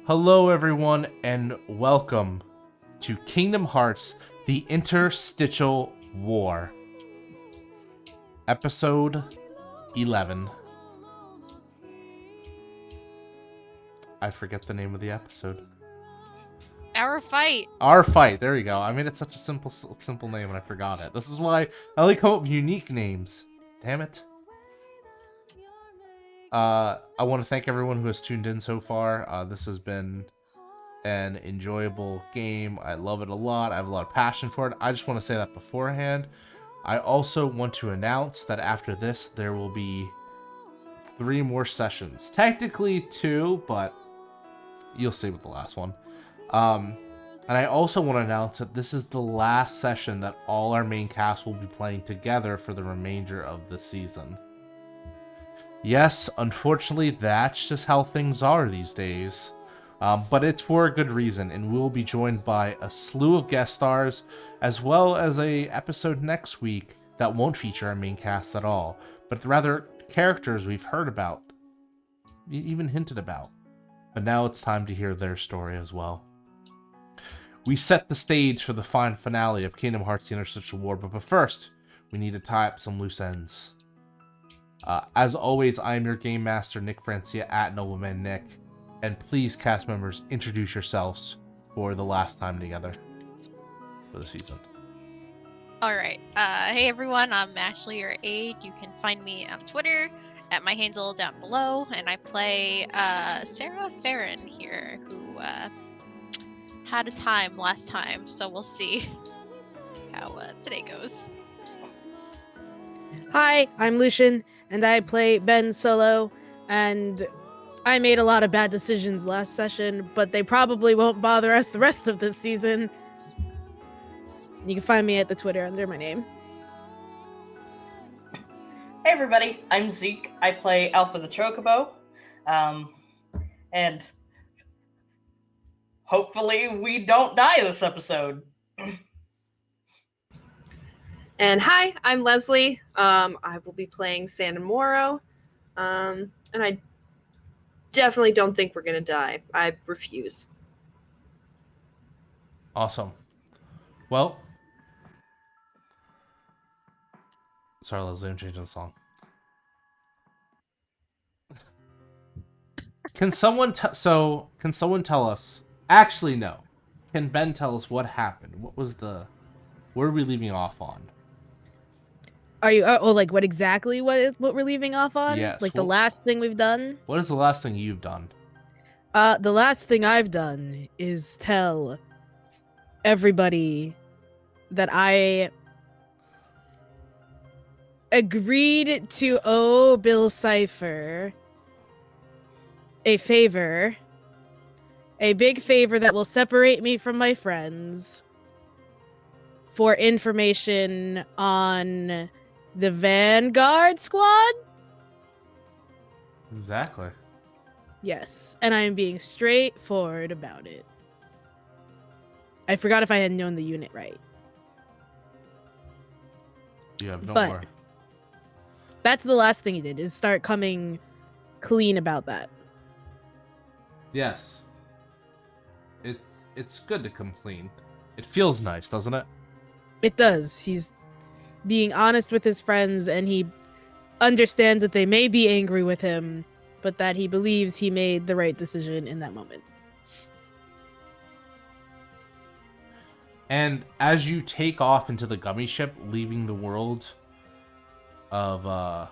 Hello, everyone, and welcome to Kingdom Hearts: The Interstitial War, Episode 11. I forget the name of the episode. Our fight. Our fight. There you go. I made it such a simple name, and I forgot it. This is why I only come up with unique names. Damn it. I want to thank everyone who has tuned in so far. This has been an enjoyable game. I love it a lot. I have a lot of passion for it. I just want to say that beforehand. I also want to announce that after this, there will be 3 more sessions. Technically 2, but you'll see with the last one. And I also want to announce that this is the last session that all our main cast will be playing together for the remainder of the season. Yes, unfortunately, that's just how things are these days. But it's for a good reason, and we'll be joined by a slew of guest stars, as well as a episode next week that won't feature our main cast at all, but rather characters we've heard about, even hinted about. But now it's time to hear their story as well. We set the stage for the fine finale of Kingdom Hearts: The Interstitial War, but first, we need to tie up some loose ends. As always, I am your game master, Nick Francia, at Nobleman Nick. And please, cast members, introduce yourselves for the last time together for the season. Alright. Hey everyone, I'm Ashley, your aide. You can find me on Twitter at my handle down below. And I play Sarah Farron here, who had a time last time. So we'll see how today goes. Hi, I'm Lucian, and I play Ben Solo, and I made a lot of bad decisions last session, but they probably won't bother us the rest of this season. You can find me at the Twitter under my name. Hey everybody, I'm Zeke. I play Alpha the Chocobo. And hopefully we don't die this episode. And hi, I'm Leslie. I will be playing San Moro. And I definitely don't think we're going to die. I refuse. Awesome. Well, sorry, Leslie, I'm changing the song. Can someone tell us? Actually, no. Can Ben tell us what happened? What are we leaving off on? Are you? What exactly? What we're leaving off on? Yes. Like the last thing we've done. What is the last thing you've done? The last thing I've done is tell everybody that I agreed to owe Bill Cipher a favor, a big favor that will separate me from my friends, for information on the Vanguard squad? Exactly. Yes, and I am being straightforward about it. I forgot if I had known the unit right. You have no But more. that's the last thing he did, is start coming clean about that. Yes. It's good to come clean. It feels nice, doesn't it? It does. He's being honest with his friends, and he understands that they may be angry with him, but that he believes he made the right decision in that moment. And as you take off into the gummy ship, leaving the world of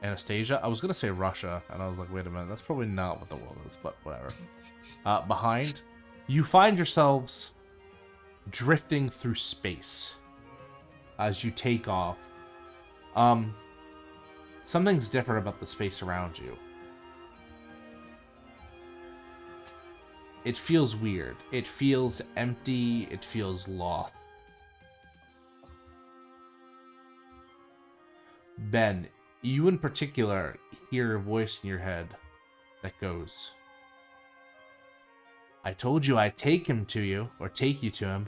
Anastasia, I was gonna say Russia, and I was like, wait a minute, that's probably not what the world is, but whatever. Behind, you find yourselves drifting through space as you take off. Something's different about the space around you. It feels weird. It feels empty. It feels lost. Ben, you in particular hear a voice in your head that goes, I told you I'd take him to you, or take you to him.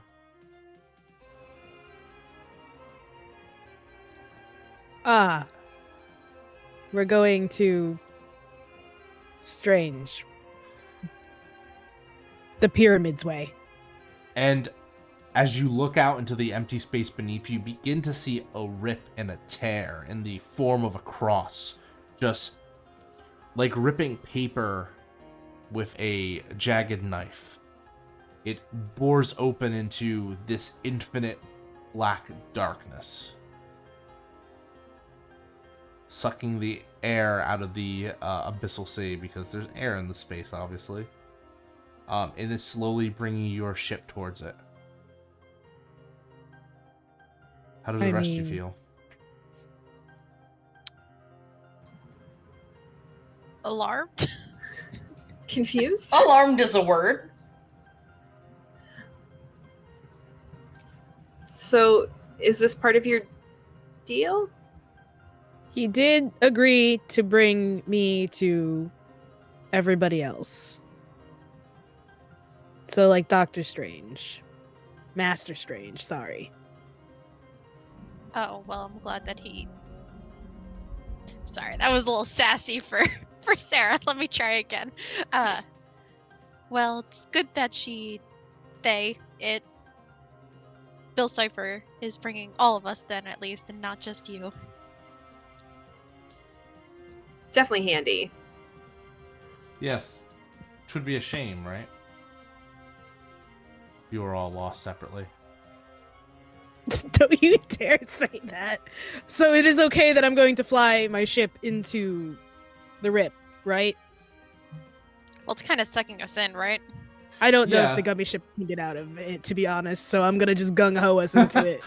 We're going to Strange. the pyramid's way. And as you look out into the empty space beneath you, begin to see a rip and a tear in the form of a cross, just like ripping paper with a jagged knife. It bores open into this infinite black darkness, sucking the air out of the abyssal sea, because there's air in the space, obviously. It is slowly bringing your ship towards it. How do the rest of you feel? Alarmed? Confused? Alarmed is a word. So, is this part of your deal? He did agree to bring me to everybody else. So, like Doctor Strange. Master Strange, sorry. Oh, well, I'm glad that he... Sorry, that was a little sassy for Sarah. Let me try again. Well, it's good that Bill Cipher is bringing all of us then, at least, and not just you. Definitely handy. Yes. Which would be a shame, right? You were all lost separately. Don't you dare say that. So it is okay that I'm going to fly my ship into the rip, right? Well, it's kind of sucking us in, right? I don't know Yeah. if the gummy ship can get out of it, to be honest, so I'm gonna just gung-ho us into it.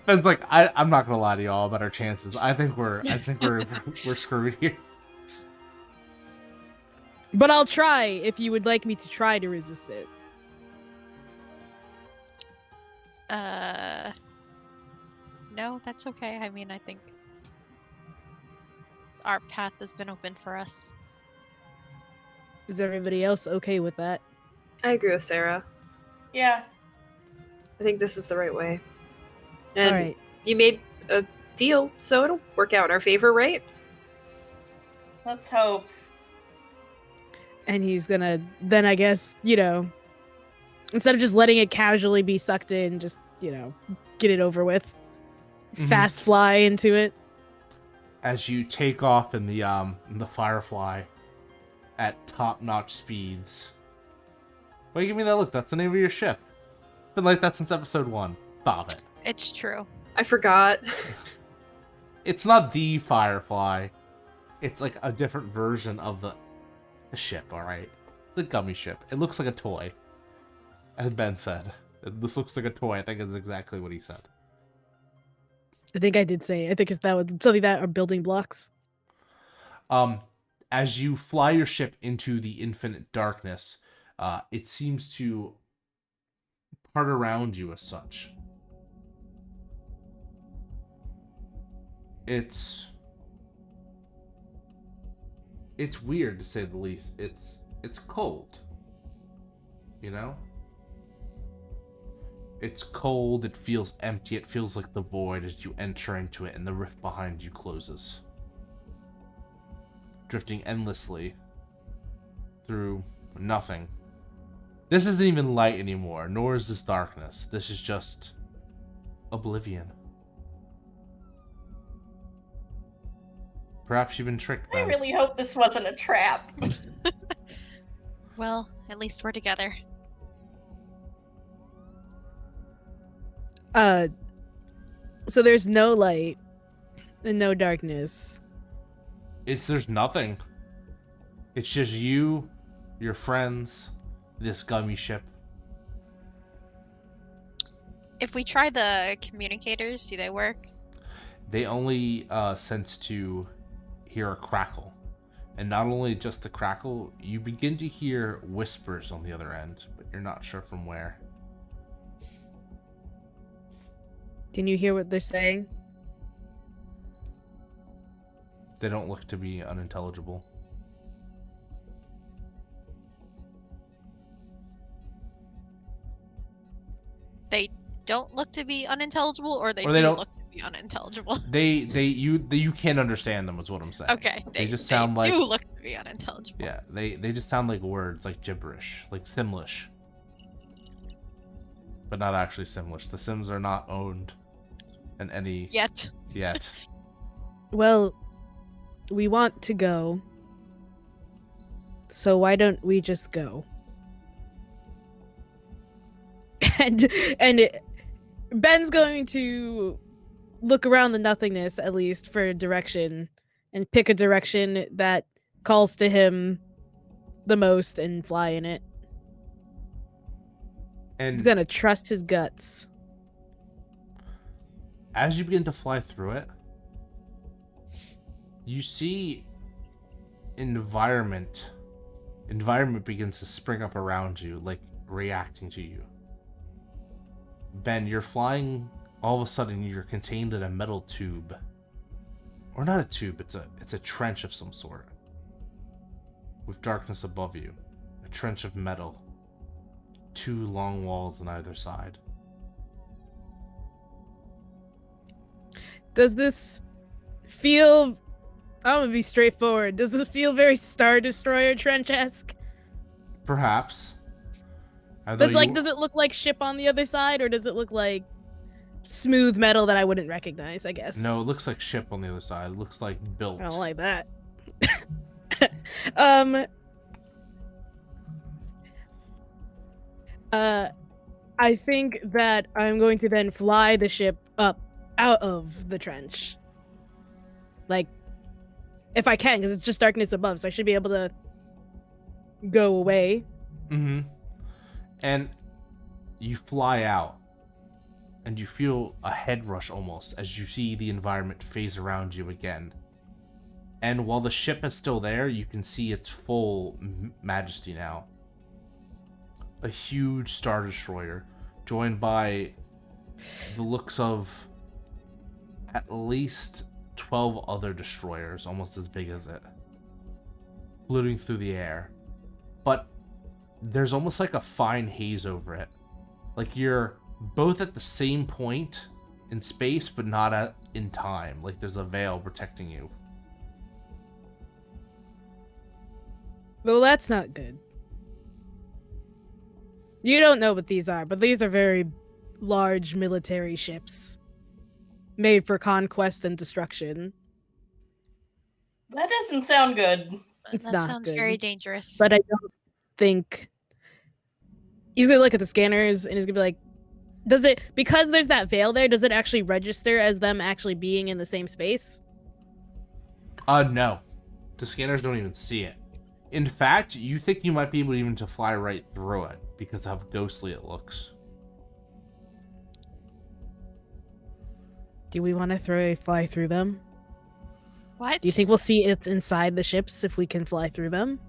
Ben's like, I'm not gonna lie to y'all about our chances. I think we're screwed here. But I'll try if you would like me to try to resist it. No, that's okay. I mean, I think our path has been open for us. Is everybody else okay with that? I agree with Sarah. Yeah. I think this is the right way. And Alright. you made a deal, so it'll work out in our favor, right? Let's hope. And he's gonna, then I guess, instead of just letting it casually be sucked in, just, get it over with. Mhm. Fast fly into it. As you take off in the Firefly at top-notch speeds. Why you give me that look? That's the name of your ship. Been like that since episode 1. Stop it. It's true. I forgot. It's not the Firefly. It's like a different version of the ship, alright? It's a gummy ship. It looks like a toy. As Ben said. This looks like a toy. I think is exactly what he said. I think I did say, I think that was something that are building blocks. As you fly your ship into the infinite darkness, it seems to part around you as such. It's weird, to say the least. It's cold. It's cold, it feels empty, it feels like the void as you enter into it and the rift behind you closes. Drifting endlessly through nothing. This isn't even light anymore, nor is this darkness. This is just oblivion. Perhaps you've been tricked, I Ben. really hope this wasn't a trap. Well, at least we're together. So there's no light and no darkness. There's nothing. It's just you, your friends, this gummy ship. If we try the communicators, do they work? They only sense to hear a crackle. And not only just the crackle, you begin to hear whispers on the other end, but you're not sure from where. Can you hear what they're saying? They don't look to be unintelligible. They don't look to be unintelligible, or they Or they do don't- look to be unintelligible? You can't understand them is what I'm saying. Okay, They just sound like- do look to be unintelligible. Yeah, they just sound like words, like gibberish, like Simlish. but not actually Simlish. The Sims are not owned in any Yet. yet. Well, we want to go. So why don't we just go? And Ben's going to look around the nothingness at least for direction and pick a direction that calls to him the most and fly in it. And He's gonna trust his guts. as you begin to fly through it, you see environment begins to spring up around you, like reacting to you. Ben, you're flying, all of a sudden you're contained in a metal tube. Or not a tube, it's a trench of some sort. With darkness above you. A trench of metal. 2 long walls on either side. Does this feel... I'm gonna be straightforward. Does this feel very Star Destroyer Trench-esque? Perhaps. Although Does it look like ship on the other side, or does it look like smooth metal that I wouldn't recognize, I guess? No, it looks like ship on the other side. It looks like built. I don't like that. I think that I'm going to then fly the ship up out of the trench. Like, if I can, because it's just darkness above, so I should be able to go away. Mm-hmm. And you fly out, and you feel a head rush almost as you see the environment phase around you again. And while the ship is still there, you can see its full majesty now. A huge Star Destroyer, joined by the looks of at least 12 other destroyers, almost as big as it, floating through the air. But there's almost like a fine haze over it. Like you're both at the same point in space, but not in time. Like there's a veil protecting you. Well, that's not good. You don't know what these are, but these are very large military ships made for conquest and destruction. That doesn't sound good. It's That not sounds good. very dangerous. But I don't think he's gonna look at the scanners and he's gonna be like, does it, because there's that veil there, does it actually register as them actually being in the same space? No. The scanners don't even see it. In fact, you think you might be able even to fly right through it because of how ghostly it looks. Do we want to fly through them? What? Do you think we'll see it inside the ships if we can fly through them?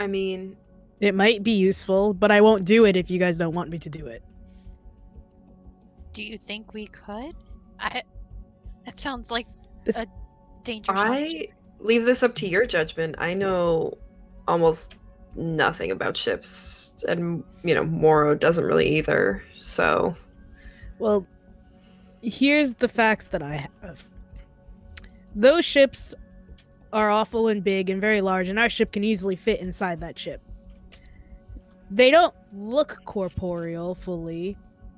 I mean, It might be useful, but I won't do it if you guys don't want me to do it. Do you think we could? That sounds like This- a dangerous option. I leave this up to your judgment. I know almost nothing about ships, and Moro doesn't really either. So, Well, here's the facts that I have. Those ships are awful and big and very large, and our ship can easily fit inside that ship. They don't look corporeal fully,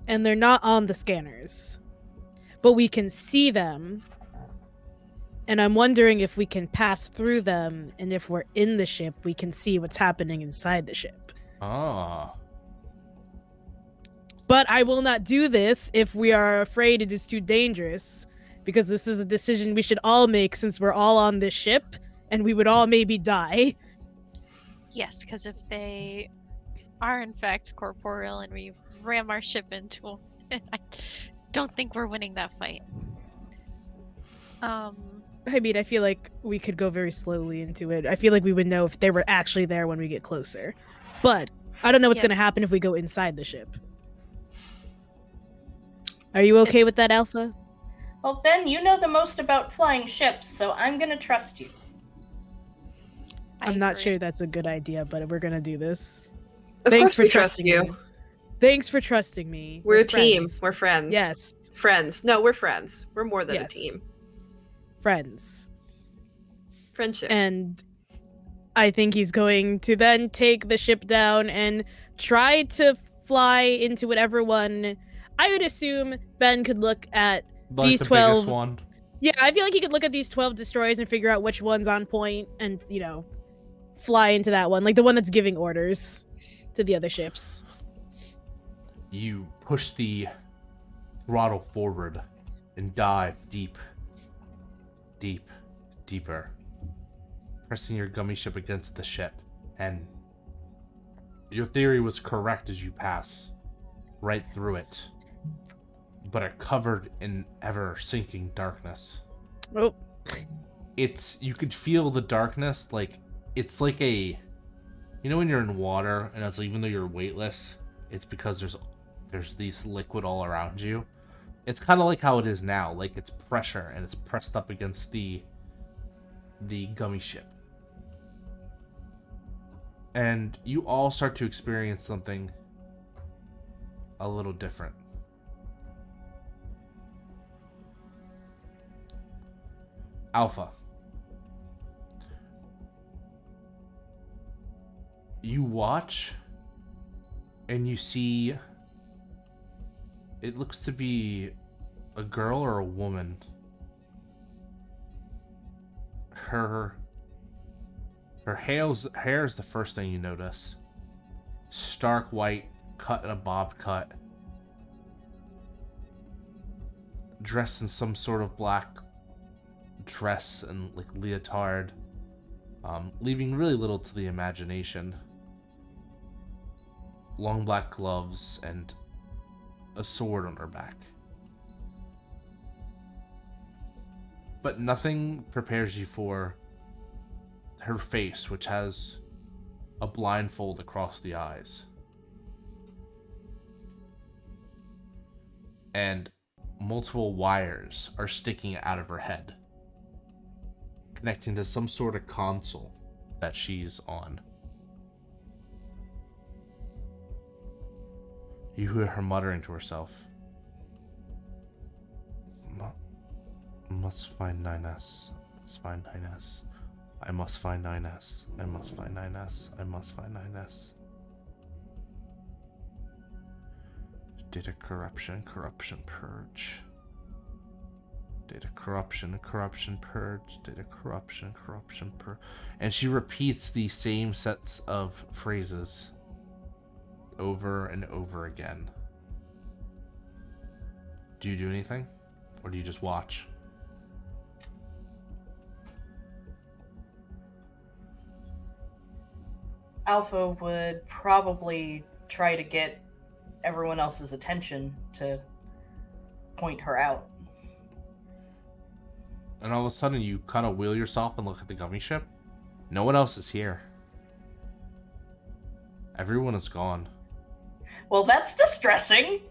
and they're not on the scanners. But we can see them, and I'm wondering if we can pass through them, and if we're in the ship, we can see what's happening inside the ship. Ah. But I will not do this if we are afraid it is too dangerous, because this is a decision we should all make since we're all on this ship, and we would all maybe die. Yes, because if they are in fact corporeal and we ram our ship into them, I don't think we're winning that fight. I mean, I feel like we could go very slowly into it. I feel like we would know if they were actually there when we get closer. But I don't know what's Yeah. going to happen if we go inside the ship. Are you okay with that, Alpha? Well, Ben, you know the most about flying ships, so I'm gonna trust you. I I'm not agree. sure that's a good idea, but we're going to do this. of Thanks course for we trust trusting you. me. Thanks for trusting me. We're a team. friends. We're friends. Yes, Friends. No, we're friends. We're more than Yes. a team. friends. Friendship. And I think he's going to then take the ship down and try to fly into whatever one. I would assume Ben could look at Like these the 12. biggest one. Yeah, I feel like he could look at these 12 destroyers and figure out which one's on point and, fly into that one. Like the one that's giving orders to the other ships. You push the throttle forward and dive deeper, pressing your gummy ship against the ship. And your theory was correct as you pass right through it, but are covered in ever-sinking darkness. Oh. You could feel the darkness, it's like when you're in water, and it's like, even though you're weightless, it's because there's these liquid all around you. It's kind of like how it is now, like it's pressure, and it's pressed up against the gummy ship. And you all start to experience something a little different. Alpha. You watch, and you see, it looks to be a girl or a woman. Her hair is the first thing you notice. Stark white, cut in a bob cut. Dressed in some sort of black dress and like leotard, leaving really little to the imagination. Long black gloves and a sword on her back. But nothing prepares you for her face, which has a blindfold across the eyes. And multiple wires are sticking out of her head, connecting to some sort of console that she's on. You hear her muttering to herself. Must find 9S. Must find 9S. I must find 9S. I must find 9S. I must find 9S. Data corruption purge. Data corruption purge. Data corruption purge. And she repeats the same sets of phrases over and over again. Do you do anything? Or do you just watch? Alpha would probably try to get everyone else's attention to point her out. And all of a sudden you kind of wheel yourself and look at the gummy ship. No one else is here. Everyone is gone. Well, that's distressing.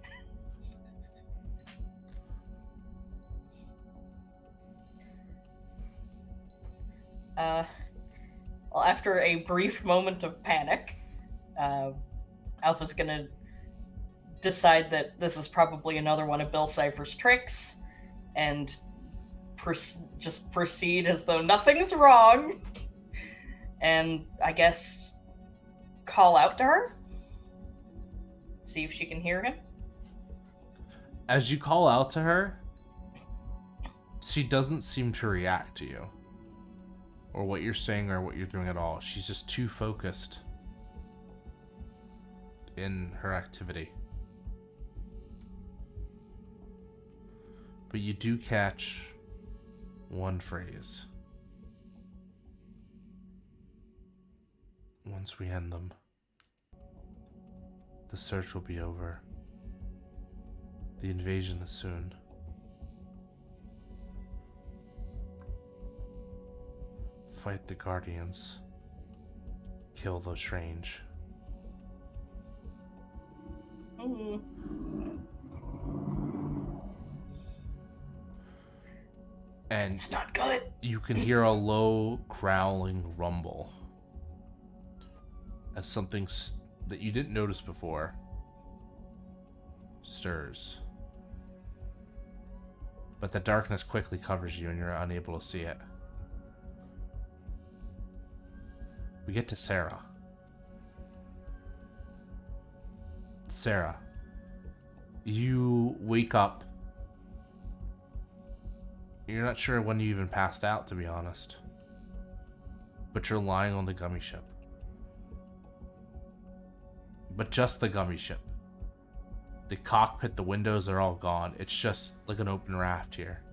Well, after a brief moment of panic, Alpha's gonna decide that this is probably another one of Bill Cipher's tricks, and just proceed as though nothing's wrong, and I guess call out to her? See if she can hear him? As you call out to her, she doesn't seem to react to you, or what you're saying or what you're doing at all. She's just too focused in her activity. But you do catch one phrase. Once we end them, the search will be over. The invasion is soon. Fight the Guardians. Kill the Strange. And it's not good. You can hear a low growling rumble as something that you didn't notice before stirs. But the darkness quickly covers you and you're unable to see it. We get to Sarah. Sarah, you wake up. You're not sure when you even passed out, to be honest. But you're lying on the gummy ship. But just the gummy ship. The cockpit, the windows are all gone. It's just like an open raft here.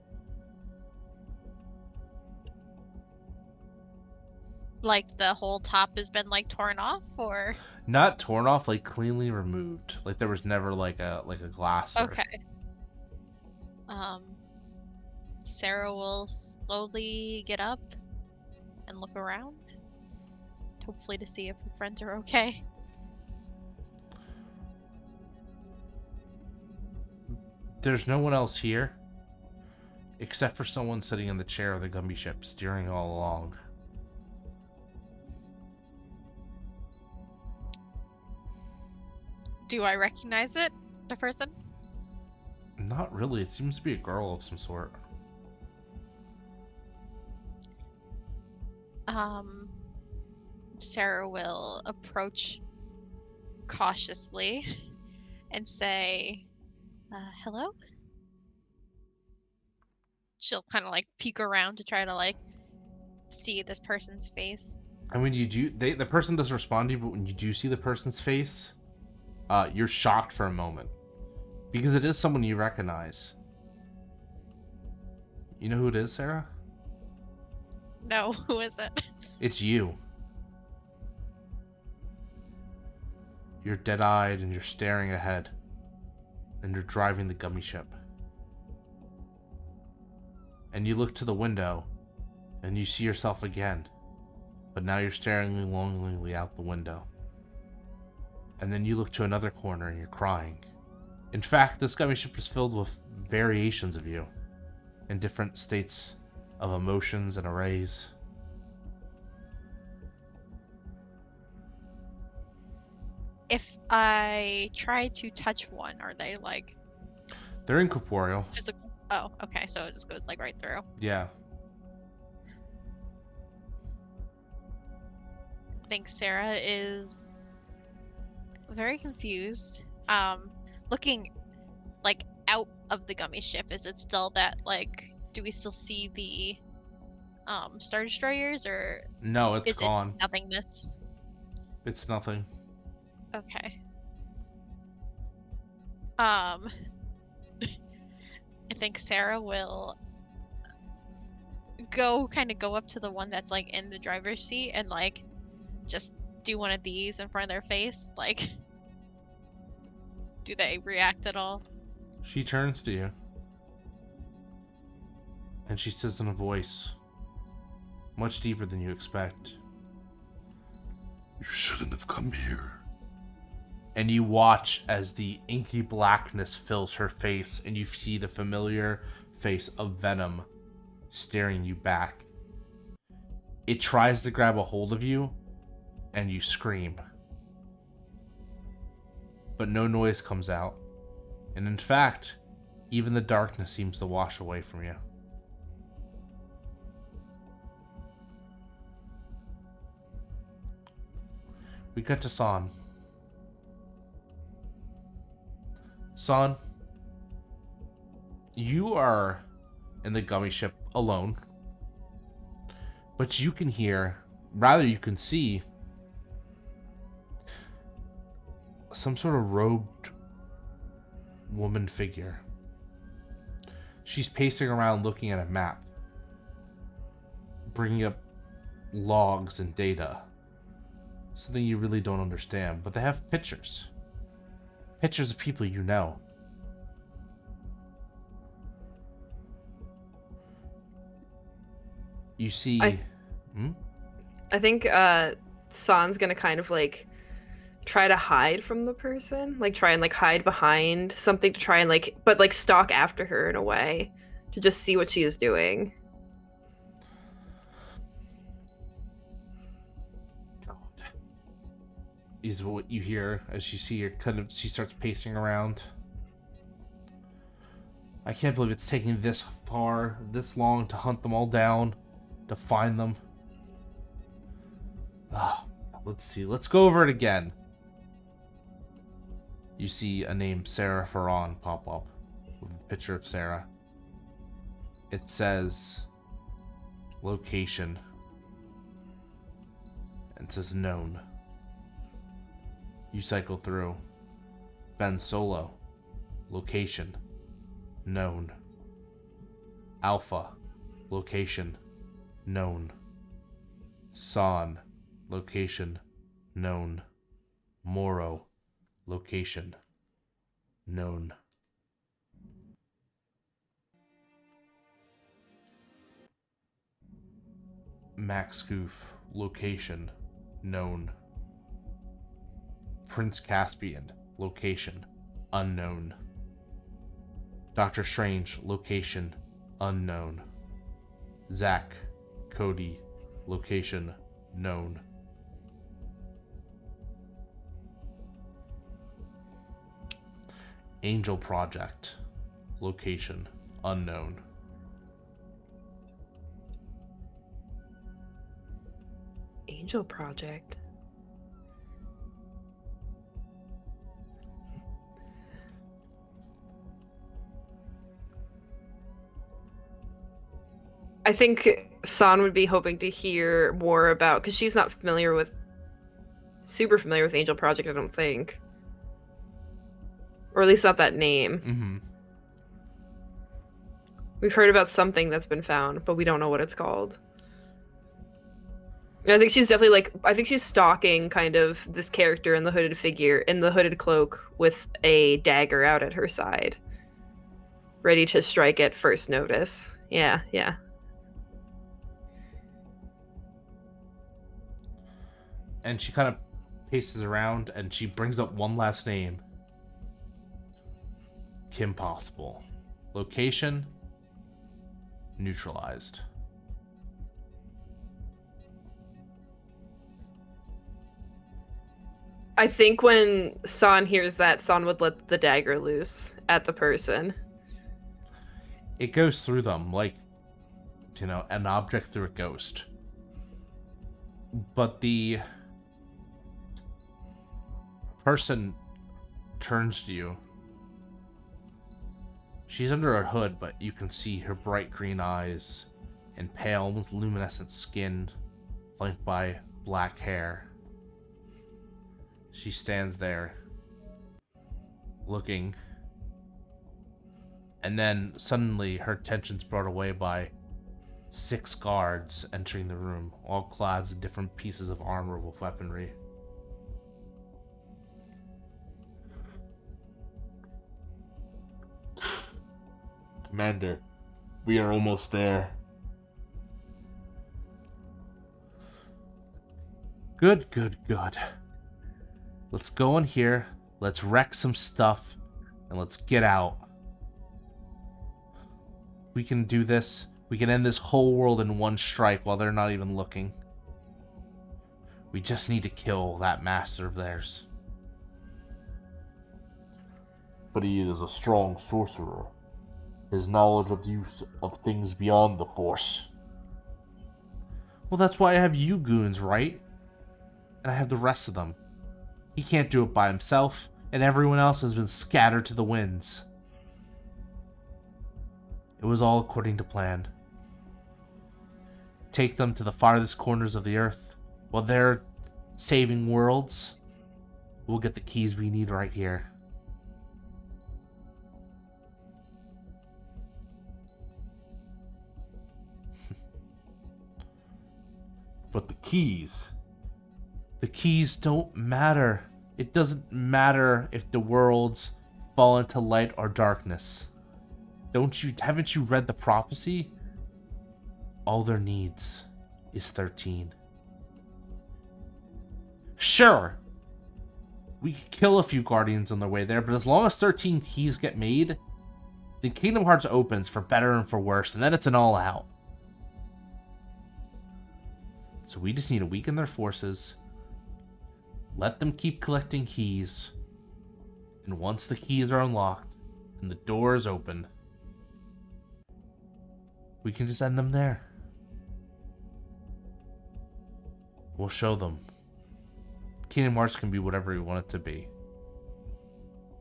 Like the whole top has been like torn off, or Not torn off, like cleanly removed. Like there was never like a glass. okay. Sarah will slowly get up and look around, hopefully to see if her friends are okay. There's no one else here, except for someone sitting in the chair of the gummy ship, steering all along. Do I recognize it, the person? Not really. It seems to be a girl of some sort. Sarah will approach cautiously and say, hello? She'll kind of like peek around to try to like see this person's face. And when you do, the person does respond to you, but when you do see the person's face, you're shocked for a moment. Because it is someone you recognize. You know who it is, Sarah? No, who is it? It's you. You're dead-eyed and you're staring ahead. And you're driving the gummy ship. And you look to the window and you see yourself again. But now you're staring longingly out the window. And then you look to another corner and you're crying. In fact, this gummy ship is filled with variations of you. In different states of emotions and arrays. If I try to touch one, are they like They're incorporeal. physical? Oh, okay, so it just goes like right through. Yeah. I think Sarah is very confused. Looking like out of the gummy ship, is it still that like, do we still see the Star Destroyers, or No, it's is gone. it nothingness? It's nothing. Okay. I think Sarah will go up to the one that's like in the driver's seat and like just do one of these in front of their face. Like, do they react at all? She turns to you. And she says in a voice much deeper than you expect. You shouldn't have come here. And you watch as the inky blackness fills her face and you see the familiar face of Venom staring you back. It tries to grab a hold of you and you scream. But no noise comes out. And in fact, even the darkness seems to wash away from you. We cut to San. San, you are in the gummy ship alone. But you can hear, rather you can see, some sort of robed woman figure. She's pacing around looking at a map, bringing up logs and data. Something you really don't understand, but they have pictures. Pictures of people you know. You see... I think San's gonna kind of like try to hide from the person, like try and like hide behind something to try and like, but like stalk after her in a way to just see what she is doing. Is what you hear as you see her she starts pacing around. I can't believe it's taking this far, this long to hunt them all down, to find them. Let's see, let's go over it again. You see a name, Sarah Ferron, pop up with a picture of Sarah. It says location. And it says known. You cycle through. Ben Solo. Location. Known. Alpha. Location. Known. San. Location. Known. Moro. Location. Known. Max Goof. Location. Known. Prince Caspian. Location. Unknown. Doctor Strange. Location. Unknown. Zach. Cody. Location. Known. Angel Project. Location. Unknown. Angel Project. I think San would be hoping to hear more about, because she's not super familiar with Angel Project, I don't think. Or at least not that name. Mm-hmm. We've heard about something that's been found, but we don't know what it's called. And I think she's definitely I think she's stalking kind of this character in the hooded figure, in the hooded cloak with a dagger out at her side. Ready to strike at first notice. Yeah. And she kind of paces around and she brings up one last name. Kim Possible. Location. Neutralized. I think when San hears that, San would let the dagger loose at the person. It goes through them like, an object through a ghost. But the person turns to you. She's under a hood, but you can see her bright green eyes and pale, almost luminescent skin, flanked by black hair. She stands there, looking, and then suddenly her attention's brought away by 6 guards entering the room, all clad in different pieces of armor with weaponry. Commander, we are almost there. Good. Let's go in here, let's wreck some stuff, and let's get out. We can do this. We can end this whole world in one strike while they're not even looking. We just need to kill that master of theirs. But he is a strong sorcerer. His knowledge of the use of things beyond the Force. Well, that's why I have you goons, right? And I have the rest of them. He can't do it by himself, and everyone else has been scattered to the winds. It was all according to plan. Take them to the farthest corners of the earth. While they're saving worlds, we'll get the keys we need right here. But the keys don't matter. It doesn't matter if the worlds fall into light or darkness. Haven't you read the prophecy? All their needs is 13. Sure, we could kill a few guardians on their way there, but as long as 13 keys get made, then Kingdom Hearts opens for better and for worse, and then it's an all-out. So we just need to weaken their forces, let them keep collecting keys, and once the keys are unlocked and the door is open, we can just end them there. We'll show them. Kingdom Hearts can be whatever we want it to be.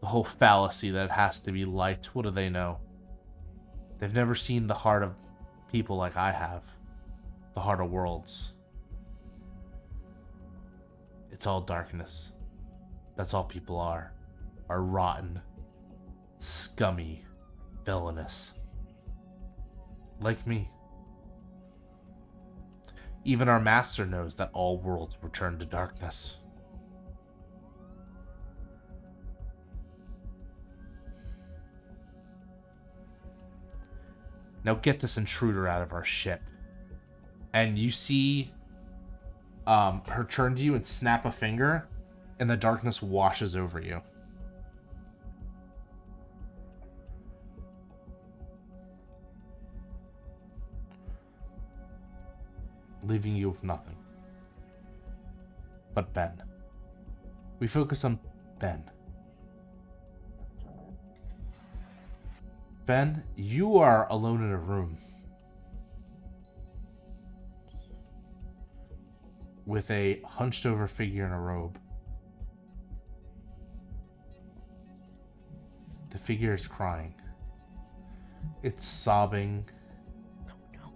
The whole fallacy that it has to be light. What do they know? They've never seen the heart of people like I have. The heart of worlds. It's all darkness. That's all people are rotten, scummy, villainous. Like me. Even our master knows that all worlds return to darkness. Now get this intruder out of our ship. And you see her turn to you and snap a finger, and the darkness washes over you. Leaving you with nothing. But Ben. We focus on Ben. Ben, you are alone in a room with a hunched over figure in a robe. The figure is crying. It's sobbing. Oh no.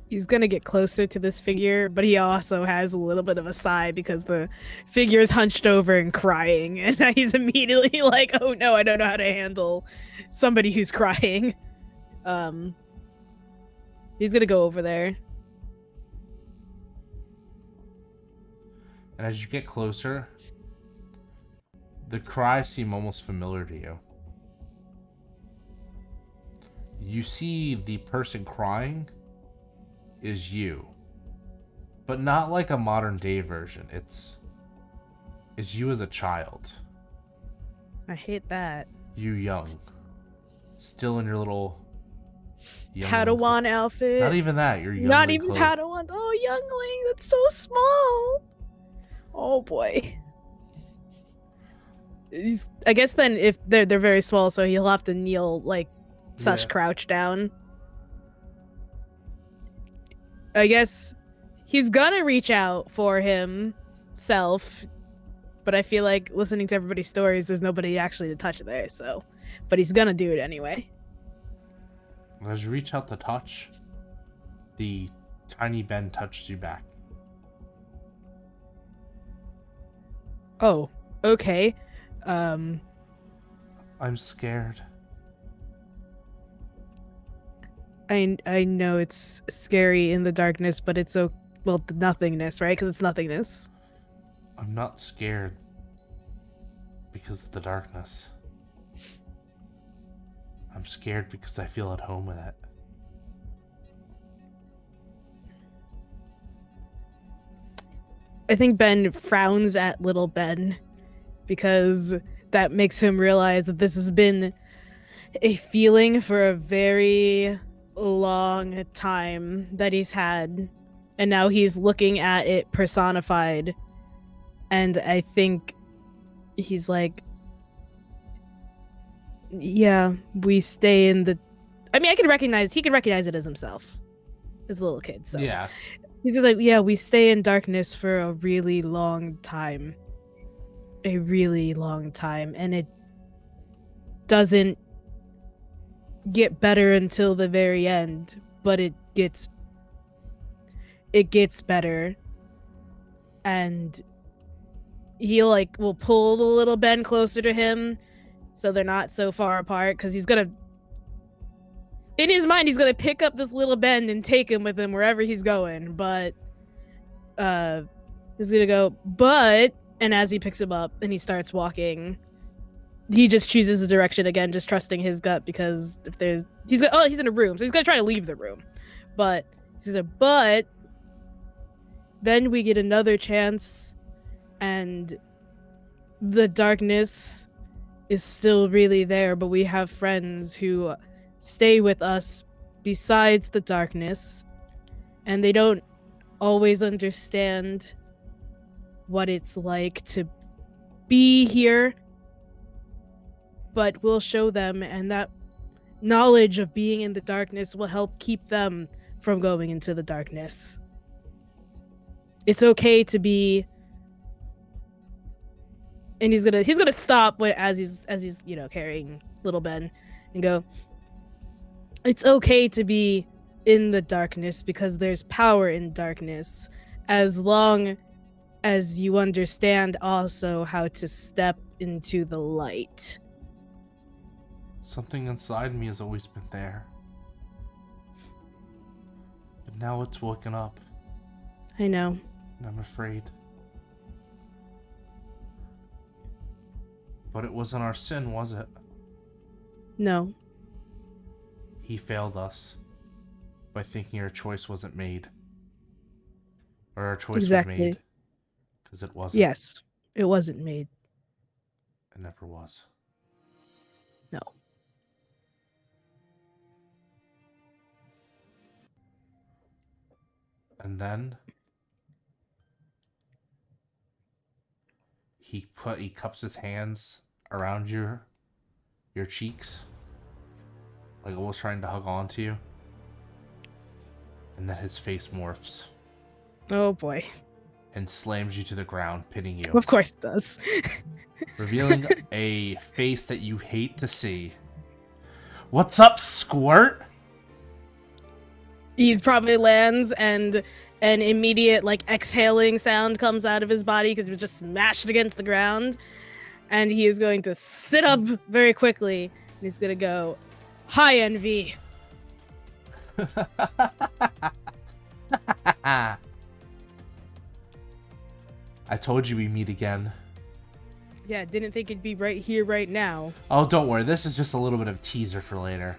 He's gonna get closer to this figure, but he also has a little bit of a sigh because the figure is hunched over and crying, and he's immediately like, "Oh no, I don't know how to handle somebody who's crying." He's gonna go over there. And as you get closer, the cries seem almost familiar to you. You see the person crying is you, but not like a modern day version. It's you as a child. I hate that. You young, still in your little Padawan outfit. Not even that. You're young. Not even Padawan. Oh, youngling. That's so small. Oh boy. I guess then if they're very small, so he'll have to kneel like such crouch down. I guess he's gonna reach out for himself, but I feel like listening to everybody's stories, there's nobody actually to touch there, so. But he's gonna do it anyway. As you reach out to touch, the tiny Ben touches you back. Oh, okay. I'm scared. I know it's scary in the darkness, but it's the nothingness, right? Because it's nothingness. I'm not scared because of the darkness. I'm scared because I feel at home in it. I think Ben frowns at little Ben because that makes him realize that this has been a feeling for a very long time that he's had, and now he's looking at it personified, and I think he's like, yeah, we stay in the, I mean, he can recognize it as himself as a little kid, so Yeah. he's just like, yeah, we stay in darkness for a really long time, and it doesn't get better until the very end, but it gets better, and he will pull the little Ben closer to him so they're not so far apart, because in his mind he's gonna pick up this little Ben and take him with him wherever he's going, but he's gonna go, and as he picks him up and he starts walking, he just chooses a direction again, just trusting his gut, because if he's in a room, so he's gonna try to leave the room, but then we get another chance, and the darkness is still really there, but we have friends who stay with us besides the darkness, and they don't always understand what it's like to be here, but we'll show them, and that knowledge of being in the darkness will help keep them from going into the darkness. It's okay to be, and he's gonna stop as he's carrying little Ben, and go. It's okay to be in the darkness because there's power in darkness, as long as you understand also how to step into the light. Something inside me has always been there. But now it's woken up. I know. And I'm afraid. But it wasn't our sin, was it? No. He failed us by thinking our choice wasn't made. Or our choice was made. Because it wasn't. Yes, it wasn't made. It never was. No. And then he cups his hands around your cheeks, like almost trying to hug onto you. And then his face morphs Oh boy. and slams you to the ground, pinning you, Of course it does. revealing a face that you hate to see. What's up, Squirt? He probably lands and an immediate exhaling sound comes out of his body because he was just smashed against the ground. And he is going to sit up very quickly. And he's going to go, "Hi, Envy." I told you we meet again. Yeah, didn't think it'd be right here, right now. Oh, don't worry. This is just a little bit of a teaser for later.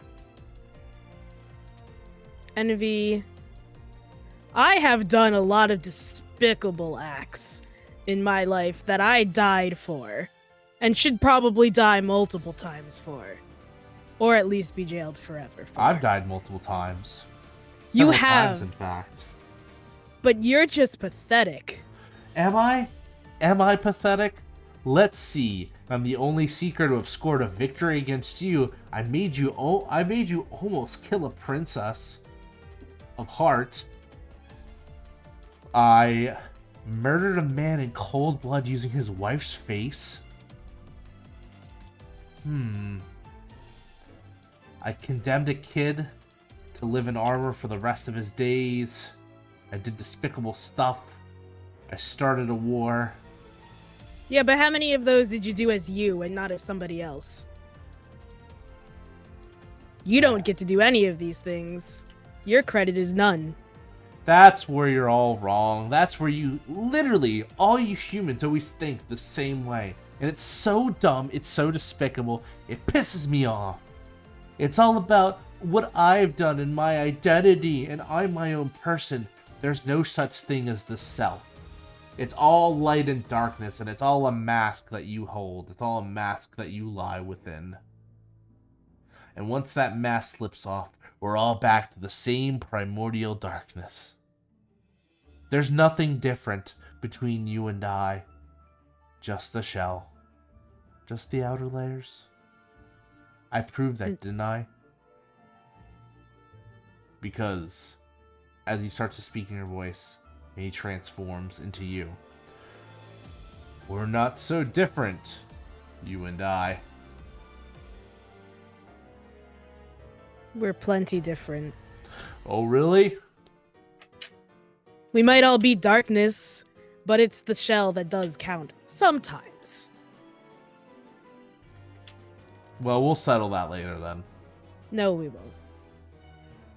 Envy, I have done a lot of despicable acts in my life that I died for, and should probably die multiple times for, or at least be jailed forever for. I've died multiple times. You Several have. times, in fact. But you're just pathetic. Am I? Am I pathetic? Let's see. I'm the only seeker to have scored a victory against you. I made you almost kill a princess of heart. I murdered a man in cold blood using his wife's face. I condemned a kid to live in armor for the rest of his days. I did despicable stuff. I started a war. Yeah, but how many of those did you do as you and not as somebody else? You don't get to do any of these things. Your credit is none. That's where you're all wrong. That's where you literally, all you humans always think the same way. And it's so dumb, it's so despicable, it pisses me off. It's all about what I've done and my identity, and I'm my own person. There's no such thing as the self. It's all light and darkness, and it's all a mask that you hold. It's all a mask that you lie within. And once that mask slips off, we're all back to the same primordial darkness. There's nothing different between you and I. Just the shell. Just the outer layers. I proved that, didn't I? Because as he starts to speak in your voice, and he transforms into you. We're not so different, you and I. We're plenty different. Oh, really? We might all be darkness, but it's the shell that does count sometimes. Well, we'll settle that later then. No, we won't.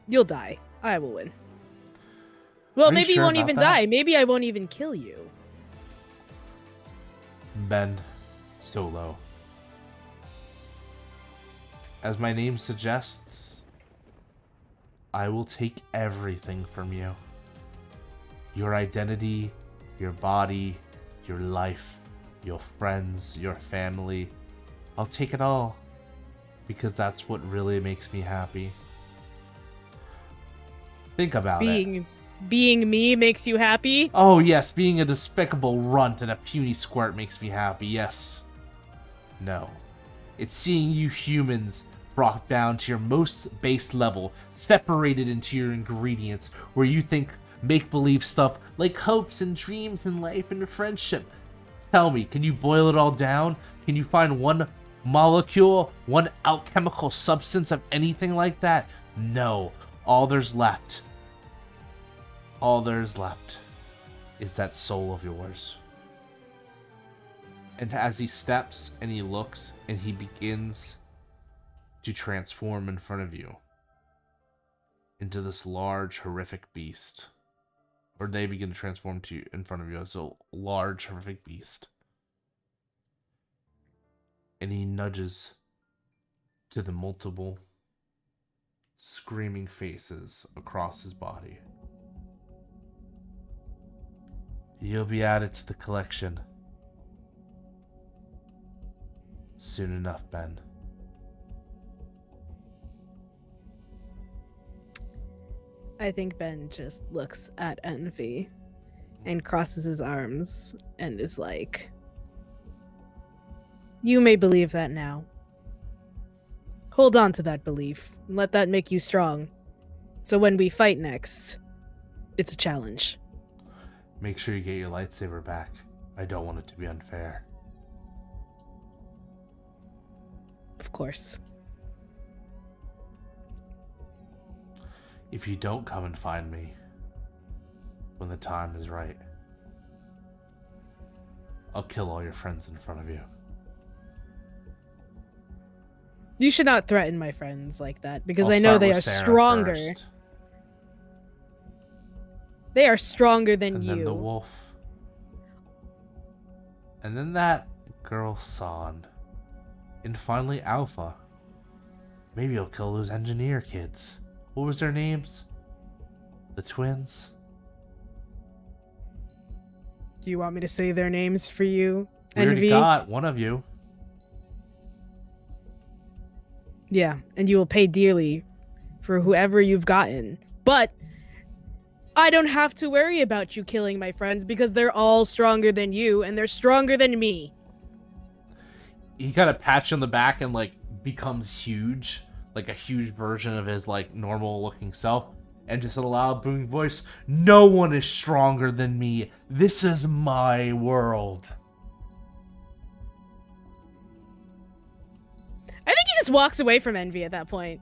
You'll die. I will win. Well, Are you maybe you sure won't about even that? die. Maybe I won't even kill you. Ben Solo. As my name suggests, I will take everything from you. Your identity, your body, your life, your friends, your family. I'll take it all. Because that's what really makes me happy. Think about it. Being me makes you happy? Oh yes, being a despicable runt and a puny squirt makes me happy, yes. No. It's seeing you humans brought down to your most base level, separated into your ingredients, where you think make-believe stuff like hopes and dreams and life and friendship. Tell me, can you boil it all down? Can you find one molecule, one alchemical substance of anything like that? No. All there's left is that soul of yours. And as he steps and he looks and he begins to transform in front of you into this large, horrific beast, or they begin to transform to you in front of you as a large, horrific beast, and he nudges to the multiple screaming faces across his body. You'll be added to the collection soon enough, Ben. I think Ben just looks at Envy and crosses his arms and is like, you may believe that now. Hold on to that belief and let that make you strong. So when we fight next, it's a challenge. Make sure you get your lightsaber back. I don't want it to be unfair. Of course. If you don't come and find me when the time is right, I'll kill all your friends in front of you. You should not threaten my friends like that, because I'll I know start they with are Sarah stronger. first, They are stronger than and you. then the wolf. And then that girl San. And finally Alpha. Maybe I'll kill those engineer kids. What was their names? The twins? Do you want me to say their names for you, We already Envy? got one of you. Yeah, and you will pay dearly for whoever you've gotten. But I don't have to worry about you killing my friends because they're all stronger than you and they're stronger than me. He kind of pats you on the back and like becomes huge, like a huge version of his like normal looking self, and just in a loud booming voice, no one is stronger than me. This is my world. I think he just walks away from Envy at that point.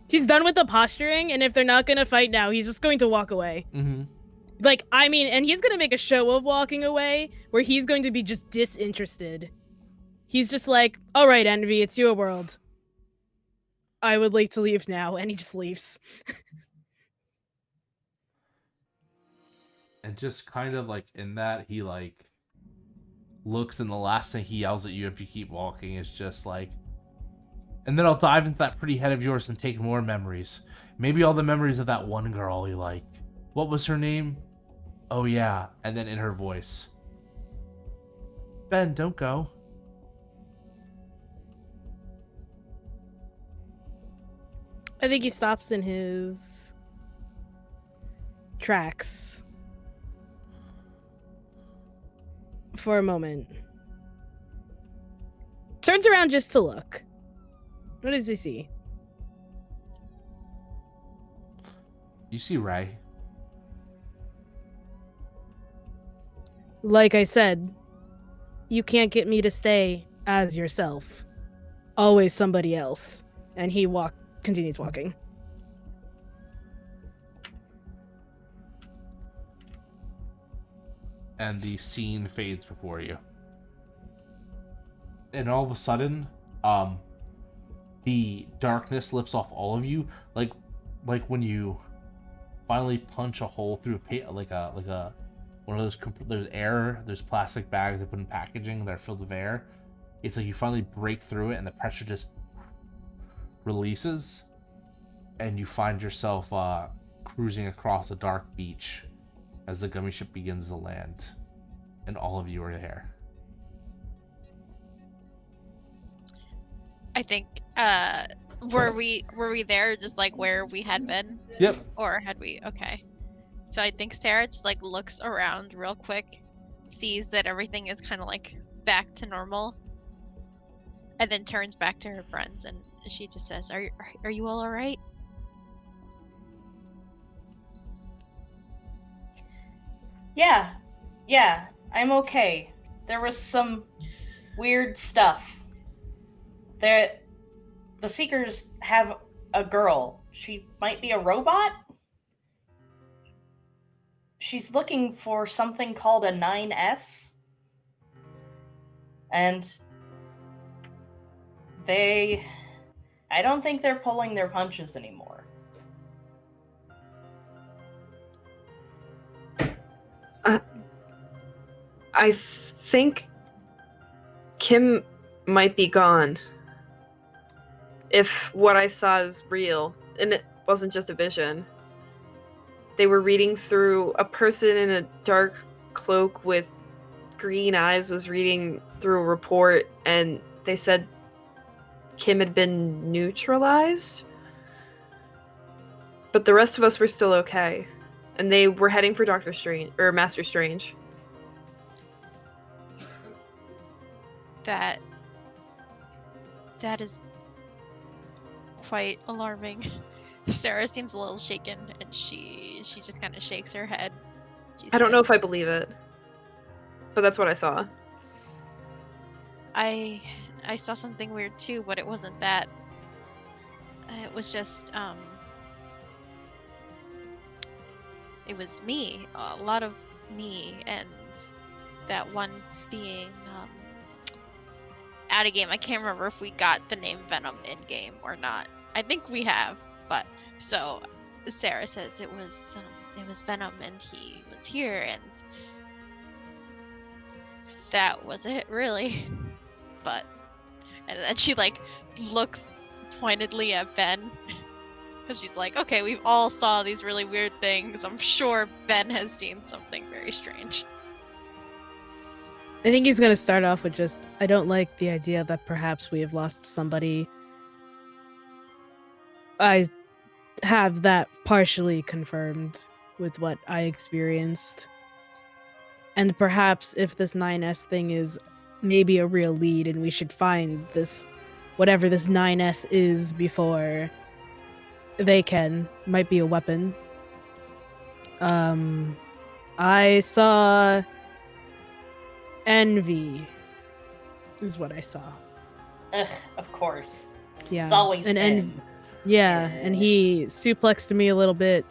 He's done with the posturing, and if they're not gonna fight now, he's just going to walk away. Mm-hmm. Like, I mean, and he's gonna make a show of walking away, where he's going to be just disinterested. He's just like, alright, Envy, it's your world. I would like to leave now, and he just leaves. And just kind of like in that, he like looks, and the last thing he yells at you if you keep walking is just like, and then I'll dive into that pretty head of yours and take more memories. Maybe all the memories of that one girl you like. What was her name? Oh yeah. And then in her voice, Ben, don't go. I think he stops in his tracks for a moment. Turns around just to look. What does he see? You see Ray. Like I said, you can't get me to stay as yourself. Always somebody else. And he continues walking. And the scene fades before you. And all of a sudden, the darkness lifts off all of you, like when you finally punch a hole through like a one of those, there's plastic bags they put in packaging that are filled with air. It's like you finally break through it and the pressure just releases, and you find yourself cruising across a dark beach as the gummy ship begins to land, and all of you are there. I think were we there just like where we had been? Yep. Or had we? Okay. So I think Sarah just like looks around real quick, sees that everything is kind of like back to normal, and then turns back to her friends and she just says, "Are you all right?" Yeah, I'm okay. There was some weird stuff. The Seekers have a girl. She might be a robot? She's looking for something called a 9S. And I don't think they're pulling their punches anymore. I think Kim might be gone. If what I saw is real, and it wasn't just a vision. They were reading through, a person in a dark cloak with green eyes was reading through a report, and they said Kim had been neutralized. But the rest of us were still okay. And they were heading for Doctor Strange, or Master Strange. That is quite alarming. Sarah seems a little shaken, and she just kind of shakes her head. I don't know if I believe it, but that's what I saw. I saw something weird too, but it wasn't that. It was just it was me, a lot of me, and that one being out of game. I can't remember if we got the name Venom in game or not. I think we have, but so Sarah says it was Venom, and he was here, and that was it, really. But and then she like looks pointedly at Ben, because she's like, okay, we've all saw these really weird things. I'm sure Ben has seen something very strange. I think he's going to start off with just, I don't like the idea that perhaps we have lost somebody. I have that partially confirmed with what I experienced. And perhaps if this 9S thing is maybe a real lead and we should find this, whatever this 9S is before they might be a weapon. I saw envy is what I saw. Ugh, of course. Yeah. It's always envy. Yeah, and he suplexed me a little bit.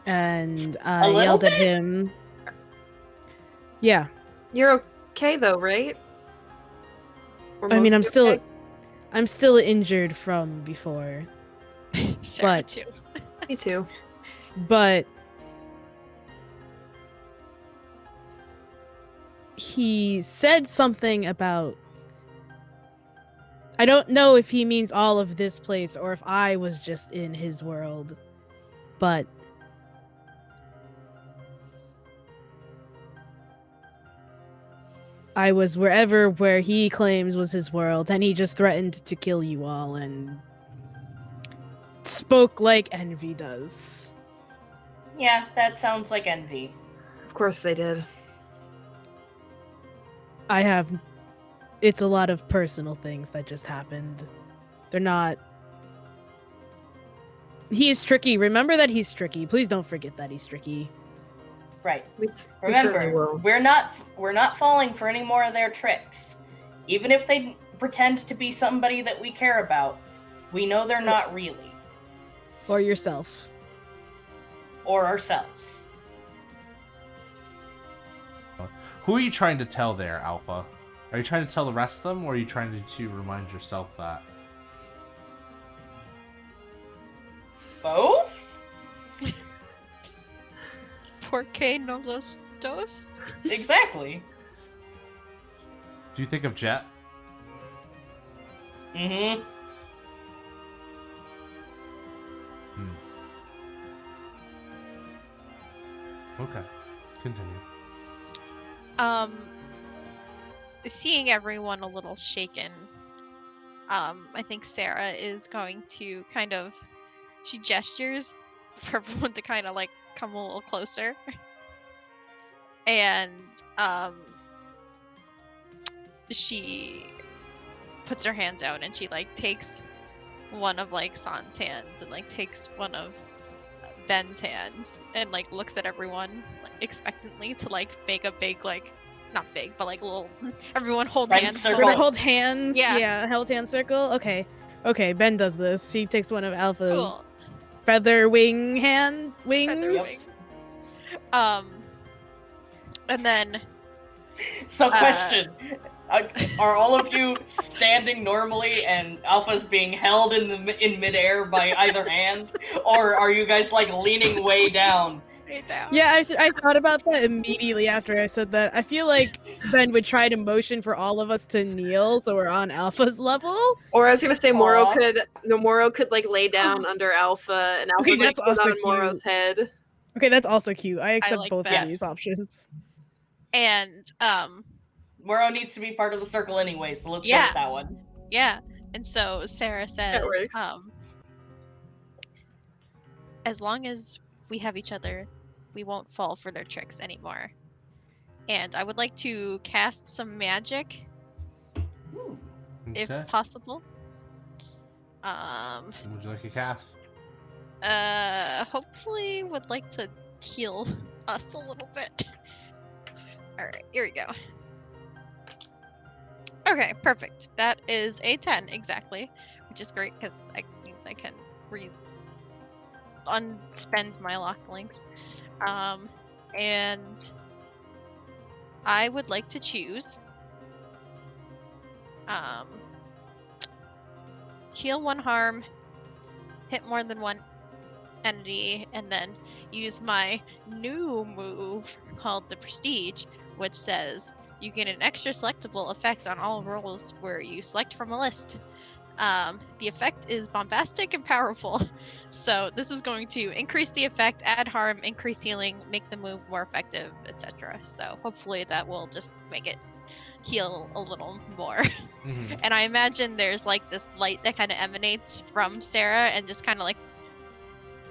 And I yelled at him. Yeah. You're okay though, right? I mean, I'm still injured from before. Sarah but, too. Me too. But he said something about, I don't know if he means all of this place or if I was just in his world, but I was where he claims was his world, and he just threatened to kill you all and spoke like envy does. Yeah, that sounds like envy. Of course they did. It's a lot of personal things that just happened. They're not... He's tricky. Remember that he's tricky. Please don't forget that he's tricky. Right. Remember, we're not falling for any more of their tricks. Even if they pretend to be somebody that we care about, we know they're not really. Or yourself. Or ourselves. Who are you trying to tell there, Alpha? Are you trying to tell the rest of them, or are you trying to remind yourself that? Both? Porque no los dos? Exactly. Do you think of Jet? Mm-hmm. Okay. Continue. Seeing everyone a little shaken, I think Sarah is going to kind of, she gestures for everyone to kind of like come a little closer. And she puts her hands out and she like takes one of like San's hands and like takes one of Ben's hands and like looks at everyone like, expectantly to like make a big like not big but like little everyone hold Friend hands. circle. We're gonna hold hands. Yeah. Yeah, held hand circle. Okay, Ben does this. He takes one of Alpha's Cool. feather wing hand wings. Feather wings. And then So, question: are all of you standing normally, and Alpha's being held in midair by either hand, or are you guys like leaning way down? right down. Yeah, I thought about that immediately after I said that. I feel like Ben would try to motion for all of us to kneel, so we're on Alpha's level. Or I was gonna say Moro Aw. could like lay down under Alpha, and Alpha Okay, like that's sit also on Moro's head. Okay, that's also cute. I accept like both that. of these options. And Moro needs to be part of the circle anyway, so let's go Yeah. with that one. yeah. And so Sarah says, works. as long as we have each other, we won't fall for their tricks anymore. And I would like to cast some magic, if Okay. possible. Would you like a cast? Hopefully would like to heal us a little bit. Alright, here we go. Okay, perfect. That is a 10 exactly, which is great because that means I can unspend my locked links. And I would like to choose heal 1 harm, hit more than 1 entity, and then use my new move called the Prestige, which says you get an extra selectable effect on all rolls where you select from a list. The effect is bombastic and powerful, so this is going to increase the effect, add harm, increase healing, make the move more effective, etc. So hopefully that will just make it heal a little more. Mhm. And I imagine there's like this light that kind of emanates from Sarah and just kind of like,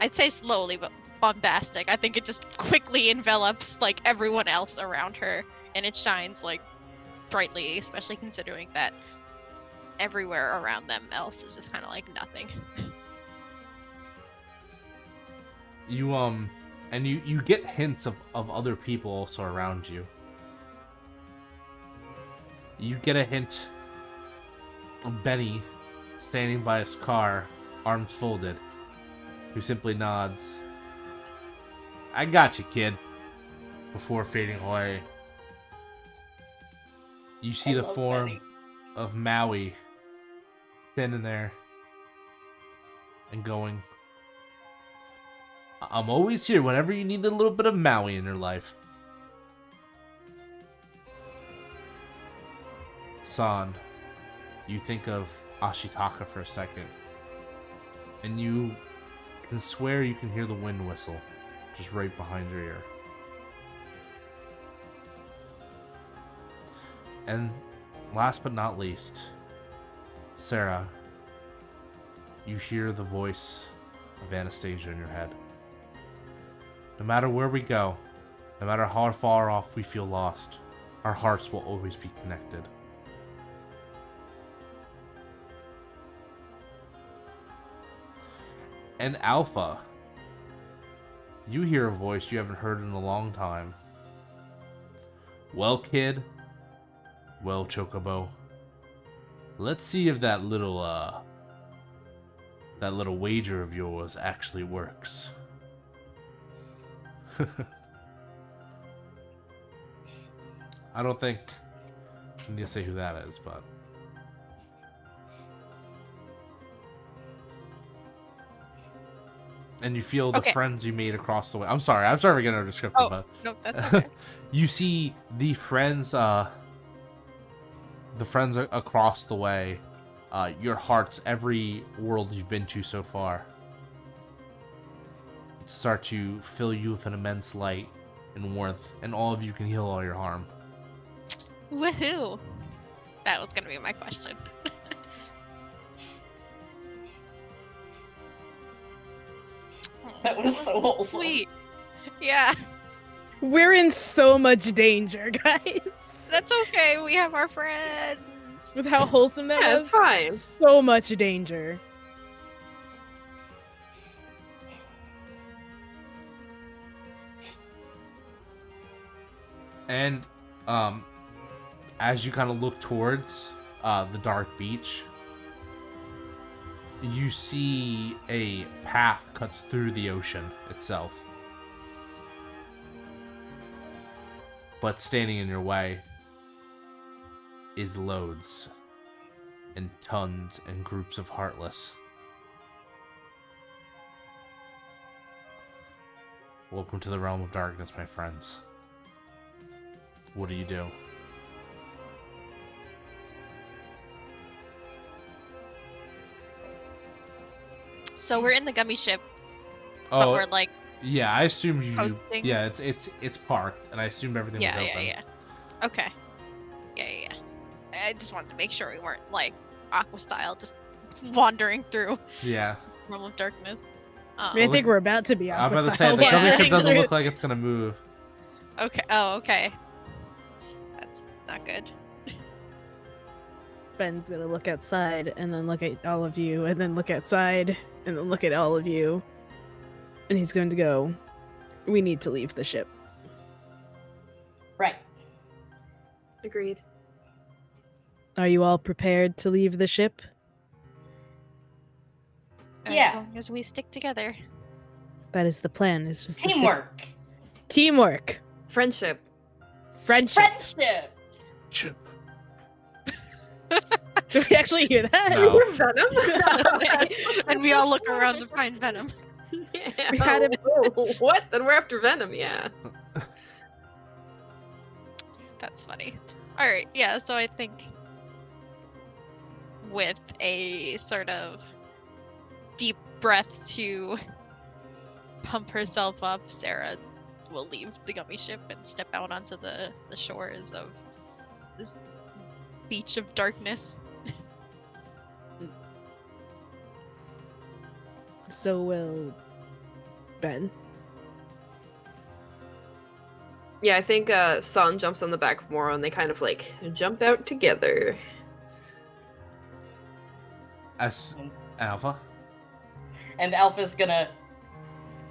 I'd say slowly but bombastic. I think it just quickly envelops like everyone else around her, and it shines like brightly, especially considering that everywhere around them else is just kind of like nothing. You and you get hints of other people also around you. You get a hint of Benny standing by his car, arms folded, who simply nods. I got you, kid. Before fading away. You see I the love form Benny. of Maui standing there and going, I'm always here whenever you need a little bit of Maui in your life. San, you think of Ashitaka for a second, and you can swear you can hear the wind whistle just right behind your ear. And last but not least, Sarah, you hear the voice of Anastasia in your head. No matter where we go, no matter how far off we feel lost, our hearts will always be connected. And Alpha, you hear a voice you haven't heard in a long time. Well, kid. Well, Chocobo. Let's see if that little wager of yours actually works. I don't think I need to say who that is, but and you feel the Okay. friends you made across the way. I'm sorry for getting over descriptive, Oh, but no, that's okay. you see the friends across the way, your hearts, every world you've been to so far, start to fill you with an immense light and warmth, and all of you can heal all your harm. Woohoo! That was gonna be my question. That was so wholesome. Sweet. Yeah, We're in so much danger, guys. that's okay. We have our friends. With how wholesome that Yeah, was. it's fine. So much danger. And as you kind of look towards the dark beach, you see a path cuts through the ocean itself. But standing in your way is loads and tons and groups of Heartless. Welcome to the realm of darkness, my friends. What do you do? So we're in the gummy ship, but we're like yeah, I assume you. coasting. Yeah, it's parked, and I assumed everything was open. Yeah. Okay. Yeah. I just wanted to make sure we weren't like Aqua style, just wandering through Yeah. Realm of Darkness. I mean, I think we're about to be I'm Aqua about to say style. the Yeah. gummy ship doesn't Through- look like it's gonna move. Okay. Oh, okay. That's not good. Ben's gonna look outside and then look at all of you and then look outside and then look at all of you. And he's going to go, we need to leave the ship. Right. Agreed. Are you all prepared to leave the ship? Yeah. As long as we stick together. That is the plan. It's just to stick- Teamwork. Teamwork. Friendship. Friendship. Friendship. Chip. Did we actually hear that? No. Venom? And we all look around to find Venom. Yeah. We had him- Oh, what? Then we're after Venom, yeah. That's funny. Alright, yeah, so I think with a sort of deep breath to pump herself up, Sarah will leave the gummy ship and step out onto the shores of this beach of darkness. So will Ben. Yeah, I think San jumps on the back of Moro and they kind of like jump out together. As Alpha. And Alpha's gonna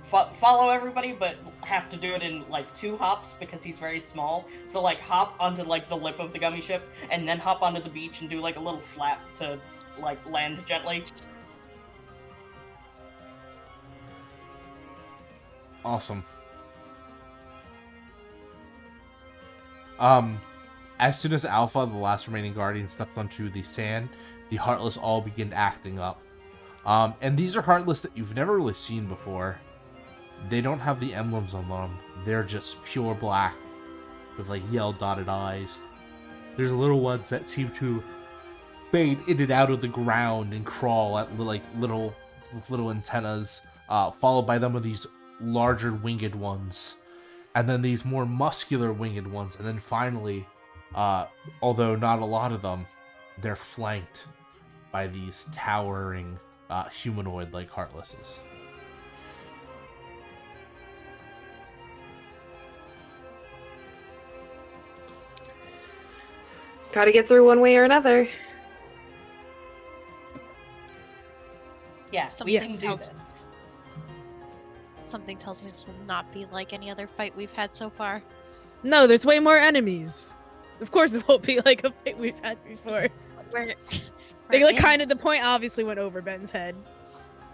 follow everybody, but have to do it in like 2 hops because he's very small. So like hop onto like the lip of the gummy ship, and then hop onto the beach and do like a little flap to like land gently. Awesome. As soon as Alpha, the last remaining guardian, stepped onto the sand, the Heartless all begin acting up. And these are Heartless that you've never really seen before. They don't have the emblems on them. They're just pure black with like yellow dotted eyes. There's little ones that seem to fade in and out of the ground and crawl at little antennas, followed by them of these larger winged ones, and then these more muscular winged ones, and then finally, although not a lot of them, they're flanked by these towering humanoid-like Heartlesses. Gotta get through one way or another. Yeah, Something we can do tells- this. Something tells me this will not be like any other fight we've had so far. No, there's way more enemies. Of course it won't be like a fight we've had before. We're They like in- kind of the point obviously went over Ben's head.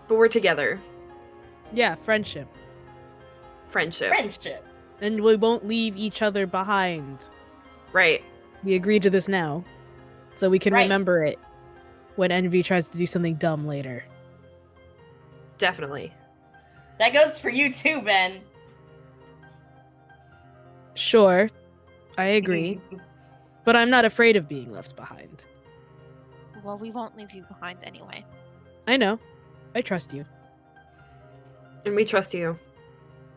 But we're together. Yeah, friendship. Friendship. Friendship. And we won't leave each other behind. Right. We agreed to this now. So we can Right. remember it when Envy tries to do something dumb later. Definitely. That goes for you too, Ben. Sure, I agree. But I'm not afraid of being left behind. Well, we won't leave you behind anyway. I know. I trust you. And we trust you.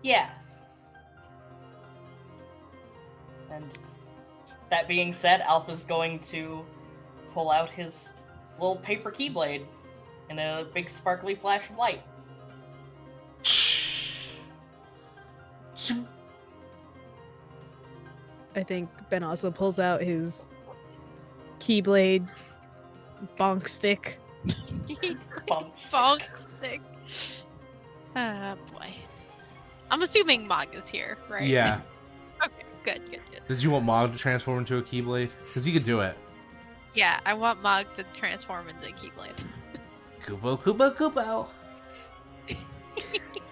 Yeah. And that being said, Alpha's going to pull out his little paper keyblade in a big sparkly flash of light. I think Ben also pulls out his keyblade bonk stick. Bunks. Bonk stick. Ah, boy. I'm assuming Mog is here, right? Yeah. Okay. Good. Did you want Mog to transform into a Keyblade? Because he could do it. Yeah, I want Mog to transform into a Keyblade. Kubo.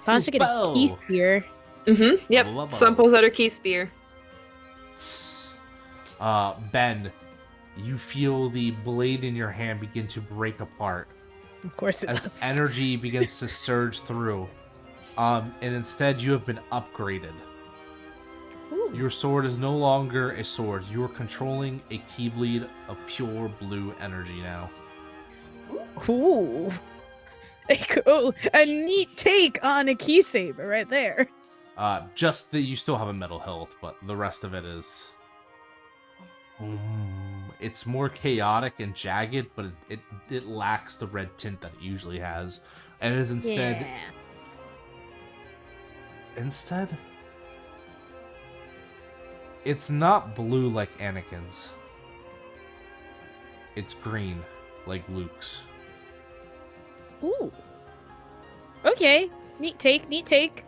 Sans should get a Kubo. key spear. Yep. Bubble, bubble. Sun pulls out her key spear. Ben, you feel the blade in your hand begin to break apart Of course it as does. energy begins to surge through. And instead, you have been upgraded. Ooh. Your sword is no longer a sword. You are controlling a Keyblade of pure blue energy now. Ooh. A neat take on a key saber right there. Just that you still have a metal hilt, but the rest of it is... It's more chaotic and jagged, but it lacks the red tint that it usually has. And it is instead... Yeah. Instead... It's not blue like Anakin's. It's green, like Luke's. Ooh. Okay. Neat take.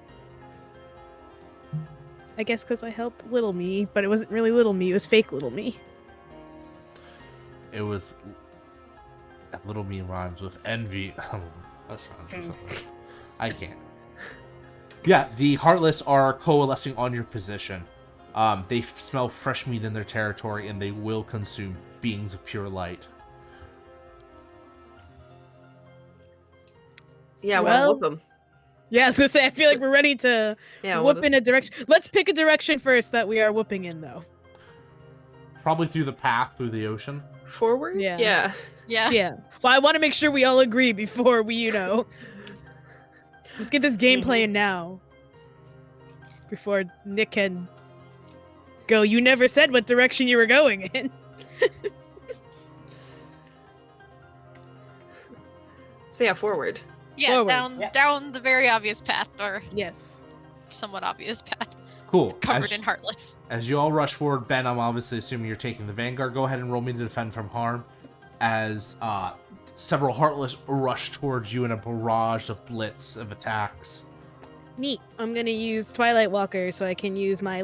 I guess because I helped little me, but it wasn't really little me, it was fake little me. It was... Little me rhymes with envy. That's rhymes or something. I can't. Yeah, the Heartless are coalescing on your position. They smell fresh meat in their territory, and they will consume beings of pure light. Yeah, Well- we'll whoop them. Yeah, I was gonna say, I feel like we're ready to Yeah, whoop in a direction. Let's pick a direction first that we are whooping in, though. Probably through the path through the ocean. forward. Yeah. Yeah. Yeah. Yeah. Well, I want to make sure we all agree before we, let's get this game playing now. Before Nick can go, you never said what direction you were going in. So yeah, forward. Yeah, Forward. down the very obvious path, or Yes. somewhat obvious path, Cool. covered in Heartless. As you all rush forward, Ben, I'm obviously assuming you're taking the Vanguard. Go ahead and roll me to defend from harm. As several Heartless rush towards you in a barrage of blitz of attacks. Neat. I'm gonna use Twilight Walker so I can use my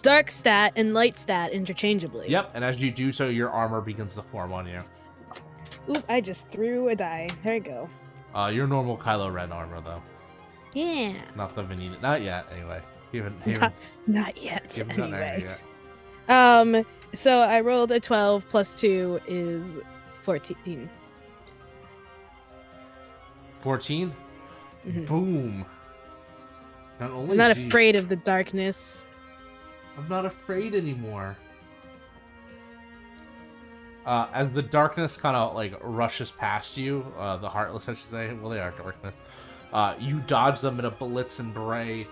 dark stat and light stat interchangeably. Yep, and as you do so, your armor begins to form on you. Oop, I just threw a die. There you go. Your normal Kylo Ren armor, though. Yeah. Not the Vanita. Not yet, anyway. He haven't Not yet. gotten there Anyway. yet. So I rolled a 12 plus 2 is 14. 14? Mhm. Boom. Not only I'm not do you- afraid of the darkness. I'm not afraid anymore. As the darkness kind of like rushes past you, the Heartless, I should say. Well, they are darkness. You dodge them in a blitz and bray.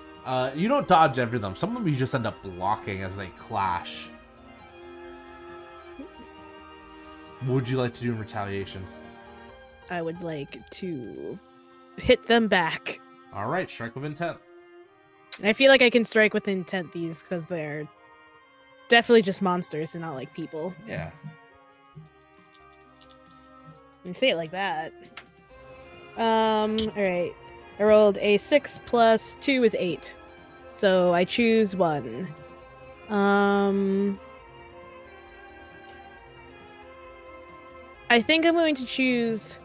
You don't dodge every them. Some of them you just end up blocking as they clash. What would you like to do in retaliation? I would like to hit them back. All right, strike with intent. And I feel like I can strike with intent these because they're definitely just monsters and not like people. Yeah. When you say it like that. Alright. I rolled a 6 plus 2 is 8. So I choose one. I think I'm going to choose...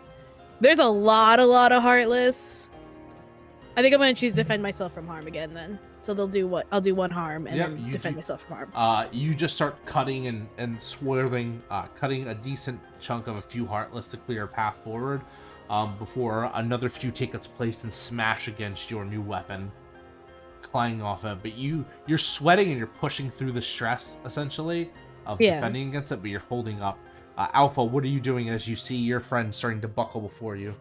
There's a lot of Heartless. I think I'm going to choose defend myself from harm again then. So they'll do what? I'll do one harm and Yep, then you defend do- myself from harm. You just start cutting and swirling, cutting a decent chunk of a few Heartless to clear a path forward, before another few take its place and smash against your new weapon, clanging off it. But you're sweating and you're pushing through the stress, essentially, of Yeah. defending against it, but you're holding up. Alpha, what are you doing as you see your friend starting to buckle before you?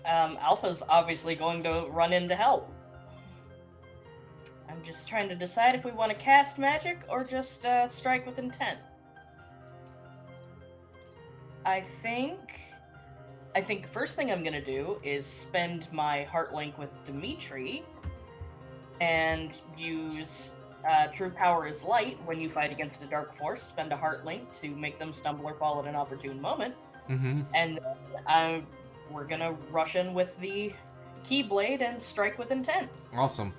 Alpha's obviously going to run in to help. I'm just trying to decide if we want to cast magic or just strike with intent. I think the first thing I'm going to do is spend my Heart Link with Dimitri and use True Power is Light. When you fight against a dark force, spend a Heart Link to make them stumble or fall at an opportune moment. Mm-hmm. And then, we're gonna rush in with the Keyblade and strike with intent. Awesome.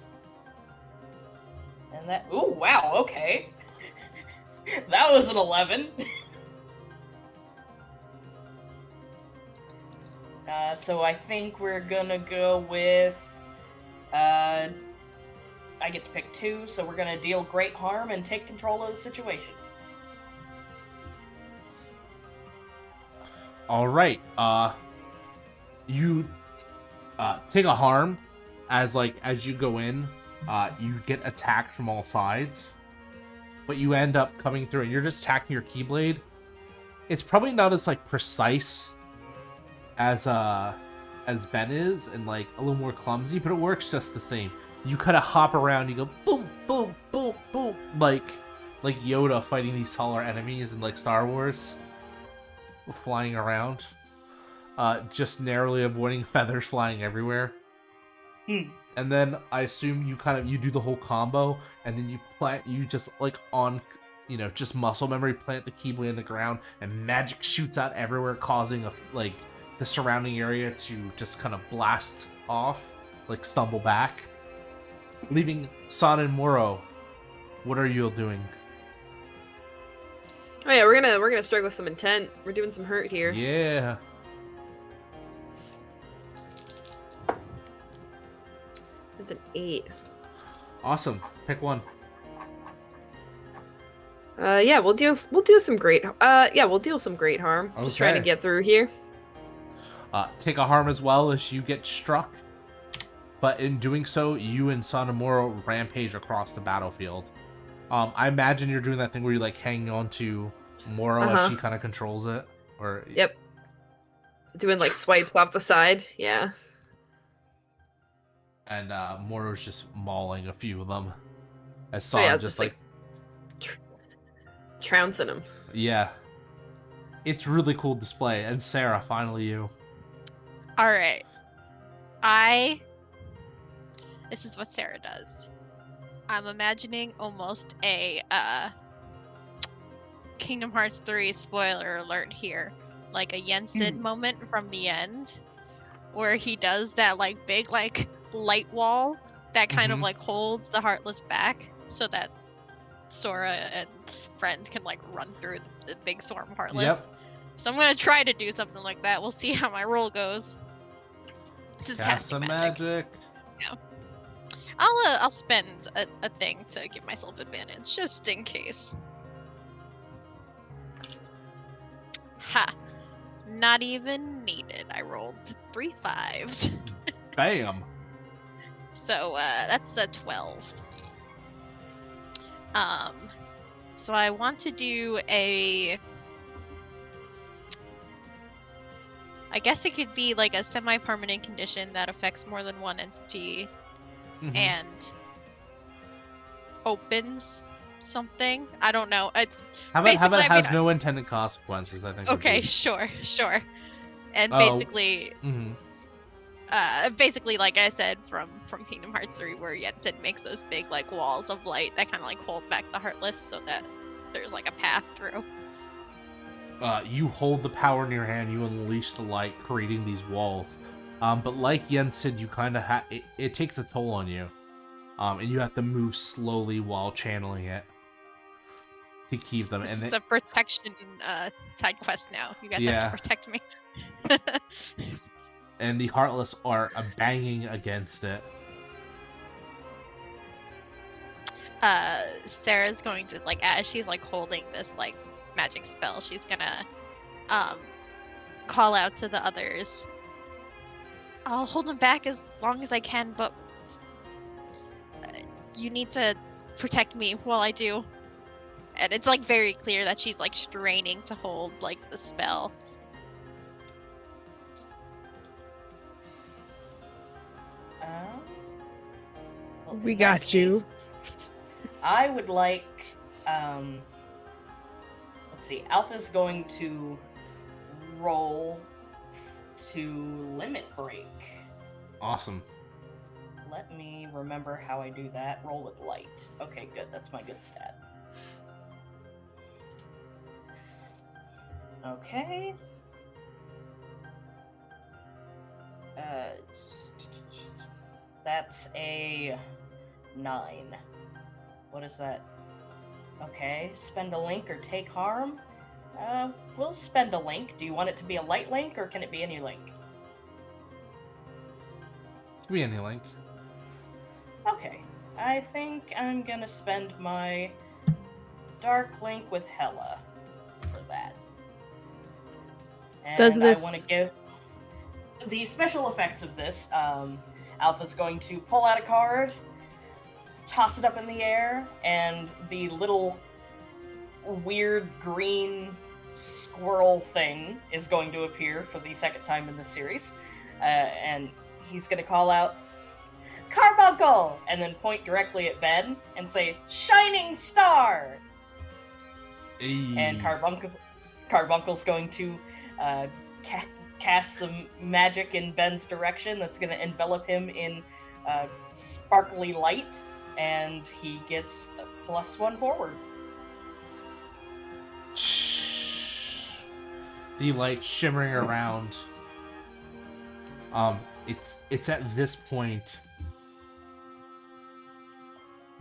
And that... Ooh, wow, okay. That was an 11. So I think we're gonna go with... I get to pick 2, so we're gonna deal great harm and take control of the situation. All right. You take a harm as you go in. You get attacked from all sides, but you end up coming through, and you're just attacking your keyblade. It's probably not as precise as Ben is, and a little more clumsy, but it works just the same. You kind of hop around. You go boom, boom, boom, boom, like Yoda fighting these taller enemies in Star Wars, flying around, just narrowly avoiding feathers flying everywhere. And then I assume you do the whole combo, and then you just just muscle memory plant the keyblade in the ground, and magic shoots out everywhere, causing the surrounding area to just kind of blast off, stumble back, leaving San and Moro. What are you doing? Oh yeah, we're gonna strike with some intent. We're doing some hurt here. Yeah. It's an 8. Awesome. Pick one. Yeah, we'll deal some great. We'll deal some great harm. Just trying to Okay. get through here. Take a harm as well as you get struck. But in doing so, you and Sanomoro rampage across the battlefield. I imagine you're doing that thing where you hanging on to Moro as she kind of controls it. Or Yep. Doing swipes off the side. Yeah. And Moro's just mauling a few of them. As Oh, San yeah, just trouncing them. Yeah. It's really cool display. And Sarah, finally you. All right. This is what Sarah does. I'm imagining almost a Kingdom Hearts 3 spoiler alert here, like a Yensid moment from the end, where he does that big light wall that kind of holds the Heartless back, so that Sora and friends can run through the big swarm of Heartless. Yep. So I'm gonna try to do something like that. We'll see how my roll goes. This is Cast casting some magic. magic. Yeah. I'll spend a thing to give myself advantage, just in case. Ha! Not even needed. I rolled 3 5s. Bam. So that's a 12. So I want to do I guess it could be a semi-permanent condition that affects more than one entity and opens something. I don't know. How about it has no intended consequences, I think. Okay, sure. And basically, like I said from Kingdom Hearts 3, where Yensid makes those big walls of light that kind of hold back the Heartless, so that there's a path through. You hold the power in your hand, you unleash the light, creating these walls. But like Yensid, you kind of it takes a toll on you, and you have to move slowly while channeling it to keep them. This is a protection side quest now. You guys have to protect me. And the Heartless are banging against it. Sarah's going to as she's holding this magic spell, she's gonna call out to the others. I'll hold them back as long as I can, but you need to protect me while I do. And it's very clear that she's straining to hold the spell. Well, We in that got you. case, I would like, let's see, Alpha's going to roll to limit break. Awesome. Let me remember how I do that. Roll with light. Okay, good. That's my good stat. Okay. That's a 9. What is that? Okay, spend a link or take harm? We'll spend a link. Do you want it to be a light link, or can it be any link? Could be any link. Okay, I think I'm gonna spend my dark link with Hella for that. And Does this- I want to give the special effects of this. Alpha's going to pull out a card, toss it up in the air, and the little weird green squirrel thing is going to appear for the second time in this series. And he's going to call out, Carbuncle! And then point directly at Ben and say, Shining Star! And Carbuncle's going to cast some magic in Ben's direction that's going to envelop him in sparkly light, and he gets a +1 forward. The light shimmering around. It's at this point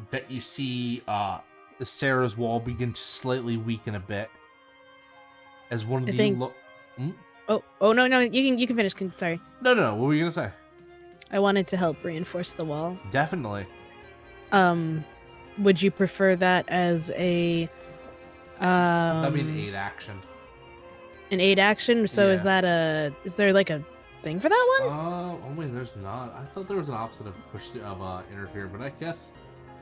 that you see Sarah's wall begin to slightly weaken a bit as one of the think- Oh no, you can finish. Sorry. No, what were you gonna say? I wanted to help reinforce the wall. Definitely. Would you prefer that as a That'd be an 8 action. an 8 action? So is Yeah. that is there like a thing for that one? Oh wait, there's not. I thought there was an opposite of interfere, but I guess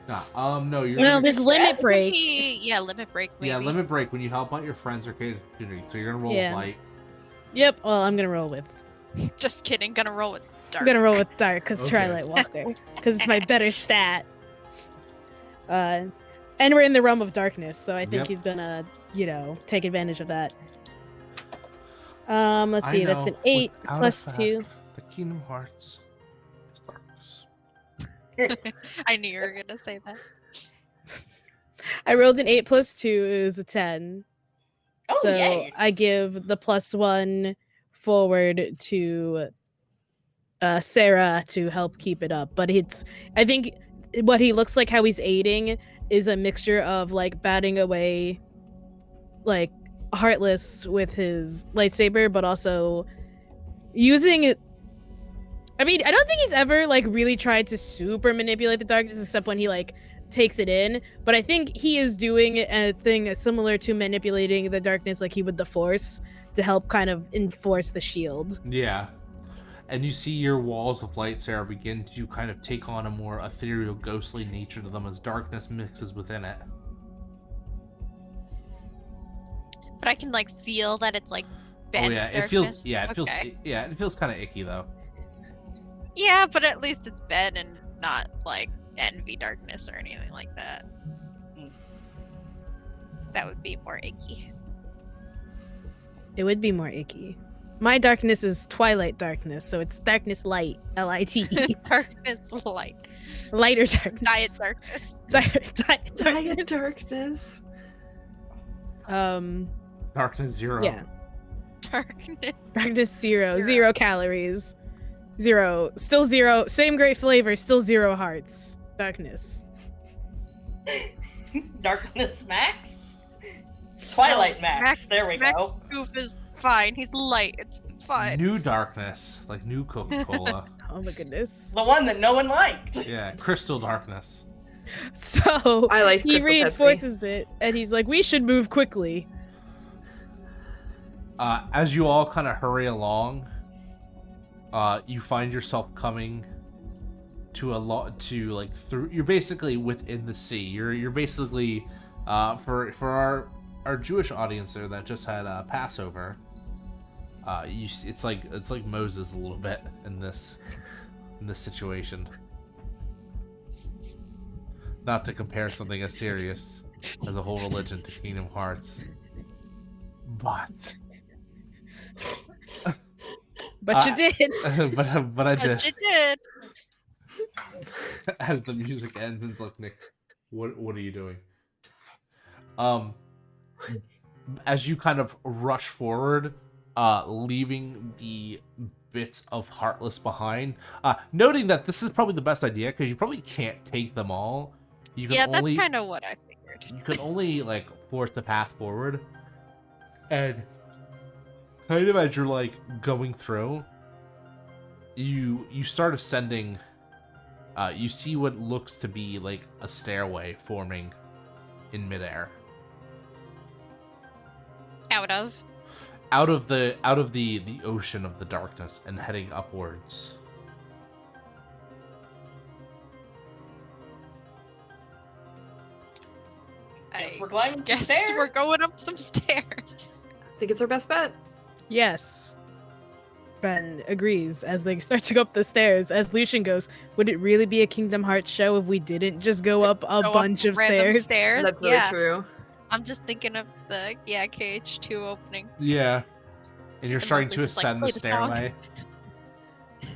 not. No, you're. Well, there's limit Yes, break. Limit break. Maybe. Yeah, limit break when you help out your friends or create opportunity. So you're gonna roll Yeah. light. Yep. Well, I'm gonna roll with. Just kidding. Gonna roll with dark. I'm gonna roll with dark because Okay. Twilight Walker because it's my better stat. And we're in the realm of darkness, so I think Yep. he's gonna, take advantage of that. Let's see. That's an 8 Without plus a fact, 2. The Kingdom Hearts is darkness. I knew you were gonna say that. I rolled an 8 plus 2 is a 10. Oh, So yay! I give the +1 forward to Sarah to help keep it up. But I think what he looks like, how he's aiding, is a mixture of like batting away like Heartless with his lightsaber, but also using it. I mean, I don't think he's ever like really tried to super manipulate the darkness except when he like takes it in, but I think he is doing a thing similar to manipulating the darkness like he would the Force to help kind of enforce the shield. Yeah. And you see your walls of light, Sarah, begin to kind of take on a more ethereal, ghostly nature to them as darkness mixes within it. But I can like feel that it's like Ben's Oh yeah, darkness. it feels kind of icky though. Yeah, but at least it's Ben and not like envy darkness or anything like that. That would be more icky. It would be more icky. My darkness is Twilight darkness, so it's darkness light, L-I-T. Darkness light. Lighter darkness. Diet darkness. Diet Darkness. Darkness 0. Yeah. Darkness. Darkness 0. 0 calories. 0. Still 0. Same great flavor. Still 0 hearts. Darkness. Darkness Max? Twilight Max. There we Max go. Goof is fine. He's light. It's fine. New darkness, like new Coca-Cola. Oh my goodness. The one that no one liked. Yeah, crystal darkness. So I liked he Crystal reinforces it, and he's like, we should move quickly. As you all kind of hurry along, you find yourself coming to through. You're basically within the sea. You're basically for our Jewish audience there that just had Passover. It's like Moses a little bit in this situation. Not to compare something as serious as a whole religion to Kingdom Hearts, but You did. but I did. But you did. As the music ends, and it's like, Nick, what are you doing? As you kind of rush forward, leaving the bits of Heartless behind, noting that this is probably the best idea because you probably can't take them all. You can Yeah, only that's kind of what I figured. you can only like force the path forward, and kind of as you're like going through, you start ascending. You see what looks to be like a stairway forming in midair. Out of. Out of the ocean of the darkness and heading upwards. Guess we're climbing some Guess stairs. we're going up some stairs. I think it's our best bet. Yes. Ben agrees as they start to go up the stairs. As Lucian goes, would it really be a Kingdom Hearts show if we didn't just go up a Go bunch up of random stairs? That's really Yeah, true. I'm just thinking of the KH2 opening. Yeah. And you're And starting to Leslie's just like, ascend "Play the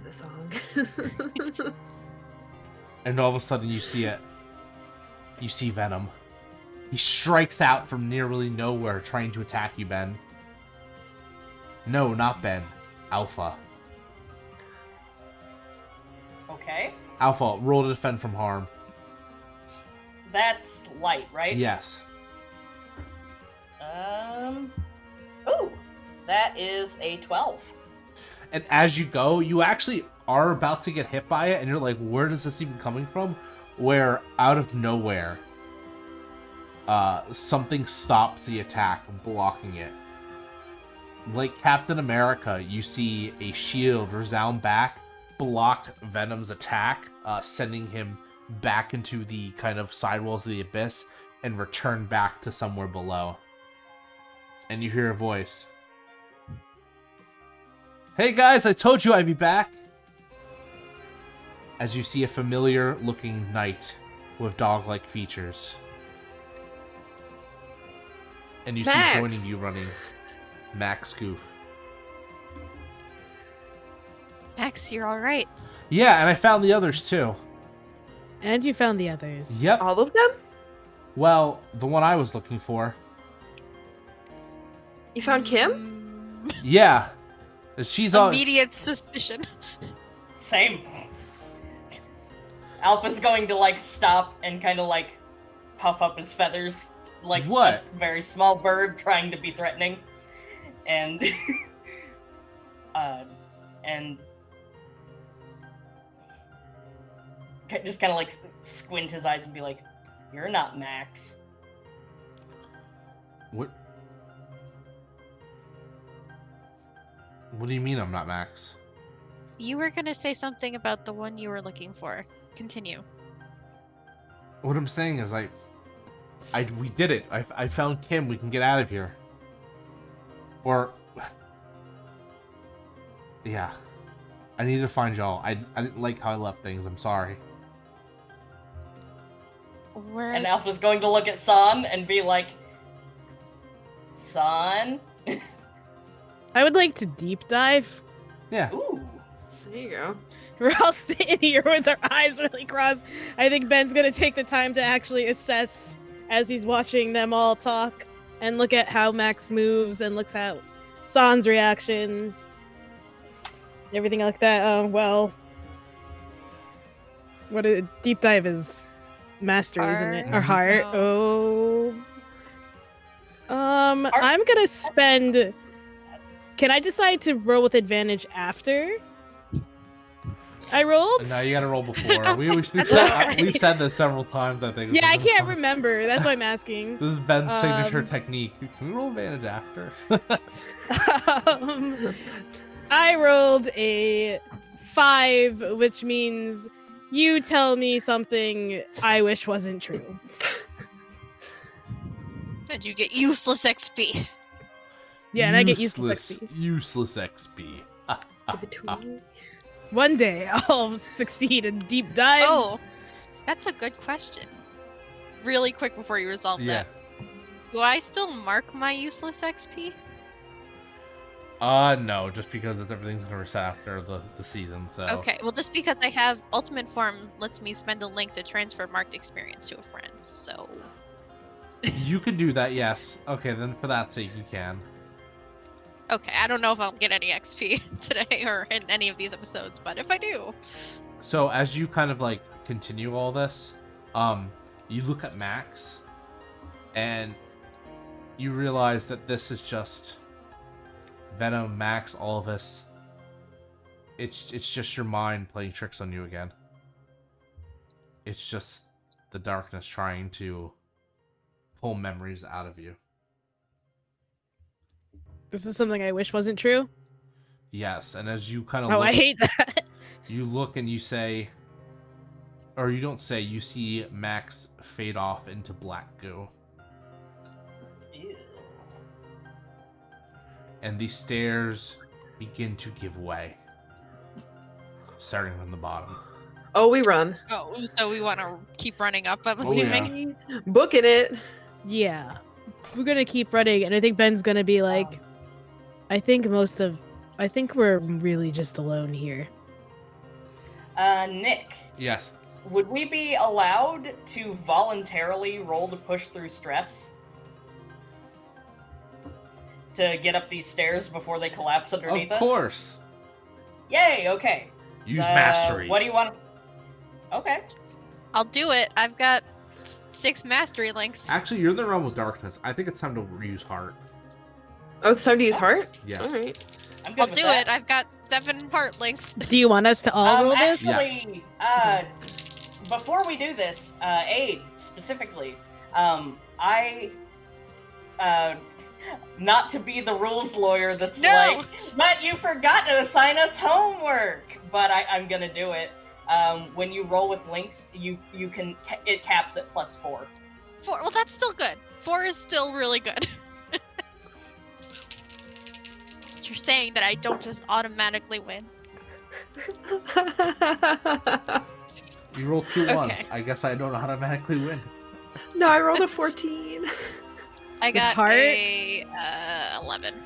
the song." stairway. The song. And all of a sudden you see it. You see Venom. He strikes out from nearly nowhere trying to attack you, Ben. No, not Ben. Alpha. Okay. Alpha, roll to defend from harm. That's light, right? Yes. Oh, that is a 12. And as you go, you actually are about to get hit by it, and you're like, where is this even coming from? Where, out of nowhere, something stops the attack, blocking it. Like Captain America, you see a shield resound back, block Venom's attack, sending him back into the kind of sidewalls of the abyss, and return back to somewhere below. And you hear a voice. Hey guys, I told you I'd be back! As you see a familiar-looking knight with dog-like features. And you Max. see joining you running Max Goof. Max, you're all right. Yeah, and I found the others too. And you found the others. Yep. All of them? Well, the one I was looking for. You found Kim? Yeah. She's all... Immediate suspicion. Same. Alpha's going to, like, stop and kind of, like, puff up his feathers. Like What? a very small bird trying to be threatening. And... and... just kind of, like, squint his eyes and be like, "You're not Max." What? What do you mean I'm not Max? You were gonna say something about the one you were looking for. Continue. What I'm saying is we did it. I found Kim. We can get out of here. Or... Yeah. I need to find y'all. I didn't like how I left things. I'm sorry. Where? And Alpha's going to look at San and be like, "San?" I would like to deep dive. Yeah. Ooh. There you go. We're all sitting here with our eyes really crossed. I think Ben's gonna take the time to actually assess as he's watching them all talk and look at how Max moves and looks at San's reaction. Everything like that. Oh, well. What a deep dive is mastery, isn't it? Or heart. Oh. I'm gonna spend... Can I decide to roll with advantage after I rolled? No, you gotta roll before. We've said this several times, I think. Yeah, I can't remember. That's why I'm asking. This is Ben's signature technique. Can we roll advantage after? I rolled a 5, which means you tell me something I wish wasn't true. And you get useless XP. Yeah, and I get useless XP. Useless XP. One day I'll succeed in deep dive. Oh, that's a good question. Really quick before you resolve Yeah. that. Do I still mark my useless XP? No, just because everything's gonna reset after the season, so... Okay, well just because I have Ultimate Form lets me spend a link to transfer marked experience to a friend, so... You could do that, yes. Okay, then for that sake, you can. Okay, I don't know if I'll get any XP today or in any of these episodes, but if I do... So as you kind of like continue all this, You look at Max, and you realize that this is just Venom, Max, all of us. It's just your mind playing tricks on you again. It's just the darkness trying to pull memories out of you. This is something I wish wasn't true. Yes, and as you kind of Oh, look, I hate that. you look and you say, or you don't say, you see Max fade off into black goo. Ew. And these stairs begin to give way, starting from the bottom. Oh, we run. Oh, so we want to keep running up, I'm Oh, assuming. Booking it. Yeah. We're gonna keep running, and I think Ben's gonna be like, I think we're really just alone here. Nick, Yes. would we be allowed to voluntarily roll to push through stress? To get up these stairs before they collapse underneath us? Of course. Yay, okay. Use mastery. What do you want? Okay. I'll do it. I've got 6 mastery links. Actually, you're in the realm of darkness. I think it's time to use heart. Oh, it's time to use heart? Yes. Alright. I'm good I'll with do that. it. I've got 7 heart links. Do you want us to all roll this? Actually, before we do this, Aid, specifically, not to be the rules lawyer that's No! like, but you forgot to assign us homework, but I'm gonna do it. When you roll with links, you can, it caps at +4. 4. Well, that's still good. 4 is still really good. You're saying that I don't just automatically win. You roll 2 ones. Okay. I guess I don't automatically win. No, I rolled a 14. I got heart? a 11.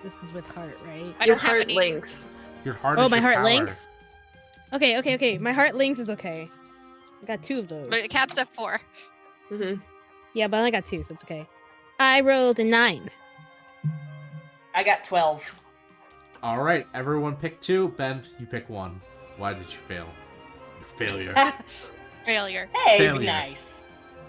This is with heart, right? I Your don't have heart any. links. Your heart Oh, is my your heart power. links? Okay. My heart links is okay. I got 2 of those. But it caps at 4. Mm-hmm. Yeah, but I only got 2, so it's okay. I rolled a 9. I got 12. All right, everyone pick 2. Ben, you pick 1. Why did you fail? You failure. Failure. Hey, Failure. nice.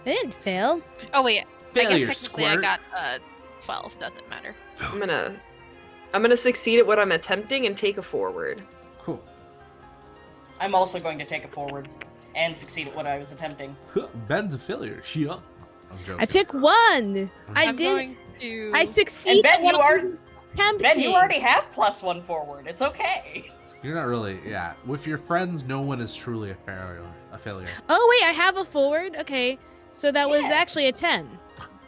I didn't fail. Oh wait, Failure, I guess technically squirt. I got 12. Doesn't matter. I'm gonna succeed at what I'm attempting and take a forward. Cool. I'm also going to take it forward and succeed at what I was attempting. Ben's a failure. Yeah. I'm joking. I pick 1. I I'm did. going to. I succeeded. And Ben, at you what are I'm attempting. Ben, you already have +1 forward. It's okay. You're not really, yeah. With your friends, no one is truly a failure. Oh wait, I have a forward. Okay, so that was Yeah. actually a 10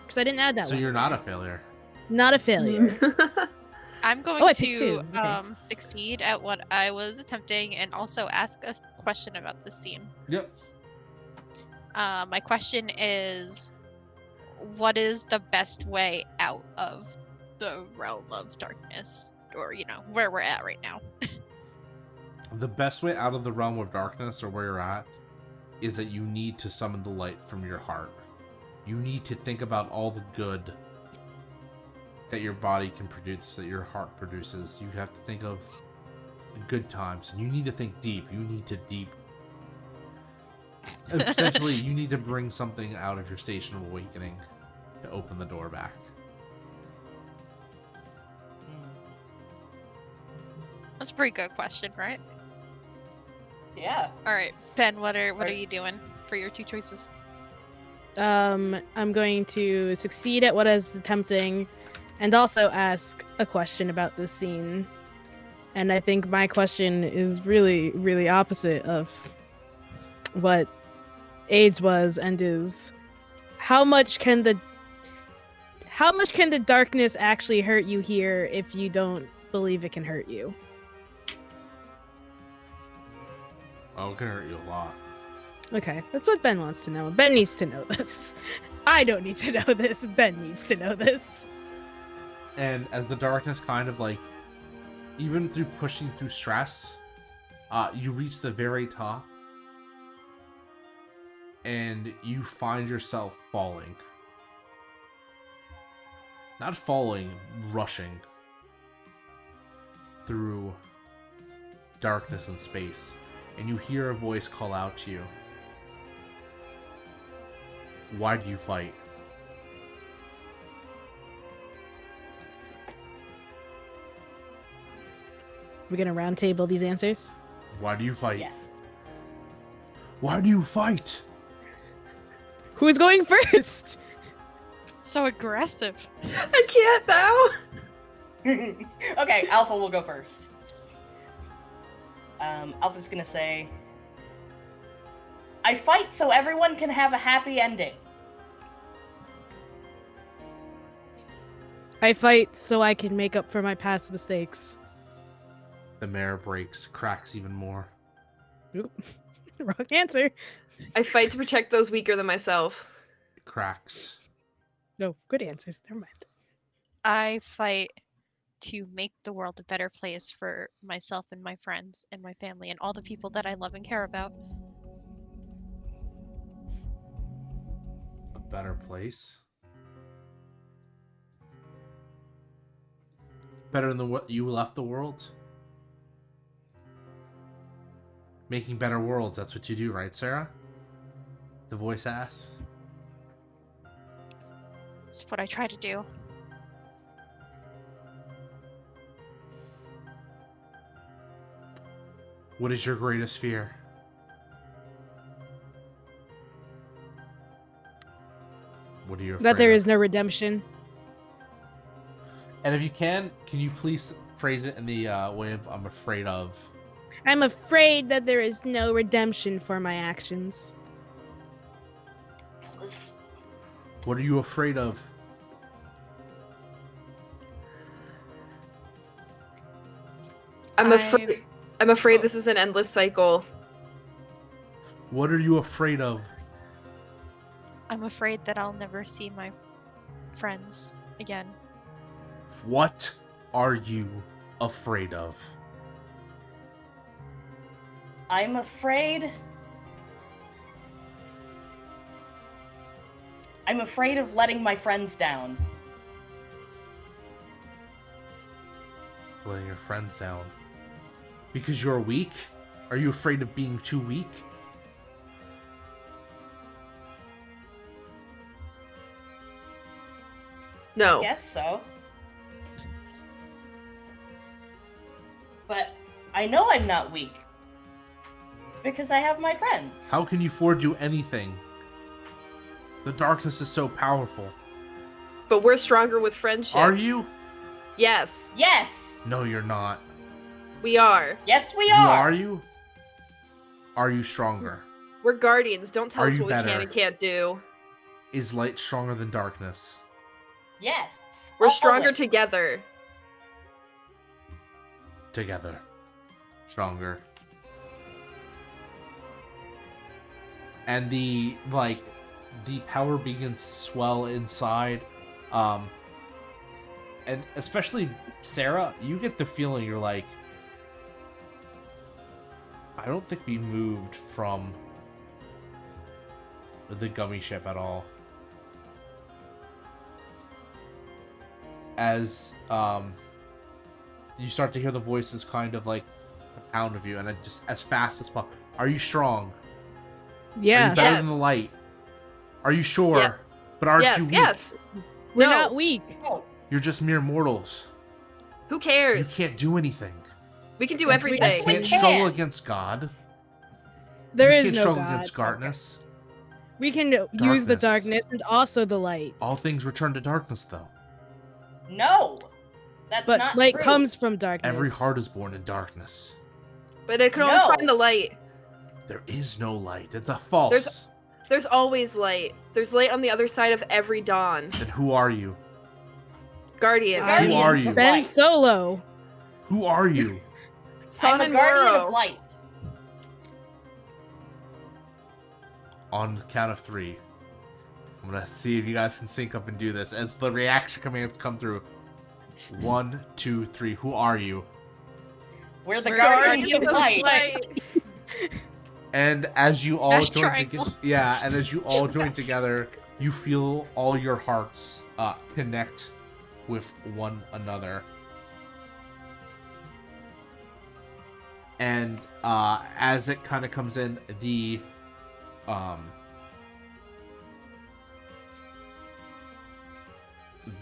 because I didn't add that So one. you're not a failure. Not a failure. I'm going Oh, I picked to 2. Okay. succeed at what I was attempting and also ask a question about the scene. Yep. My question is, what is the best way out of the realm of darkness, or where we're at right now? The best way out of the realm of darkness, or where you're at, is that you need to summon the light from your heart. You need to think about all the good that your body can produce, that your heart produces. You have to think of the good times, and you need to think deep. You need to deep. Essentially, you need to bring something out of your station of awakening to open the door back. That's a pretty good question, right? Yeah. All right, Ben, what are you doing for your 2 choices? I'm going to succeed at what I was attempting, and also ask a question about this scene. And I think my question is really, really opposite of what AIDS was and is. How much can the darkness actually hurt you here if you don't believe it can hurt you? Oh, it can hurt you a lot. Okay, that's what Ben wants to know. Ben needs to know this. I don't need to know this. Ben needs to know this. And as the darkness kind of like, even through pushing through stress, you reach the very top and you find yourself falling. Not falling, rushing through darkness and space. And you hear a voice call out to you. Why do you fight? We're gonna round table these answers. Why do you fight? Yes. Why do you fight? Who's going first? So aggressive. I can't now. Okay, Alpha will go first. Alpha's gonna say, I fight so everyone can have a happy ending. I fight so I can make up for my past mistakes. The mirror breaks, cracks even more. Oop. Wrong answer. I fight to protect those weaker than myself. It cracks. No, good answers. Never mind. I fight to make the world a better place for myself and my friends and my family and all the people that I love and care about. A better place? Better than what you left the world? Making better worlds, that's what you do, right, Sarah? The voice asks. It's what I try to do. What is your greatest fear? What are you afraid That there of? is no redemption. And if you can you please phrase it in the way of I'm afraid of? I'm afraid that there is no redemption for my actions. What are you afraid of? I'm afraid this is an endless cycle. What are you afraid of? I'm afraid that I'll never see my friends again. What are you afraid of? I'm afraid of letting my friends down. Letting your friends down. Because you're weak? Are you afraid of being too weak? No. Guess so. But I know I'm not weak. Because I have my friends. How can you do anything? The darkness is so powerful. But we're stronger with friendship. Are you? Yes, Yes! No, you're not. we are. Yes, we You are! are you? Are you stronger? We're guardians. Don't tell Are us you what we better? can and can't do. Is light stronger than darkness? Yes. We're stronger always. together. Together. Stronger. And the power begins to swell inside. And especially Sarah, you get the feeling you're like, I don't think we moved from the gummy ship at all. As you start to hear the voices kind of like pound of you, and it just as fast as possible. Are you strong? Are Yeah. you better Yes. than the light? Are you sure? Yeah. But aren't Yes, you weak? yes. We're No. not weak. Oh, You're just mere mortals. Who You cares? can't do anything. We can do Yes, we- everything. Yes, You we can't can. struggle against God. There you is can't no struggle God. against darkness. We can use the darkness and also the light. All things return to darkness, though. no! That's But not light true. comes from darkness. Every heart is born in darkness. But it can always No. find the light. There is no light. It's a false. There's always light. There's light on the other side of every dawn. Then who are you? Guardian. We're Who are guardians you? of Ben light. Solo. Who are you? Sun I'm a and guardian Moro. of light. On the count of 3. I'm gonna see if you guys can sync up and do this as the reaction commands come through. 1, 2, 3. Who are you? We're the We're guardians of guardians of light. And as you all Dash join triangle. together, and as you all join together, you feel all your hearts connect with one another. And as it kind of comes in, the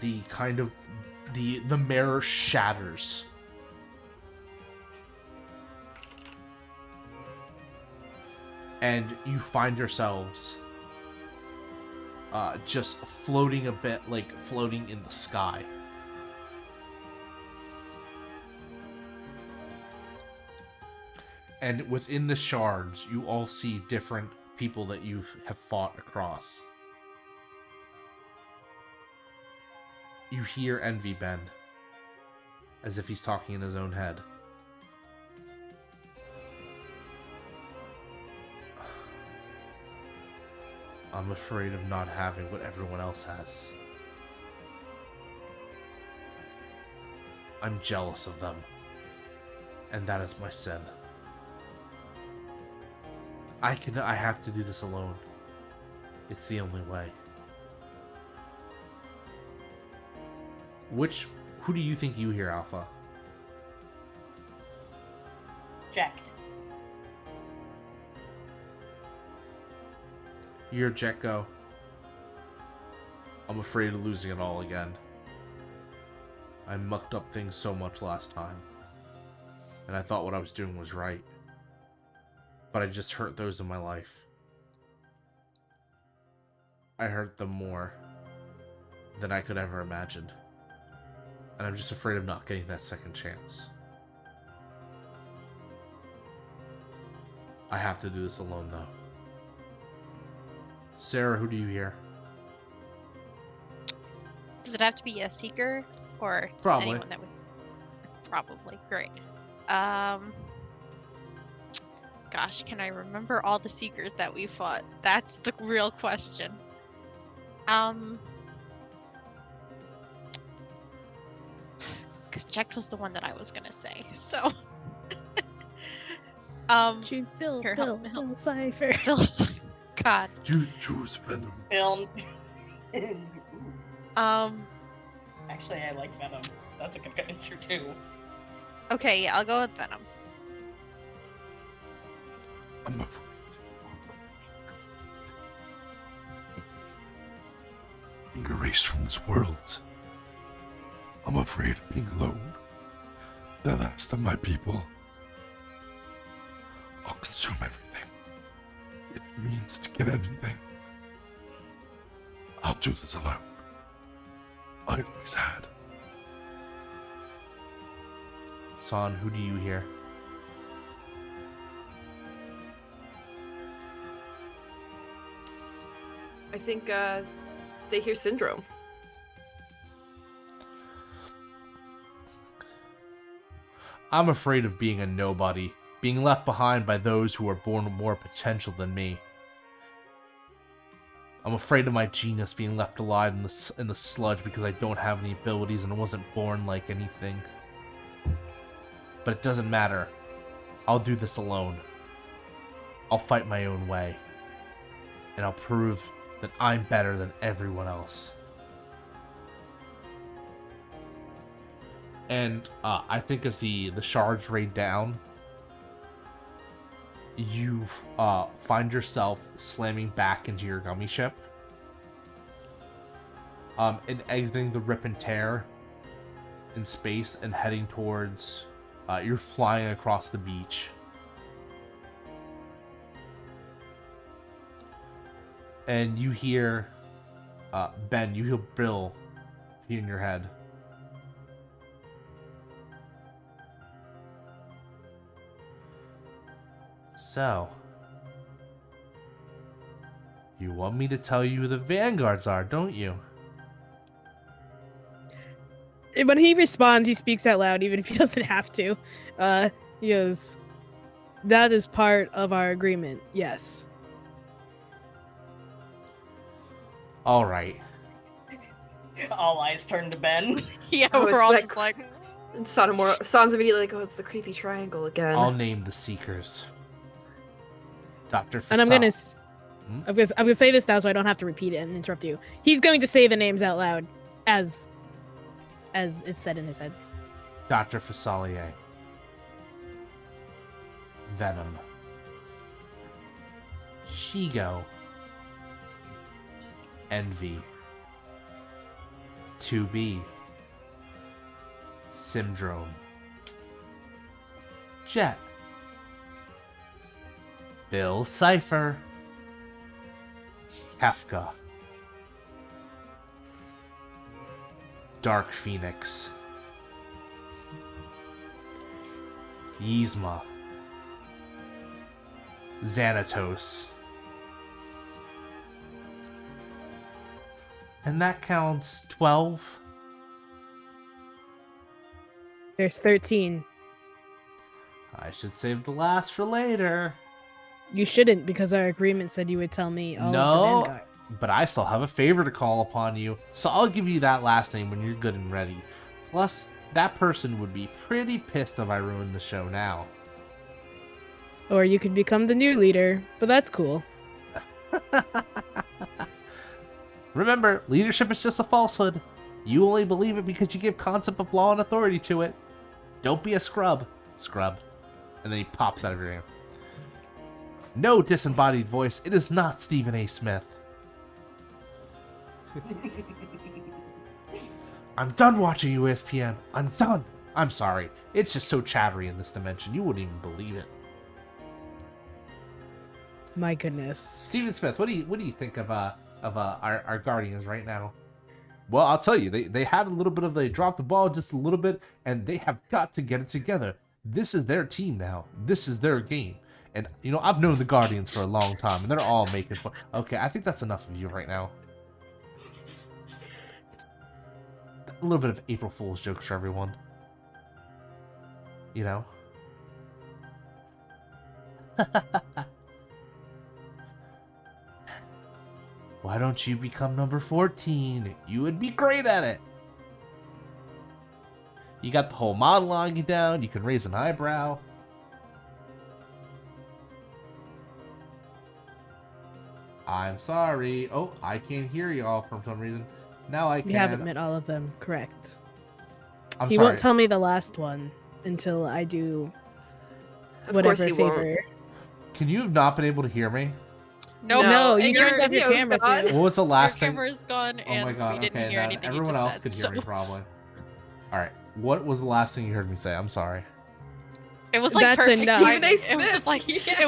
the kind of the mirror shatters. And you find yourselves just floating a bit, like floating in the sky. And within the shards, you all see different people that you have fought across. You hear Envy bend, as if he's talking in his own head. I'm afraid of not having what everyone else has. I'm jealous of them, and that is my sin. I have to do this alone. It's the only way. Who do you think you hear, Alpha? Jacked. You're Jet go. I'm afraid of losing it all again. I mucked up things so much last time. And I thought what I was doing was right. But I just hurt those in my life. I hurt them more than I could ever imagine. And I'm just afraid of not getting that second chance. I have to do this alone, though. Sarah, who do you hear? Does it have to be a seeker or just Probably. anyone that would? Probably. Great. Gosh, can I remember all the seekers that we fought? That's the real question. Because Jack was the one that I was gonna say. So. Choose Bill, Here, Bill, help- Bill Cipher. Bill. God. Choose Venom. Bill. Um. Actually, I like Venom. That's a good answer too. Okay, yeah, I'll go with Venom. I'm afraid. Being erased from this world. I'm afraid of being alone. The last of my people. I'll consume everything. It means to get anything. I'll do this alone. I always had. San, who do you hear? I think they hear Syndrome. I'm afraid of being a nobody, being left behind by those who are born with more potential than me. I'm afraid of my genius being left alive in the sludge because I don't have any abilities and wasn't born like anything. But it doesn't matter. I'll do this alone. I'll fight my own way. And I'll prove that I'm better than everyone else. And I think as the shards rain down, you find yourself slamming back into your gummy ship. And exiting the rip and tear in space and heading towards... you're flying across the beach. And you hear... Ben, you hear Bill in your head. So, you want me to tell you who the vanguards are, don't you? When he responds, he speaks out loud, even if he doesn't have to. He goes, "That is part of our agreement, yes." All right. All eyes turn to Ben. Yeah, Oh, we're it's all like- just like, And San's immediately like, oh, it's the creepy triangle again. I'll name the Seekers. Dr. And I'm gonna, Fasal. I'm gonna say this now, so I don't have to repeat it and interrupt you. He's going to say the names out loud, as it's said in his head. Dr. Fasalier. Venom. Shigo. Envy. To be. Syndrome. Jet. Bill Cipher. Kafka. Dark Phoenix. Yzma. Xanatos. And that counts 12. There's 13. I should save the last for later. You shouldn't, because our agreement said you would tell me all of the No, Vanguard. but I still have a favor to call upon you, so I'll give you that last name when you're good and ready. Plus, that person would be pretty pissed if I ruined the show now. Or you could become the new leader, but that's cool. Remember, leadership is just a falsehood. You only believe it because you give concept of law and authority to it. Don't be a scrub. Scrub. And then he pops out of your hand. No disembodied voice. It is not Stephen A. Smith. I'm done watching USPN. I'm done. I'm sorry. It's just so chattery in this dimension. You wouldn't even believe it. My goodness. Stephen Smith, what do you think of our Guardians right now? Well, I'll tell you, they had a little bit of, they dropped the ball just a little bit, and they have got to get it together. This is their team now. This is their game. And, you know, I've known the Guardians for a long time, and they're all making fun. Okay, I think that's enough of you right now. A little bit of April Fool's jokes for everyone. You know? Why don't you become number 14? You would be great at it. You got the whole monologue down. You can raise an eyebrow. I'm sorry. Oh, I can't hear y'all for some reason. Now I can. You haven't met all of them, correct. I'm He sorry. won't tell me the last one until I do Of whatever course he won't. favor. Can you have not been able to hear me? Nope. No, you and turned off your video's camera gone. too. What was the Your last thing? camera's gone, Oh and my god, we didn't okay, hear now anything everyone you just else said. could hear So me probably. Alright, what was the last thing you heard me say? I'm sorry. it was like That's perfect enough. timing. Stephen A. It was Smith. like Yeah.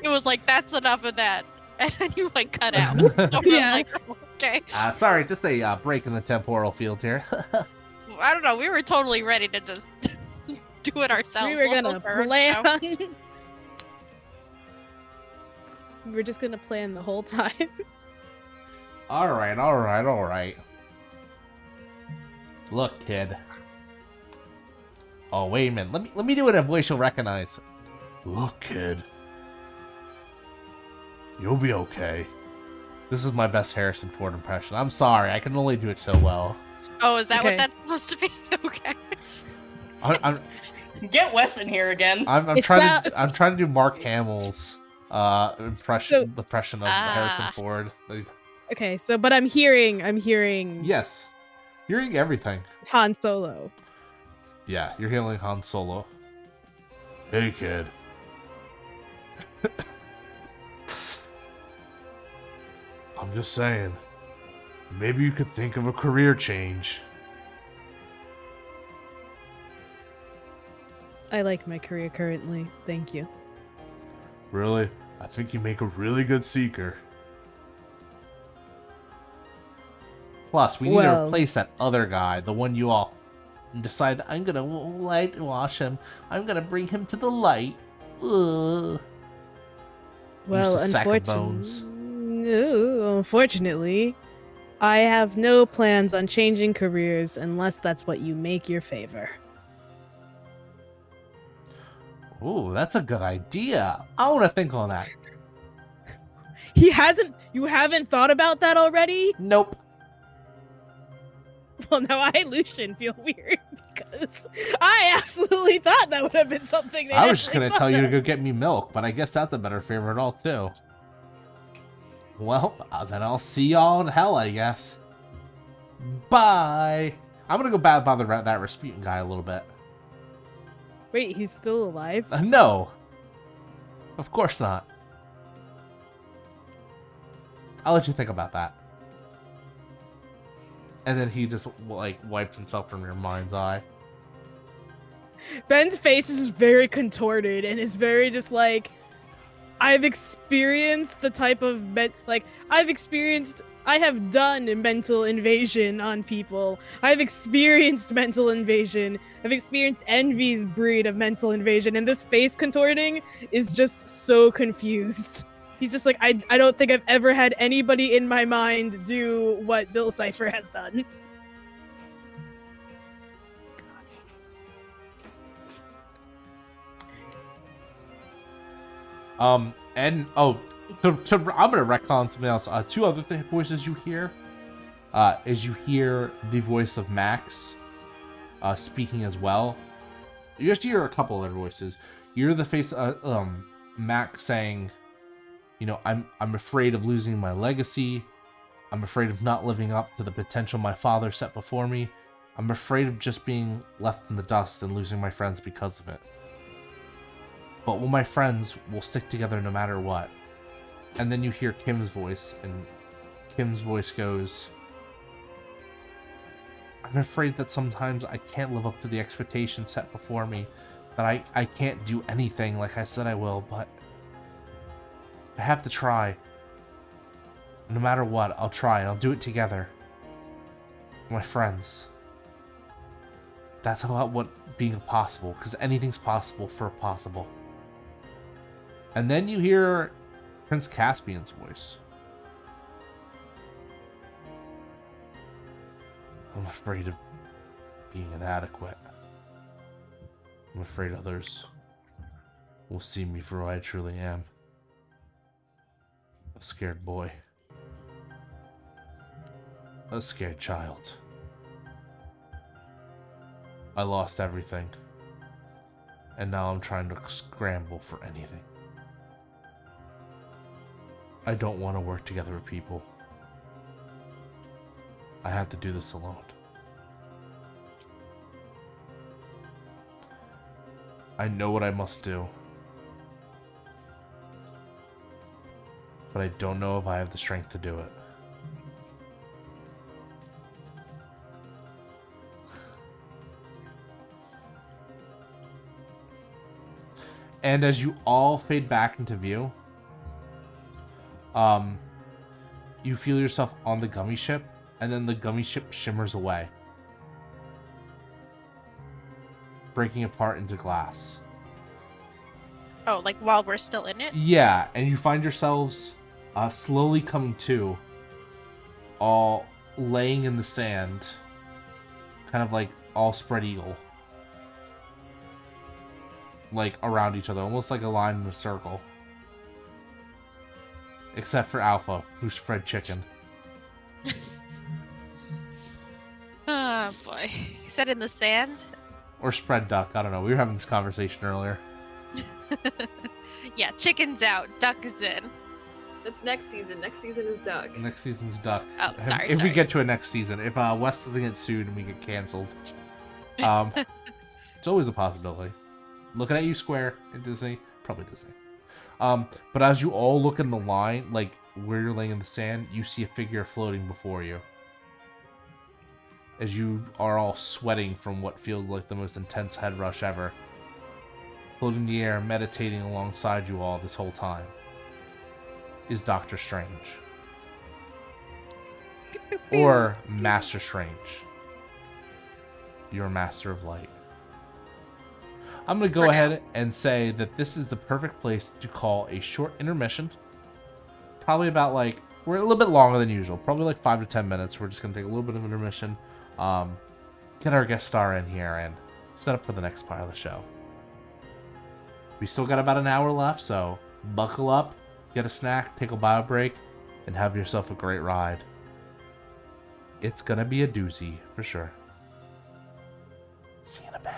it was like that's enough of that, and then you like cut out. So we're Yeah. like, okay. Sorry, just a break in the temporal field here. I don't know. We were totally ready to just do it ourselves. We were gonna almost our own plan. show. We were just gonna plan the whole time. Alright. Look, kid. Oh, wait a minute. Let me do it in a voice you'll recognize. Look, kid. You'll be okay. This is my best Harrison Ford impression. I'm sorry, I can only do it so well. Oh, is that Okay. what that's supposed to be? Okay. I'm Get Wes in here again. It trying sounds- I'm trying to do Mark Hamill's impression of Ah. Harrison Ford. Okay, so but I'm hearing Yes. You're hearing everything. Han Solo. Yeah, you're hearing Han Solo. Hey, kid. I'm just saying. Maybe you could think of a career change. I like my career currently. Thank you. Really? I think you make a really good seeker. Plus, we need to Well- replace that other guy, the one you all decide, I'm gonna light wash him. I'm gonna bring him to the light. Ugh. Well, Use the sack of bones. Unfortunately, I have no plans on changing careers unless that's what you make your favor. Ooh, that's a good idea. I want to think on that. You haven't thought about that already? Nope. Well, now I, Lucian, feel weird because I absolutely thought that would have been something they I was just definitely gonna tell thought you to of. go get me milk, but I guess that's a better favor at all too. Well, then I'll see y'all in hell, I guess. Bye. I'm gonna go bother that Rasputin guy a little bit. Wait, he's still alive? No. Of course not. I'll let you think about that. And then he just like wipes himself from your mind's eye. Ben's face is just very contorted and is very just like, I've experienced the type of I have done mental invasion on people. I've experienced mental invasion. I've experienced Envy's breed of mental invasion, and this face contorting is just so confused. He's just like, I don't think I've ever had anybody in my mind do what Bill Cipher has done. And I'm gonna retcon something else. Two other voices you hear, is you hear the voice of Max, speaking as well. You just hear a couple other voices. You hear the face, Max saying, you know, I'm afraid of losing my legacy. I'm afraid of not living up to the potential my father set before me. I'm afraid of just being left in the dust and losing my friends because of it. But well, my friends will stick together no matter what. And then you hear Kim's voice, and Kim's voice goes, I'm afraid that sometimes I can't live up to the expectations set before me, that I can't do anything like I said I will, but I have to try. No matter what, I'll try, and I'll do it together. My friends. That's about what being possible, because anything's possible for a possible. And then you hear Prince Caspian's voice. I'm afraid of being inadequate. I'm afraid others will see me for who I truly am. A scared boy. A scared child. I lost everything. And now I'm trying to scramble for anything. I don't want to work together with people. I have to do this alone. I know what I must do. But I don't know if I have the strength to do it. And as you all fade back into view, you feel yourself on the gummy ship, and then the gummy ship shimmers away, breaking apart into glass. Oh, like while we're still in it? Yeah, and you find yourselves slowly coming to, all laying in the sand, kind of like all spread eagle. Like around each other, almost like a line in a circle. Except for Alpha, who spread chicken. Oh boy. You said in the sand? Or spread duck, I don't know. We were having this conversation earlier. Yeah, chicken's out, duck is in. That's next season. Next season is duck. Next season's duck. Oh, sorry, If we sorry. get to a next season. If West doesn't get sued and we get canceled. It's always a possibility. Looking at you, Square, in Disney. Probably Disney. But as you all look in the line, like where you're laying in the sand, you see a figure floating before you. As you are all sweating from what feels like the most intense head rush ever. Floating in the air, meditating alongside you all this whole time, is Doctor Strange. Or Master Strange. Your Master of Light. I'm going to go ahead and say that this is the perfect place to call a short intermission. Probably about like, we're a little bit longer than usual. Probably like 5 to 10 minutes. We're just going to take a little bit of intermission. Get our guest star in here and set up for the next part of the show. We still got about an hour left, so buckle up, get a snack, take a bio break, and have yourself a great ride. It's going to be a doozy, for sure. See you in a bit.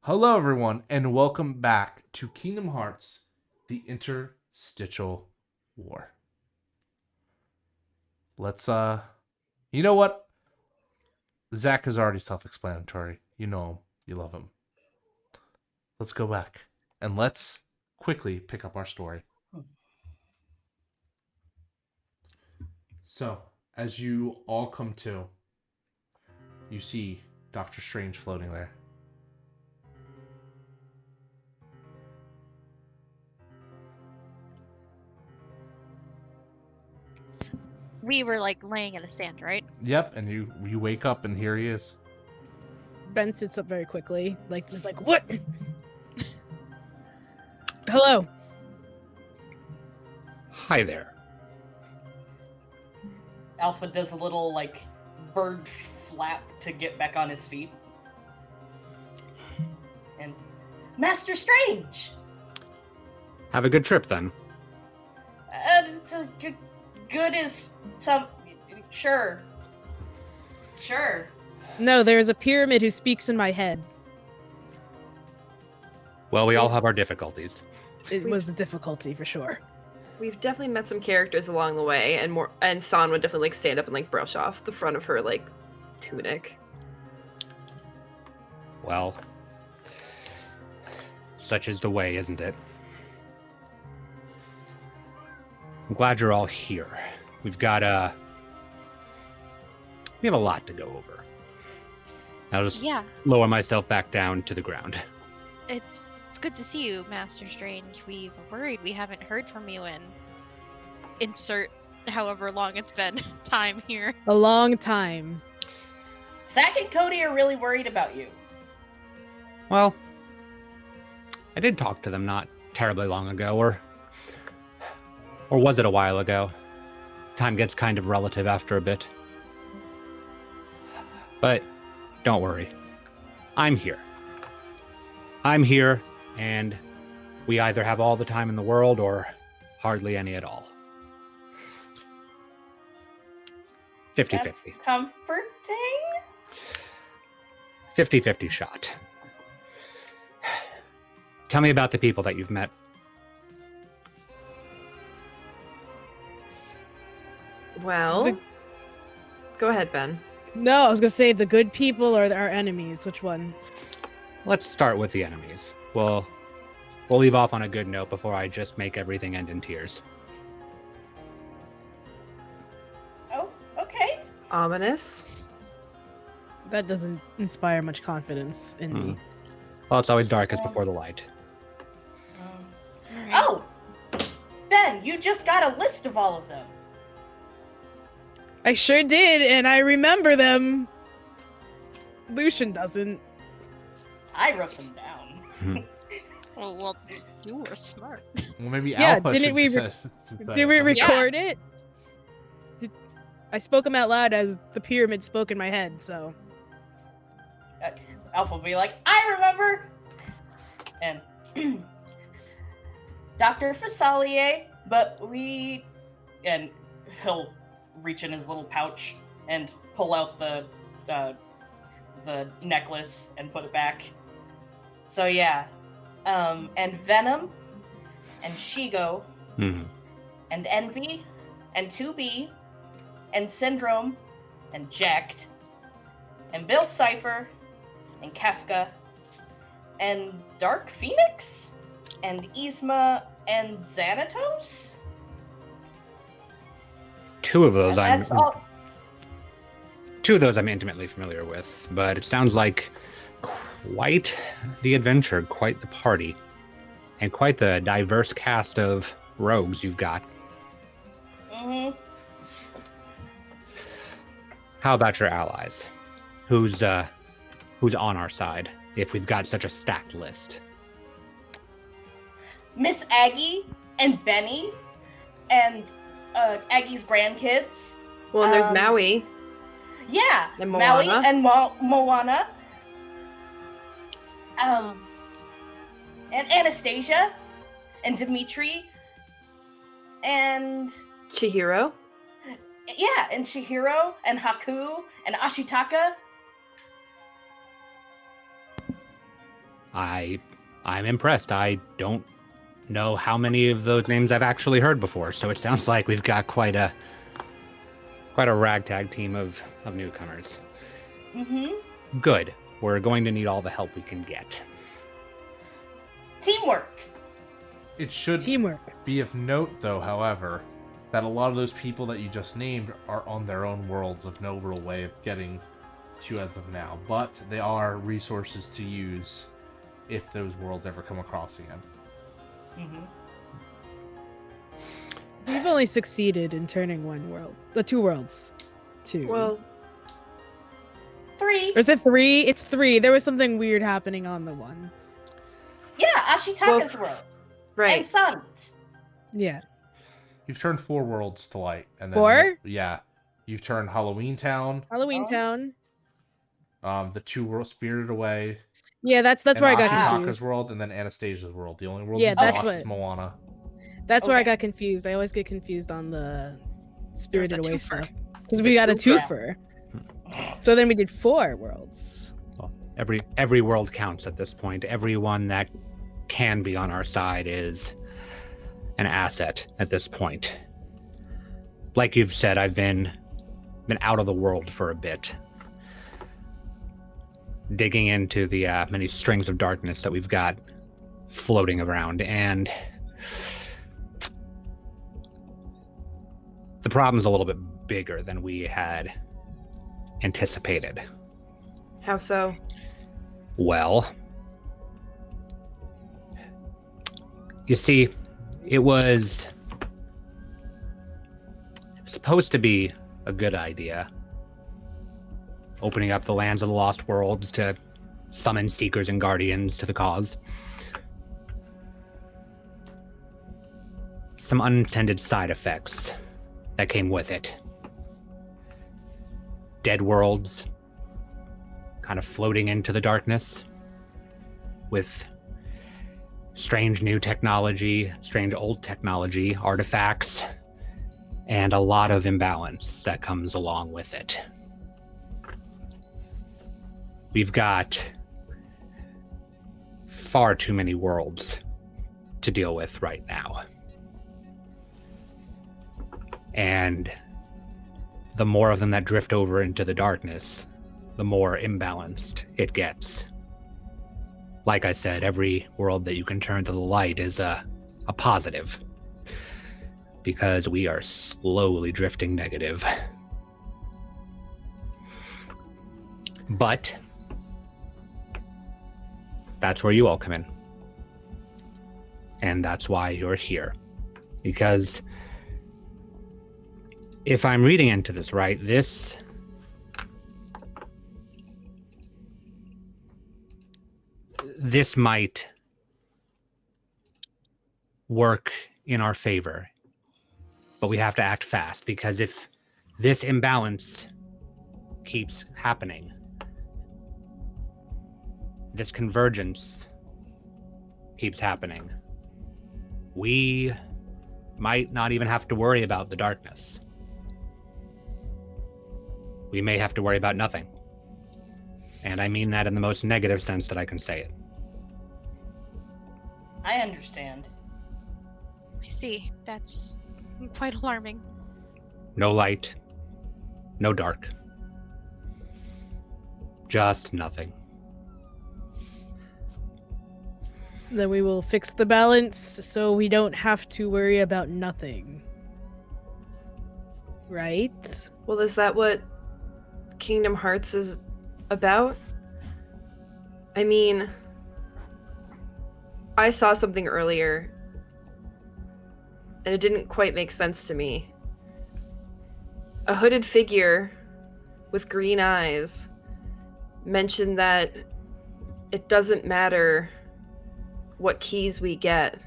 Hello, everyone, and welcome back to Kingdom Hearts, the Interstitial War. Let's, you know what? Zach is already self-explanatory. You know him. You love him. Let's go back, and let's quickly pick up our story. So, as you all come to, you see Doctor Strange floating there. We were like laying in the sand, right? Yep, and you wake up, and here he is. Ben sits up very quickly, like just like what? Hello. Hi there. Alpha does a little, like, bird flap to get back on his feet. And, Master Strange! Have a good trip then. It's a good as some... Sure. Sure. No, there is a pyramid who speaks in my head. Well, we all have our difficulties. It was a difficulty for sure. We've definitely met some characters along the way, and San would definitely like stand up and like brush off the front of her like tunic. Well, such is the way, isn't it? I'm glad you're all here. We have a lot to go over. I'll just lower myself back down to the ground. It's good to see you, Master Strange. We were worried we haven't heard from you in insert however long it's been time here. A long time. Zack and Cody are really worried about you. Well, I did talk to them not terribly long ago, or was it a while ago? Time gets kind of relative after a bit. But don't worry. I'm here. And we either have all the time in the world or hardly any at all. 50-50. That's comforting. 50-50 shot. Tell me about the people that you've met. Well, go ahead, Ben. No, I was gonna say the good people or our enemies. Which one? Let's start with the enemies. We'll leave off on a good note before I just make everything end in tears. Oh, okay. Ominous. That doesn't inspire much confidence in me. Well, it's always darkest before the light. Oh! Ben, you just got a list of all of them. I sure did, and I remember them. Lucian doesn't. I wrote them down. Well, you were smart. Well, maybe Yeah, Alpha didn't should we Did we record it? I spoke them out loud as the pyramid spoke in my head, so. Alpha will be like, I remember! And Dr. Fasalier, but we... And he'll reach in his little pouch and pull out the necklace and put it back. So yeah. And Venom, and Shigo, and Envy, and 2B, and Syndrome, and Jacked, and Bill Cipher, and Kefka, and Dark Phoenix, and Yzma, and Xanatos? Two of those I'm intimately familiar with, but it sounds like quite the adventure, quite the party, and quite the diverse cast of rogues you've got. Mm-hmm. How about your allies? Who's on our side if we've got such a stacked list? Miss Aggie and Benny and Aggie's grandkids. Well, and there's Maui. Yeah, And Maui Moana. and Moana. And Anastasia and Dimitri and Chihiro. yeah, and Chihiro and Haku and Ashitaka. I'm impressed. I don't know how many of those names I've actually heard before, so it sounds like we've got quite a ragtag team of newcomers. Mm-hmm. Good. We're going to need all the help we can get. Teamwork. It should Teamwork. be of note, though, however, that a lot of those people that you just named are on their own worlds of no real way of getting to as of now, but they are resources to use if those worlds ever come across again. Mm-hmm. We've only succeeded in turning two worlds to. Well, 3. Or is it 3? It's 3. There was something weird happening on the one. Yeah, Ashitaka's world. right. And Sun's. Yeah. You've turned 4 worlds to light, and then 4? Yeah, you've turned Halloween Town, Halloween Oh. Town. the 2 worlds Spirited Away, Yeah, that's and where I got Ashitaka's confused. world, and then Anastasia's world. The only world Yeah, you've that's lost what- is Moana. That's where I Okay. got confused. I always get confused on the Spirited Away twofer. stuff. Because we got a twofer. So then we did 4 worlds. Well, every world counts at this point. Everyone that can be on our side is an asset at this point. Like you've said, I've been out of the world for a bit, digging into the many strings of darkness that we've got floating around, and the problem's a little bit bigger than we had anticipated. How so? Well, you see, it was supposed to be a good idea, opening up the lands of the Lost Worlds to summon Seekers and Guardians to the cause. Some unintended side effects that came with it. Dead worlds kind of floating into the darkness with strange new technology, strange old technology, artifacts, and a lot of imbalance that comes along with it. We've got far too many worlds to deal with right now. And the more of them that drift over into the darkness, the more imbalanced it gets. Like I said, every world that you can turn to the light is a positive, because we are slowly drifting negative. But that's where you all come in. And that's why you're here. Because if I'm reading into this right, this might work in our favor. But we have to act fast, because if this imbalance keeps happening, this convergence keeps happening, we might not even have to worry about the darkness. We may have to worry about nothing. And I mean that in the most negative sense that I can say it. I understand. I see. That's quite alarming. No light, no dark. Just nothing. Then we will fix the balance so we don't have to worry about nothing. Right? Well, is that what Kingdom Hearts is about? I mean, I saw something earlier, and it didn't quite make sense to me. A hooded figure with green eyes mentioned that it doesn't matter what keys we get.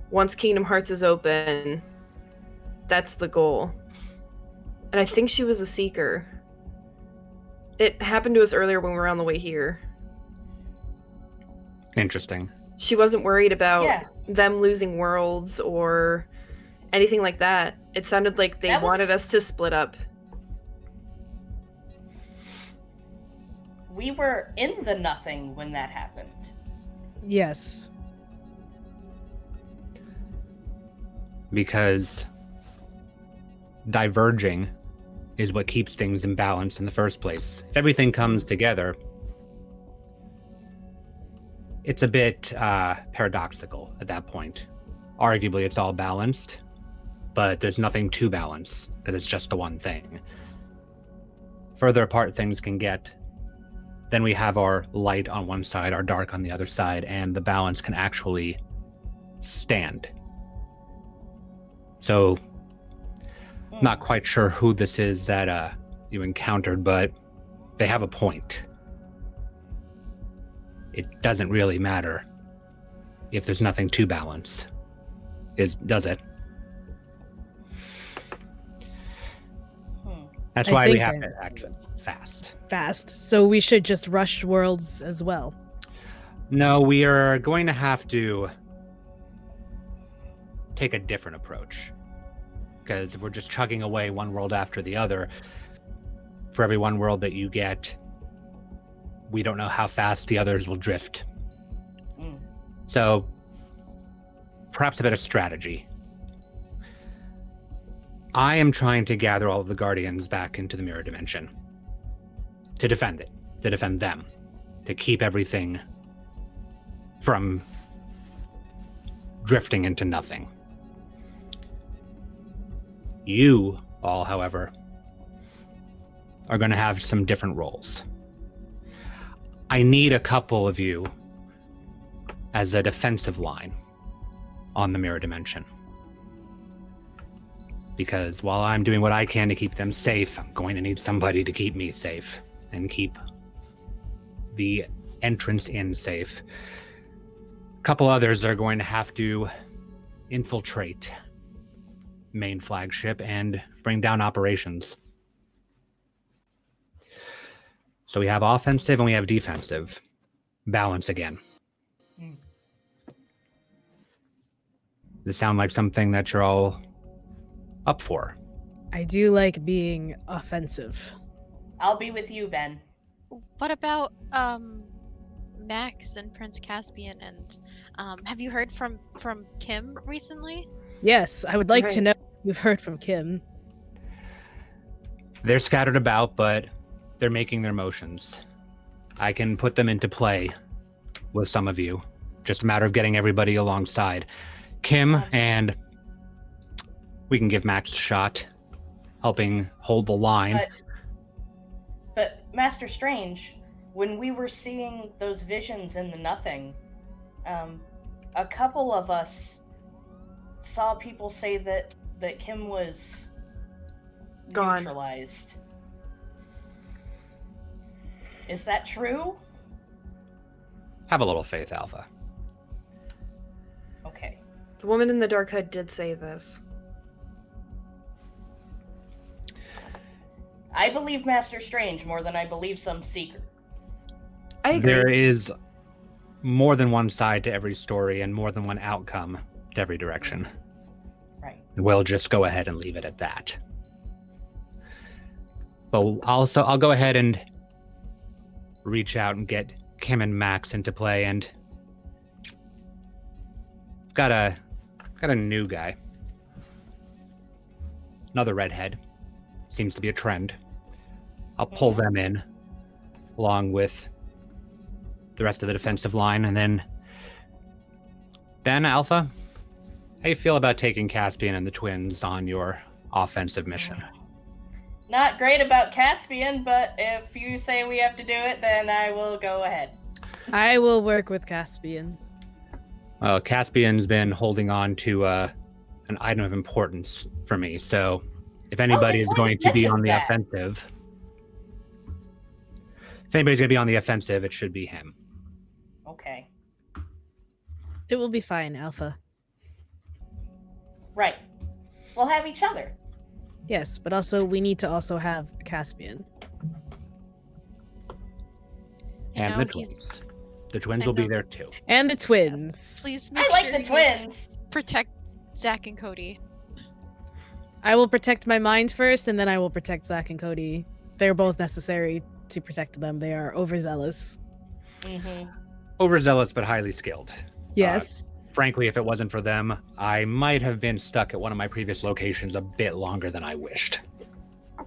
Once Kingdom Hearts is open, that's the goal. And I think she was a seeker. It happened to us earlier when we were on the way here. Interesting. She wasn't worried about Yeah. them losing worlds or anything like that. It sounded like they That was- wanted us to split up. We were in the nothing when that happened. Yes. Because diverging is what keeps things in balance in the first place. If everything comes together, it's a bit paradoxical at that point. Arguably, it's all balanced, but there's nothing to balance because it's just the one thing. Further apart things can get, then we have our light on one side, our dark on the other side, and the balance can actually stand. So, not quite sure who this is that you encountered, but they have a point. It doesn't really matter if there's nothing to balance, does it? That's why we have to act fast. Fast. So we should just rush worlds as well. No, we are going to have to take a different approach. Because if we're just chugging away one world after the other, for every one world that you get, we don't know how fast the others will drift. So, perhaps a bit of strategy. I am trying to gather all of the Guardians back into the mirror dimension. To defend it. To defend them. To keep everything from drifting into nothing. You all, however, are going to have some different roles. I need a couple of you as a defensive line on the mirror dimension. Because while I'm doing what I can to keep them safe, I'm going to need somebody to keep me safe and keep the entrance in safe. A couple others are going to have to infiltrate main flagship and bring down operations. So we have offensive and we have defensive. Balance again. Does it sound like something that you're all up for? I do like being offensive. I'll be with you, Ben. What about Max and Prince Caspian? And have you heard from Kim recently? Yes, I would like to Right. know if you've heard from Kim. They're scattered about, but they're making their motions. I can put them into play with some of you. Just a matter of getting everybody alongside. Kim, and we can give Max a shot, helping hold the line. But Master Strange, when we were seeing those visions in the nothing, a couple of us saw people say that Kim was Gone. neutralized. Is that true? Have a little faith, Alpha. Okay. The woman in the dark hood did say this. I believe Master Strange more than I believe some seeker. I agree. There is more than one side to every story and more than one outcome to every direction. Right. We'll just go ahead and leave it at that. But I'll go ahead and reach out and get Kim and Max into play, and got a new guy. Another redhead. Seems to be a trend. I'll pull them in along with the rest of the defensive line, and then Ben, Alpha, how you feel about taking Caspian and the twins on your offensive mission? Not great about Caspian, but if you say we have to do it, then I will go ahead. I will work with Caspian. Well, Caspian's been holding on to an item of importance for me, so if anybody is going to be on the offensive, it should be him. Okay. It will be fine, Alpha. Right. We'll have each other. Yes, but also we need to also have Caspian. And know, the twins. The twins will be there too. And the twins. Please make I like sure the you twins. protect Zach and Cody. I will protect my mind first, and then I will protect Zach and Cody. They're both necessary to protect them. They are overzealous. Mm-hmm. overzealous but highly skilled. Yes. Frankly, if it wasn't for them, I might have been stuck at one of my previous locations a bit longer than I wished. I'm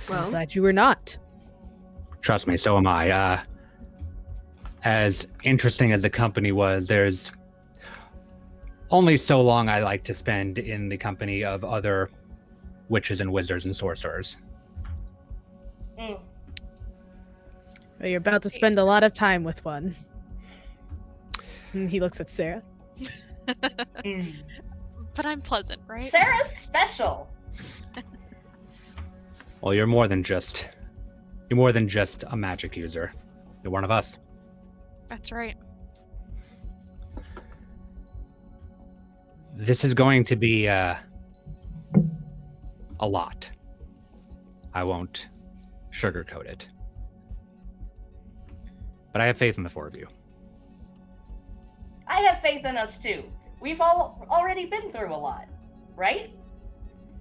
Well, glad you were not. Trust me, so am I. As interesting as the company was, there's only so long I like to spend in the company of other witches and wizards and sorcerers. Mm. Well, you're about to spend a lot of time with one. And he looks at Sarah. Mm. But I'm pleasant, right? Sarah's special. Well, you're more than just a magic user. You're one of us. That's right. This is going to be a lot. I won't sugarcoat it. But I have faith in the four of you. I have faith in us too. We've all already been through a lot, right?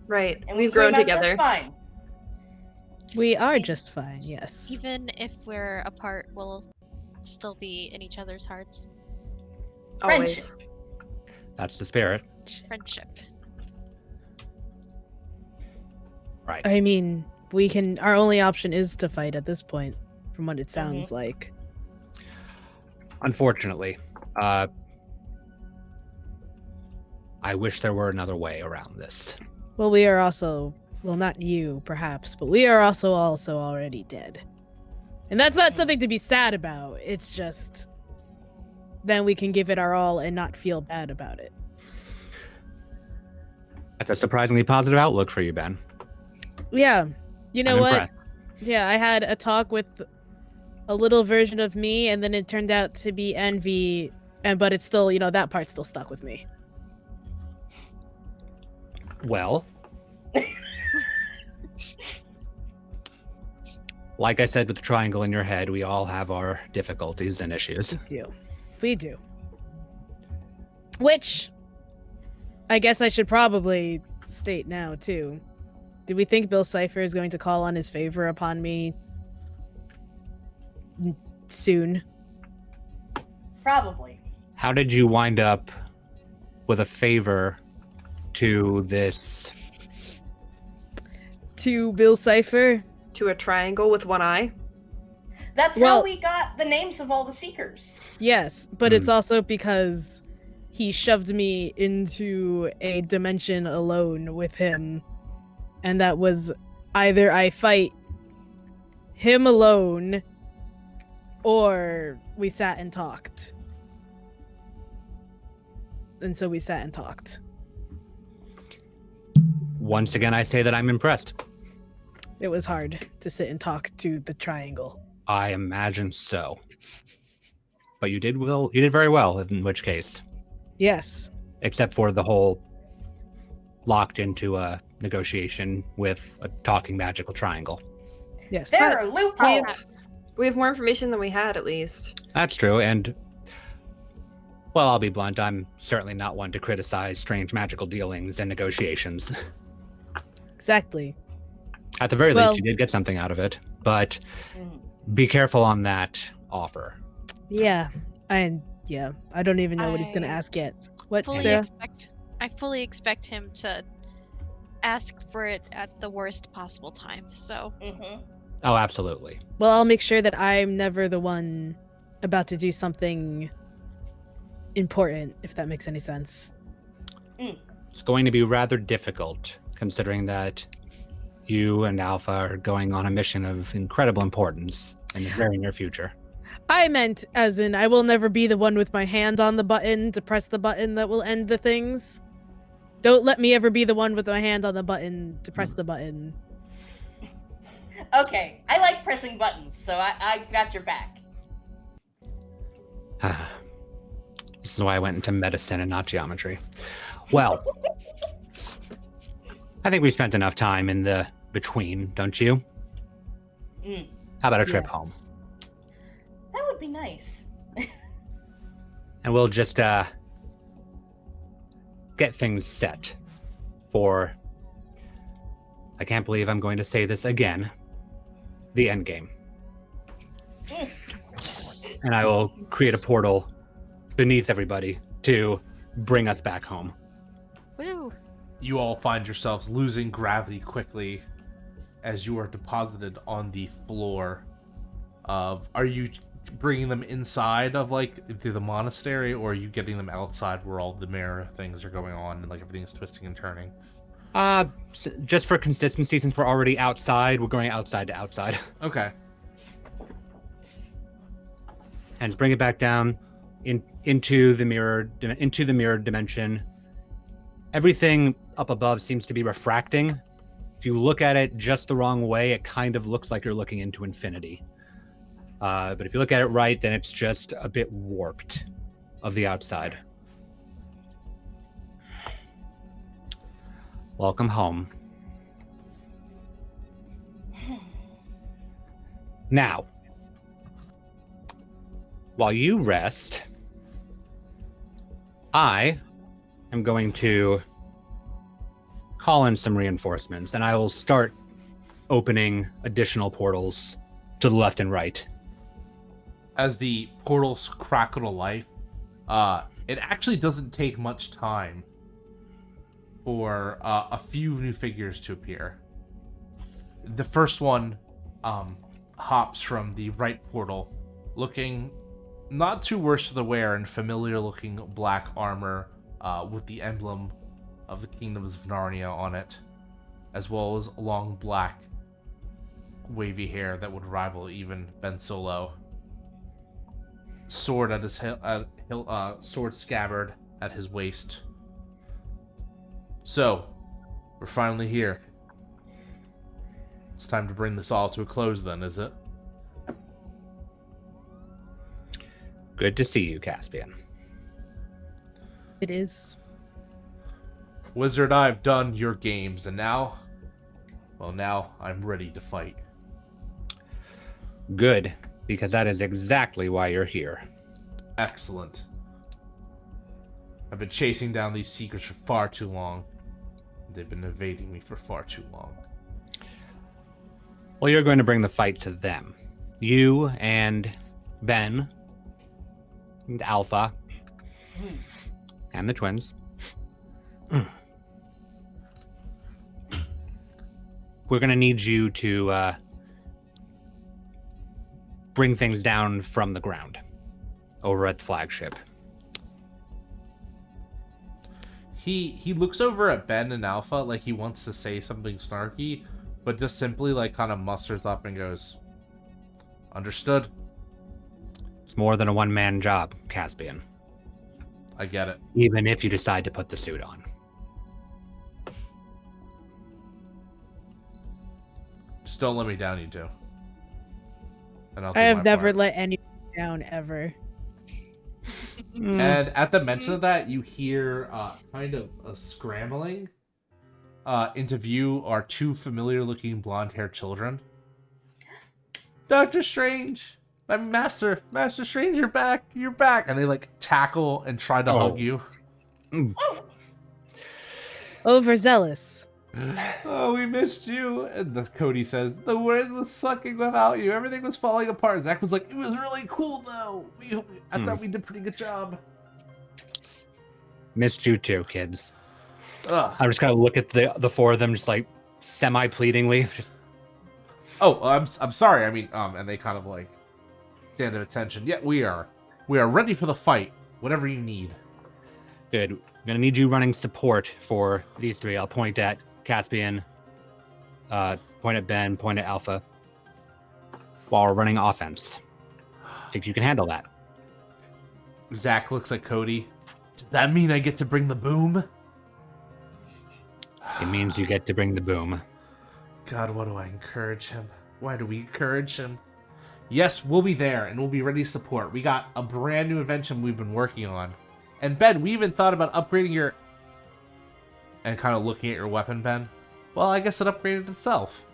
right. And We've we grown came out together. Just fine. We are And just fine, yes. Even if we're apart, we'll still be in each other's hearts. Friendship. Always. That's the spirit. Friendship. Right. I mean, our only option is to fight at this point, from what it sounds like. Unfortunately, I wish there were another way around this. Well, we are also, well, not you, perhaps, but we are also already dead. And that's not something to be sad about. It's just, then we can give it our all and not feel bad about it. That's a surprisingly positive outlook for you, Ben. Yeah. You know I'm what? impressed. Yeah, I had a talk with a little version of me, and then it turned out to be envy, but it's still, that part still stuck with me. Well, like I said with the triangle in your head, we all have our difficulties and issues. We do. Which, I guess I should probably state now, too. Do we think Bill Cipher is going to call on his favor upon me soon? Probably. How did you wind up with a favor to this? To Bill Cipher? To a triangle with one eye. That's Well- how we got the names of all the Seekers. Yes, but it's also because he shoved me into a dimension alone with him. And that was either I fight him alone or we sat and talked. And so we sat and talked. Once again, I say that I'm impressed. It was hard to sit and talk to the triangle. I imagine so. But you did very well, in which case. Yes. Except for the whole locked into a negotiation with a talking magical triangle. Yes. There are loopholes. We have more information than we had, at least. That's true, and well, I'll be blunt, I'm certainly not one to criticize strange magical dealings and negotiations. Exactly. At the very Well- least, you did get something out of it, but Mhm. be careful on that offer. Yeah. I don't even know what he's gonna I ask yet. What, Fully Sarah? I fully expect him to ask for it at the worst possible time. So Mhm. Oh, absolutely. Well, I'll make sure that I'm never the one about to do something important, if that makes any sense. It's going to be rather difficult, considering that you and Alpha are going on a mission of incredible importance in the very near future. I meant as in I will never be the one with my hand on the button to press the button that will end the things. Don't let me ever be the one with my hand on the button to press the button. Okay, I like pressing buttons, so I got your back. This is why I went into medicine and not geometry. Well, I think we spent enough time in the between, don't you? Mm, How about a trip Yes. home? that would be nice. And we'll just get things set for, I can't believe I'm going to say this again, the end game. Mm. and I will create a portal beneath everybody to bring us back home. Woo! You all find yourselves losing gravity quickly as you are deposited on the floor of... Are you bringing them inside of, like, through the monastery, or are you getting them outside where all the mirror things are going on and, like, everything's twisting and turning? Just for consistency, since we're already outside, we're going outside to outside. Okay. And just bring it back down into the mirror dimension. Everything up above seems to be refracting. If you look at it just the wrong way, it kind of looks like you're looking into infinity. But if you look at it right, then it's just a bit warped of the outside. Welcome home. Now, while you rest, I am going to call in some reinforcements, and I will start opening additional portals to the left and right. As the portals crackle to life, it actually doesn't take much time for a few new figures to appear. The first one hops from the right portal, looking not too worse for the wear in familiar-looking black armor with the emblem of the Kingdoms of Narnia on it, as well as long black wavy hair that would rival even Ben Solo. Sword at his sword scabbard at his waist. So, we're finally here. It's time to bring this all to a close then, is it? Good to see you, Caspian. It is. Wizard, I've done your games, and now... Well, now I'm ready to fight. Good, because that is exactly why you're here. Excellent. I've been chasing down these secrets for far too long. They've been evading me for far too long. Well, you're going to bring the fight to them. You and Ben and Alpha and the twins. We're going to need you to bring things down from the ground over at the flagship. He looks over at Ben and Alpha like he wants to say something snarky, but just simply like kind of musters up and goes, "Understood." It's more than a one-man job, Caspian. I get it. Even if you decide to put the suit on. Just don't let me down, you two. And I'll do I have my never part. let anyone down ever. And at the mention of that, you hear kind of a scrambling. Into view are two familiar-looking blonde-haired children. Dr. Strange! My Master Strange, you're back! You're back! And they, like, tackle and try to hug you. Overzealous. Oh, we missed you! And Cody says, the world was sucking without you. Everything was falling apart. Zach was like, it was really cool, though. I thought we did a pretty good job. Missed you too, kids. Ugh. I'm just gonna look at the four of them, just like semi-pleadingly. Just... Oh, I'm sorry. I mean, and they kind of like stand at attention. Yeah, we are ready for the fight. Whatever you need. Good. I'm gonna need you running support for these three. I'll point at Caspian, point at Ben, point at Alpha, while we're running offense. Think you can handle that? Zach looks at Cody. Does that mean I get to bring the boom? It means you get to bring the boom. God, why do I encourage him? Why do we encourage him? Yes, we'll be there, and we'll be ready to support. We got a brand new invention we've been working on. And Ben, we even thought about upgrading your... And kind of looking at your weapon, Ben. Well, I guess it upgraded itself.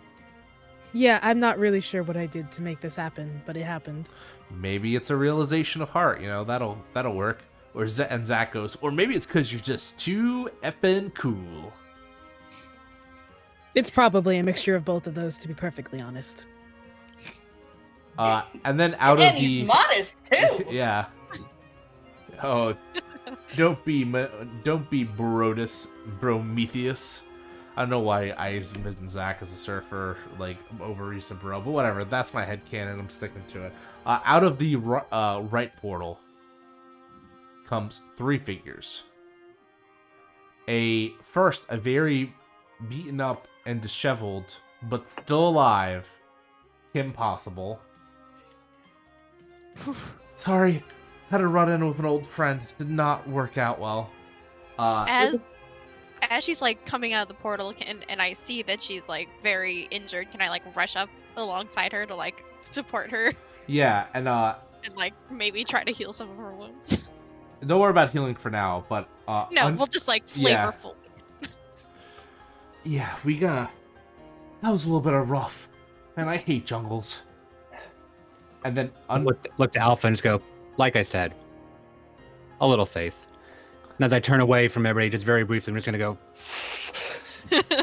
Yeah, I'm not really sure what I did to make this happen, but it happened. Maybe it's a realization of heart, you know, that'll work. Or and Zach goes, or maybe it's because you're just too effing cool. It's probably a mixture of both of those, to be perfectly honest. And then out and of he's the modest too. yeah. Oh, don't be Prometheus. I don't know why I envision Zach as a surfer, like over recent bro, but whatever. That's my headcanon. I'm sticking to it. Out of the right portal comes 3 figures. A very beaten up and disheveled, but still alive, Kim Possible. Sorry, had to run in with an old friend. Did not work out well. As she's like coming out of the portal and I see that she's like very injured, can I like rush up alongside her to like support her Yeah, and like maybe try to heal some of her wounds? don't worry about healing for now, but No, we'll just like yeah. flavorful. Yeah, that was a little bit of rough. Man, I hate jungles. And then Look to Alpha and just go, like I said, a little faith. And as I turn away from everybody, just very briefly, I'm just going to go.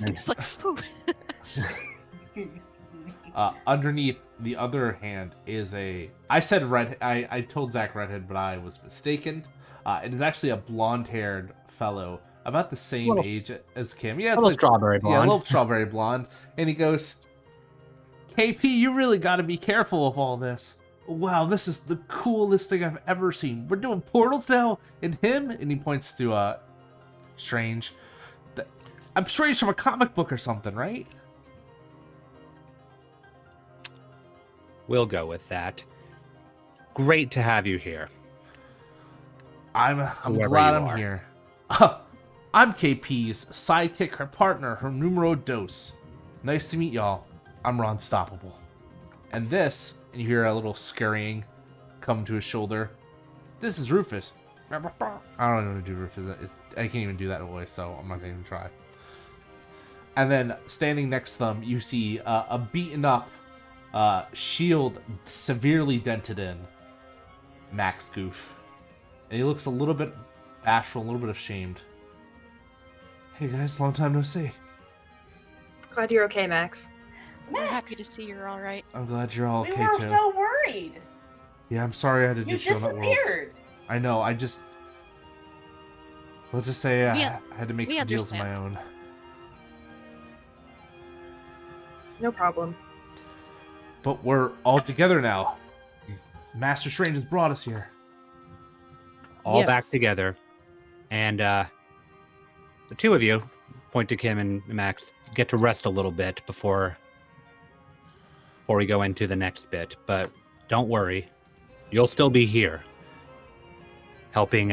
It's like, whew. Underneath the other hand is I said red. I told Zach redhead, but I was mistaken. It is actually a blonde-haired fellow, about the same age as Kim. Yeah, it's little like strawberry blonde. Yeah, a little strawberry blonde. And he goes, "KP, you really got to be careful of all this. Wow, this is the coolest thing I've ever seen. We're doing portals now, and him." And he points to Strange. I'm sure he's from a comic book or something, right? We'll go with that. Great to have you here. I'm Whoever glad you I'm are. here. I'm KP's sidekick, her partner, her numero dos. Nice to meet y'all. I'm Ronstoppable. And you hear a little scurrying come to his shoulder. This is Rufus. I don't know how to do Rufus. I can't even do that voice, so I'm not going to even try. And then standing next to them, you see a beaten up, shield severely dented in Max Goof. And he looks a little bit bashful, a little bit ashamed. Hey guys, long time no see. Glad you're okay, Max. We're happy to see you're all right. I'm glad you're all We okay were too. so worried. Yeah, I'm sorry I had to You ditch you on that world. disappeared. I know, let's just say I We- had to make we some deals of my understand. own. No problem. But we're all together now. Master Strange has brought us here. All back Yes. together. And the two of you, point to Kim and Max, get to rest a little bit before we go into the next bit. But don't worry, you'll still be here, helping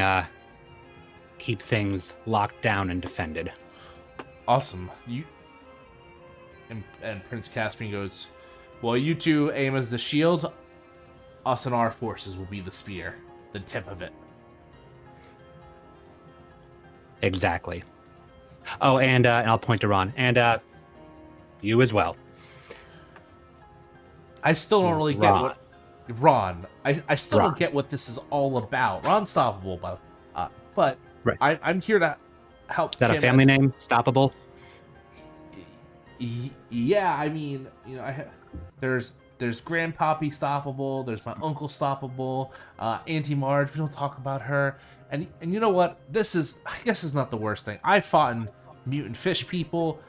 keep things locked down and defended. Awesome. And Prince Caspian goes, well, you two aim as the shield. Us and our forces will be the spear, the tip of it. Exactly. Oh, and I'll point to Ron. And you as well. I still don't really get Ron. what Ron. I still Ron. don't get what this is all about. Ron's stoppable, but Right. I'm here to help. Is that a Kim family as- name? Stoppable? Yeah, I mean, there's Grandpappy Stoppable, there's my Uncle Stoppable, Auntie Marge. We don't talk about her, and you know what? I guess is not the worst thing. I've fought in mutant fish people,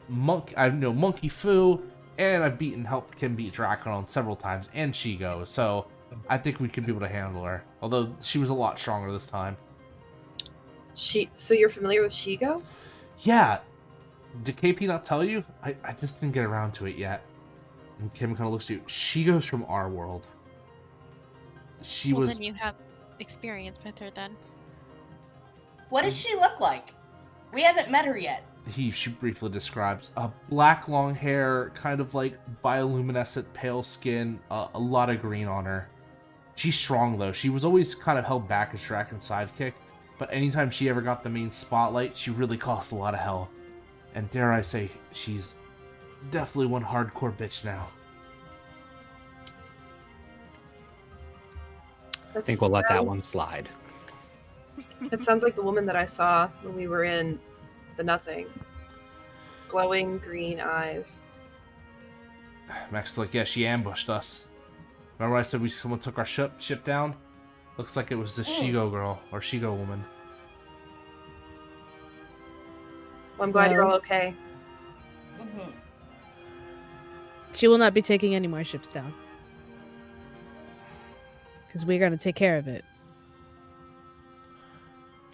Monkey Fu, and I've helped Kim beat Draconon several times, and Shigo. So I think we could be able to handle her. Although she was a lot stronger this time. So you're familiar with Shigo? Yeah. Did KP not tell you? I just didn't get around to it yet. And Kim kind of looks at you. She goes from our world. Then you have experience with her then. What does she look like? We haven't met her yet. She briefly describes black long hair, kind of like bioluminescent pale skin, a lot of green on her. She's strong though. She was always kind of held back as Draken's sidekick, but anytime she ever got the main spotlight, she really caused a lot of hell. And dare I say, she's definitely one hardcore bitch now. I think we'll let that one slide. It sounds like the woman that I saw when we were in the Nothing. Glowing green eyes. Max is like, yeah, she ambushed us. Remember I said someone took our ship down? Looks like it was the Shigo girl, or Shigo woman. Well, I'm glad you're all okay. Mm-hmm. She will not be taking any more ships down. Because we're going to take care of it.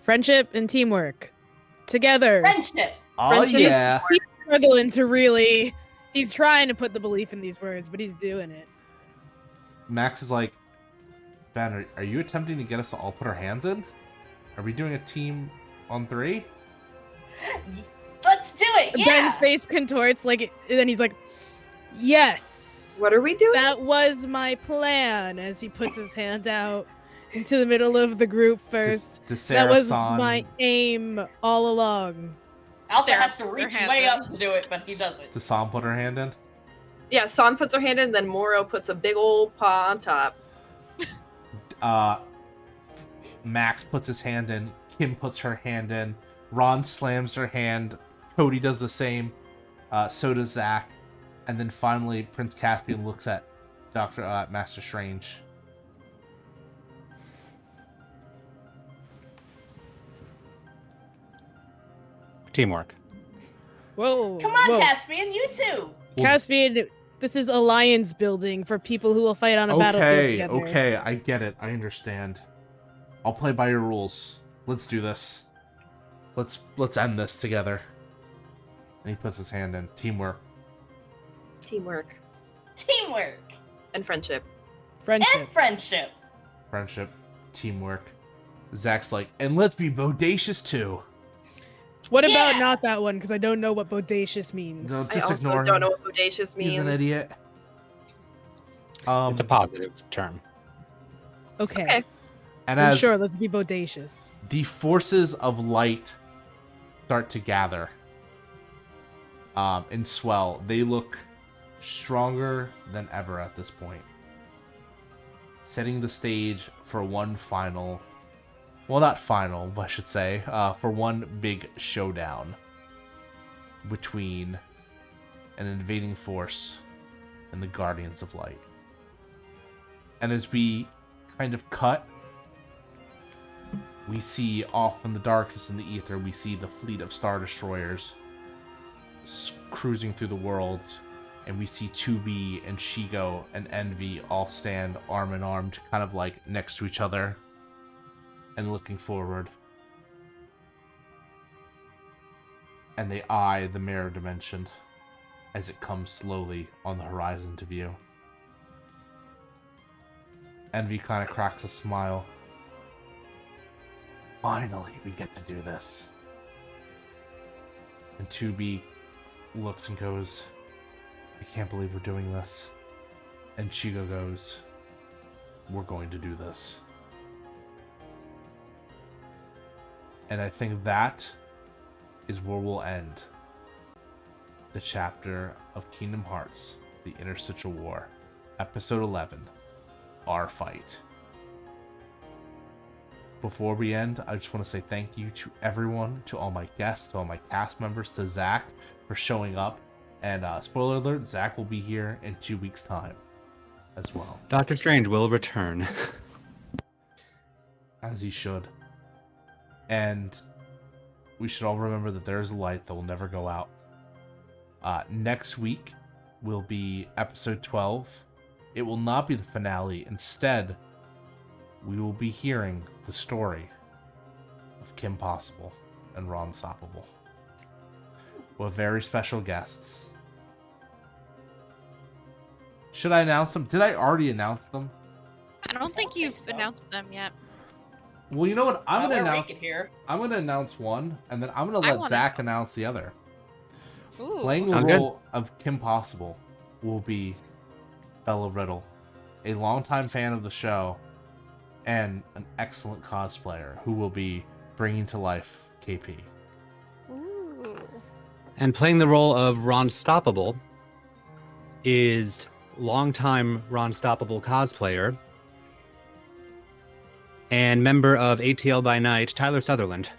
Friendship and teamwork. Together. Friendship. Oh, Friendship. yeah. He's struggling to really... He's trying to put the belief in these words, but he's doing it. Max is like, Ben, are you attempting to get us to all put our hands in? Are we doing a team on 3? Let's do it. Yeah. Ben's face contorts, like, and then he's like, yes. What are we doing? That was my plan, as he puts his hand out into the middle of the group first. That was my aim all along. Alpha Sarah has to puts her reach hand way in. up to do it, but he doesn't. Does Sam put her hand in? Yeah, San puts her hand in, then Moro puts a big old paw on top. Max puts his hand in. Kim puts her hand in. Ron slams her hand. Cody does the same. So does Zach. And then finally, Prince Caspian looks at Master Strange. Teamwork. Whoa. Come on, whoa. Caspian, you too. Caspian, this is alliance building for people who will fight on a battlefield together. Okay, I get it. I understand. I'll play by your rules. Let's do this. Let's end this together. And he puts his hand in. Teamwork. Teamwork. Teamwork. And friendship. Friendship. And friendship. Friendship. Teamwork. Zach's like, and let's be bodacious too. What about Yeah. not that one? Because I don't know what bodacious means. No, I just also ignore don't him. know what bodacious means. He's an idiot. It's a positive term. Okay. Okay. And I'm as sure, let's be bodacious. the forces of light start to gather and swell, they look stronger than ever at this point, setting the stage for one final, well, not final, I should say, for one big showdown between an invading force and the Guardians of Light. And as we kind of cut, we see off in the darkness in the ether, we see the fleet of Star Destroyers cruising through the world, and we see 2B and Shigo and Envy all stand arm in arm, kind of like next to each other and looking forward. And they eye the mirror dimension as it comes slowly on the horizon to view. Envy kind of cracks a smile. Finally, we get to do this. And 2B looks and goes, I can't believe we're doing this. And Shigo goes, we're going to do this. And I think that is where we'll end the chapter of Kingdom Hearts, the Interstitial War, Episode 11, Our Fight. Before we end, I just want to say thank you to everyone, to all my guests, to all my cast members, to Zach for showing up. And spoiler alert, Zach will be here in 2 weeks' time as well. Doctor Strange will return. As he should. And we should all remember that there is a light that will never go out. Next week will be episode 12. It will not be the finale. Instead, we will be hearing the story of Kim Possible and Ron Stoppable with very special guests. Should I announce them? Did I already announce them? I don't think you've announced them yet. Well, you know what? I'm They're gonna naked here. announce one, and then I'm gonna I let wanna Zach know. announce the other. Ooh. Playing the Sounds good. role of Kim Possible will be Bella Riddle, a longtime fan of the show and an excellent cosplayer who will be bringing to life KP. Ooh. And playing the role of Ron Stoppable is longtime Ron Stoppable cosplayer and member of ATL by Night, Tyler Sutherland.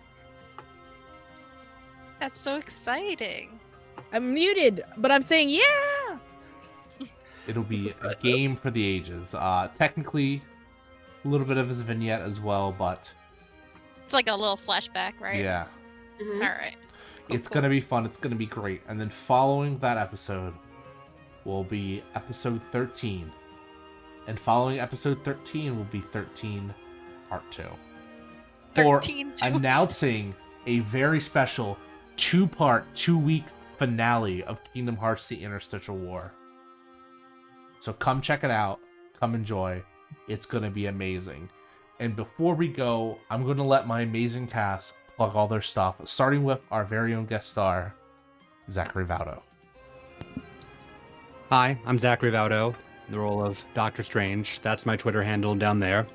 That's so exciting. I'm muted, but I'm saying yeah. It'll This be is a impressive. game for the ages. Technically, a little bit of his vignette as well, but It's like a little flashback, right? yeah, Mhm. All right. Cool, it's cool. gonna be fun. It's gonna be great. And then following that episode will be episode 13, and following episode 13 will be 13 Part 2. For 13 too. announcing a very special 2-part, 2-week finale of Kingdom Hearts: The Interstitial War. So come check it out. Come enjoy. It's going to be amazing. And before we go, I'm going to let my amazing cast plug all their stuff, starting with our very own guest star, Zachary Vaudo. Hi, I'm Zachary Vaudo, the role of Doctor Strange. That's my Twitter handle down there.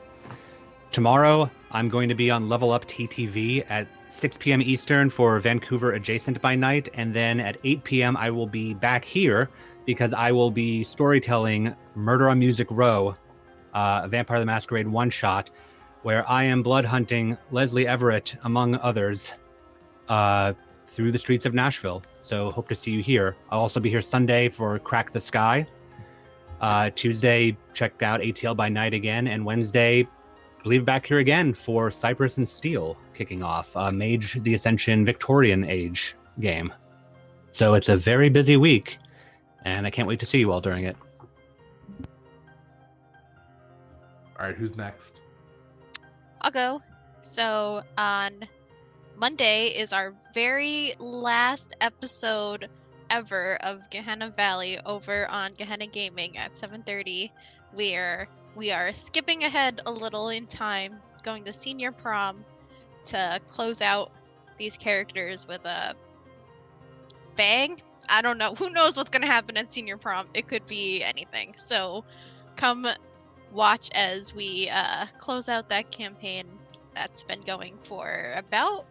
Tomorrow, I'm going to be on Level Up TTV at 6 p.m. Eastern for Vancouver Adjacent by night, and then at 8 p.m. I will be back here because I will be storytelling Murder on Music Row, a Vampire the Masquerade one-shot, where I am blood hunting Leslie Everett, among others, through the streets of Nashville. So hope to see you here. I'll also be here Sunday for Crack the Sky. Tuesday, check out ATL by night again, and Wednesday, I believe back here again for Cypress and Steel kicking off, Mage the Ascension Victorian Age game. So it's a very busy week, and I can't wait to see you all during it. All right, who's next? I'll go. So on Monday is our very last episode ever of Gehenna Valley over on Gehenna Gaming at 7:30. We are skipping ahead a little in time, going to senior prom to close out these characters with a bang. I don't know. Who knows what's gonna happen at senior prom? It could be anything. So come watch as we close out that campaign that's been going for about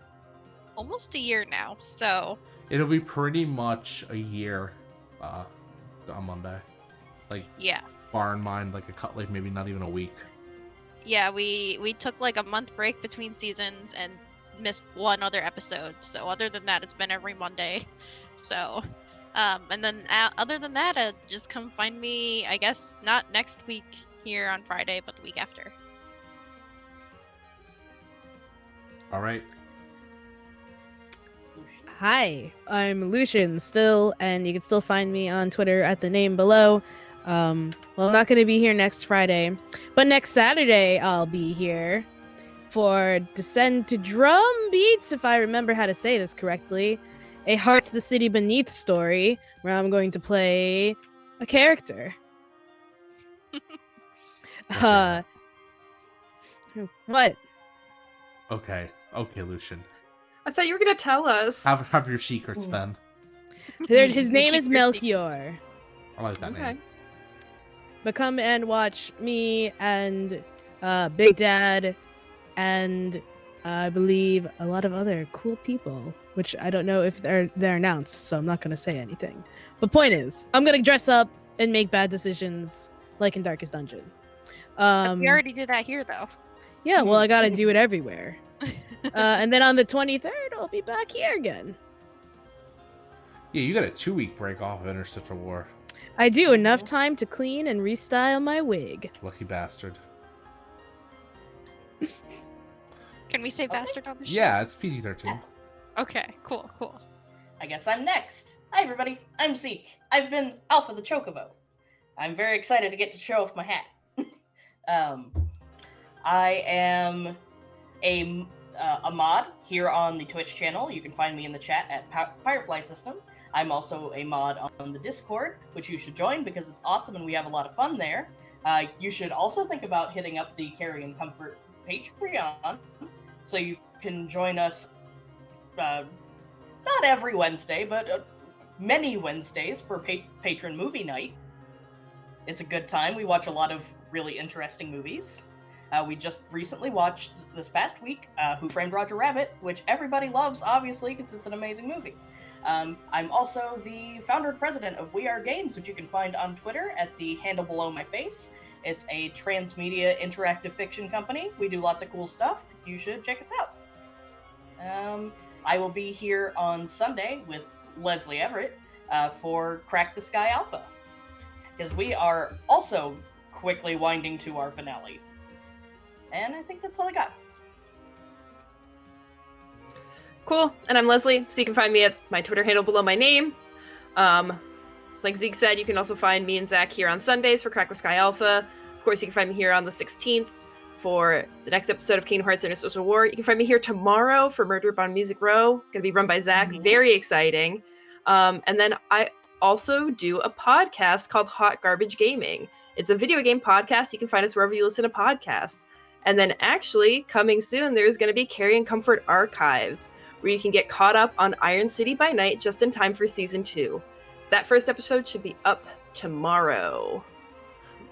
almost a year now. So It'll be pretty much a year on Monday. Like, yeah. bar in mind, like maybe not even a week. Yeah, we took like a month break between seasons and missed one other episode. So other than that, it's been every Monday. So and then other than that, just come find me, I guess not next week here on Friday, but the week after. All right. Hi, I'm Lucian still, and you can still find me on Twitter at the name below. Well, I'm not going to be here next Friday, but next Saturday I'll be here for Descend to Drum Beats, if I remember how to say this correctly, a Hearts the City Beneath story, where I'm going to play a character. What? Okay, Lucian. I thought you were gonna tell us. Have your secrets then. His name is Keep your Melchior. I like that Okay. name. But come and watch me and Big Dad and I believe a lot of other cool people, which I don't know if they're announced, so I'm not gonna say anything. But point is, I'm gonna dress up and make bad decisions like in Darkest Dungeon. But we already do that here, though. Yeah, well, I gotta do it everywhere. And then on the 23rd, I'll be back here again. Yeah, you got a 2-week break off of Interstitial War. I do enough time to clean and restyle my wig. Lucky bastard. Can we say bastard on the show? Yeah, it's PG-13. Okay, cool. I guess I'm next. Hi, everybody. I'm Zeke. I've been Alpha the Chocobo. I'm very excited to get to show off my hat. I am a mod here on the Twitch channel. You can find me in the chat at Firefly System. I'm also a mod on the Discord, which you should join because it's awesome and we have a lot of fun there. You should also think about hitting up the Carrion Comfort Patreon so you can join us not every Wednesday, but many Wednesdays for patron movie night. It's a good time. We watch a lot of really interesting movies. We just recently watched this past week Who Framed Roger Rabbit, which everybody loves, obviously, because it's an amazing movie. I'm also the founder and president of We Are Games, which you can find on Twitter at the handle below my face. It's a transmedia interactive fiction company. We do lots of cool stuff. You should check us out. I will be here on Sunday with Leslie Everett for Crack the Sky Alpha. because we are also quickly winding to our finale. And I think that's all I got. Cool. And I'm Leslie, so you can find me at my Twitter handle below my name. Like Zeke said, you can also find me and Zach here on Sundays for Crack the Sky Alpha. Of course, you can find me here on the 16th for the next episode of Kingdom Hearts Interstitial War. You can find me here tomorrow for Murder on Music Row. Gonna be run by Zach. Very exciting. And then I also do a podcast called Hot Garbage Gaming. It's a video game podcast. You can find us wherever you listen to podcasts. And then actually, coming soon, there's going to be Carrion Comfort Archives, where you can get caught up on Iron City by Night just in time for Season 2. That first episode should be up tomorrow.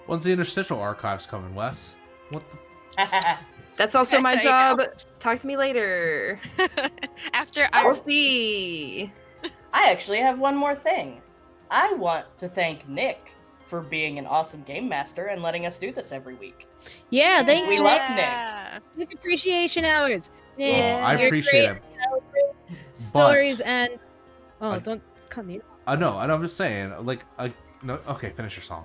When's the Interstitial Archives coming, Wes? What the... That's also my I job. know. Talk to me later. After I'll see. I actually have one more thing. I want to thank Nick for being an awesome game master and letting us do this every week. Yeah, thanks. We Nick. love Nick. Nick appreciation hours. Nick, Yeah. I you're appreciate great it. at telling stories and don't cut me. No, I'm just saying, like, no, okay, finish your song.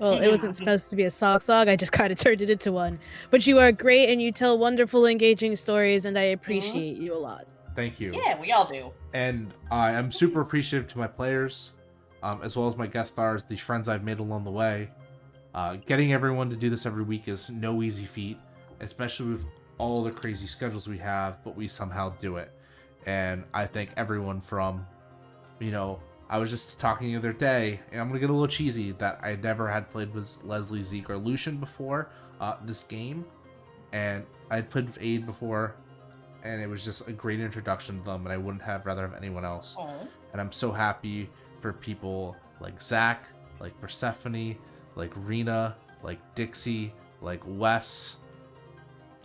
Well, it wasn't supposed to be a song. I just kind of turned it into one. But you are great and you tell wonderful, engaging stories, and I appreciate you a lot. Thank you. Yeah, we all do. And I am super appreciative to my players, as well as my guest stars, the friends I've made along the way. Getting everyone to do this every week is no easy feat, especially with all the crazy schedules we have, but we somehow do it. And I thank everyone from, I was just talking the other day, and I'm going to get a little cheesy, that I never had played with Leslie, Zeke, or Lucian before this game. And I had played with Aid before, and it was just a great introduction to them, and I wouldn't have rather have anyone else. Aww. And I'm so happy for people like Zach, like Persephone, like Rena, like Dixie, like Wes.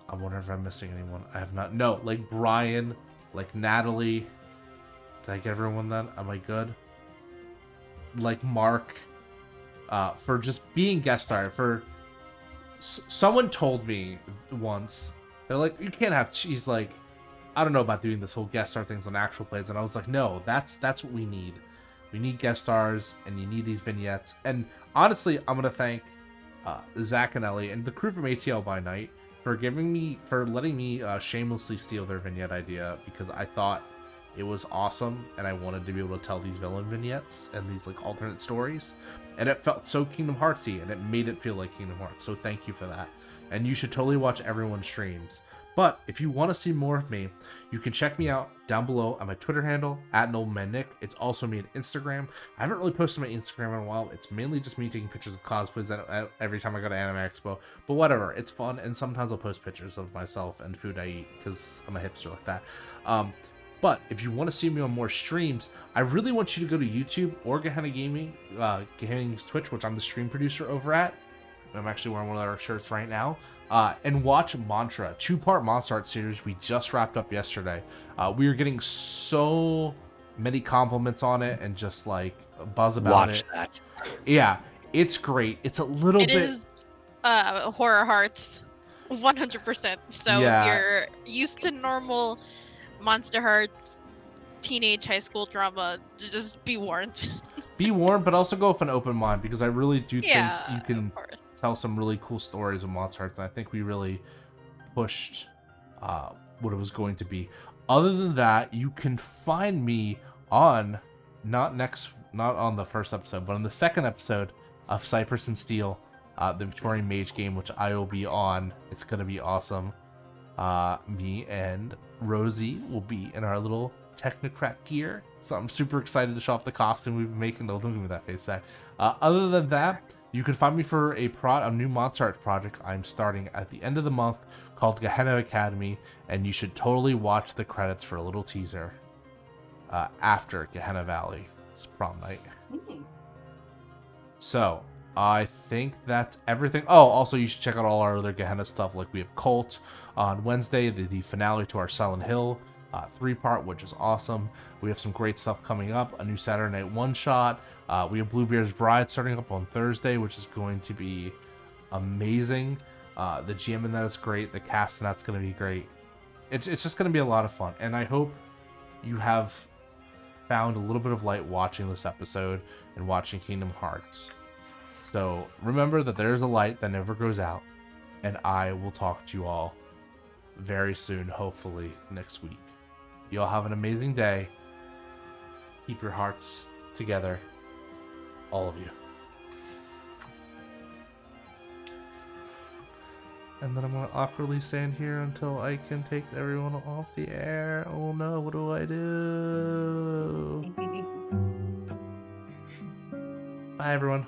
I wonder if I'm missing anyone. I have not. No, like Brian, like Natalie. Did I get everyone then? Am I good? Like Mark, for just being guest star. For someone told me once, they're like, you can't have. She's like, I don't know about doing this whole guest star things on actual plays, and I was like, no, that's what we need. We need guest stars, and you need these vignettes. And honestly, I'm gonna thank Zach and Ellie and the crew from ATL by Night for letting me shamelessly steal their vignette idea, because I thought it was awesome, and I wanted to be able to tell these villain vignettes and these like alternate stories, and it felt so Kingdom Heartsy, and it made it feel like Kingdom Hearts. So thank you for that. And you should totally watch everyone's streams. But if you want to see more of me, you can check me out down below on my Twitter handle, @NoblemanNick. It's also me on Instagram. I haven't really posted my Instagram in a while. It's mainly just me taking pictures of cosplays every time I go to Anime Expo. But whatever, it's fun. And sometimes I'll post pictures of myself and food I eat, because I'm a hipster like that. But if you want to see me on more streams, I really want you to go to YouTube or Gehenna Gaming, Gehenna's Twitch, which I'm the stream producer over at. I'm actually wearing one of our shirts right now. And watch Mantra, 2-part monster art series we just wrapped up yesterday. We are getting so many compliments on it and just like buzz about it. Watch that. Yeah, it's great. It's a little It bit. is Horror Hearts, 100%. So Yeah. if you're used to normal Monster Hearts, teenage high school drama, just be warned. Be warned, but also go with an open mind, because I really do think you can of course. tell some really cool stories of Monster Hearts, and I think we really pushed what it was going to be. Other than that, you can find me on not on the first episode, but on the second episode of Cypress and Steel, the Victorian Mage game, which I will be on. It's gonna be awesome. Me and Rosie will be in our little technocrat gear, so I'm super excited to show off the costume we've been making. Don't give me that face, Zach. Other than that, you can find me for a new monster art project I'm starting at the end of the month called Gehenna Academy, and you should totally watch the credits for a little teaser after Gehenna Valley's prom night. So I think that's everything. Oh, also you should check out all our other Gehenna stuff. Like we have Cult on Wednesday, the finale to our Silent Hill 3-part, which is awesome. We have some great stuff coming up. A new Saturday Night one-shot. We have Bluebeard's Bride starting up on Thursday, which is going to be amazing. The GM in that is great. The cast in that's going to be great. It's just going to be a lot of fun. And I hope you have found a little bit of light watching this episode and watching Kingdom Hearts. So remember that there's a light that never goes out, and I will talk to you all very soon, hopefully next week. You all have an amazing day. Keep your hearts together, all of you. And then I'm gonna awkwardly stand here until I can take everyone off the air. Oh no, what do I do? Bye everyone.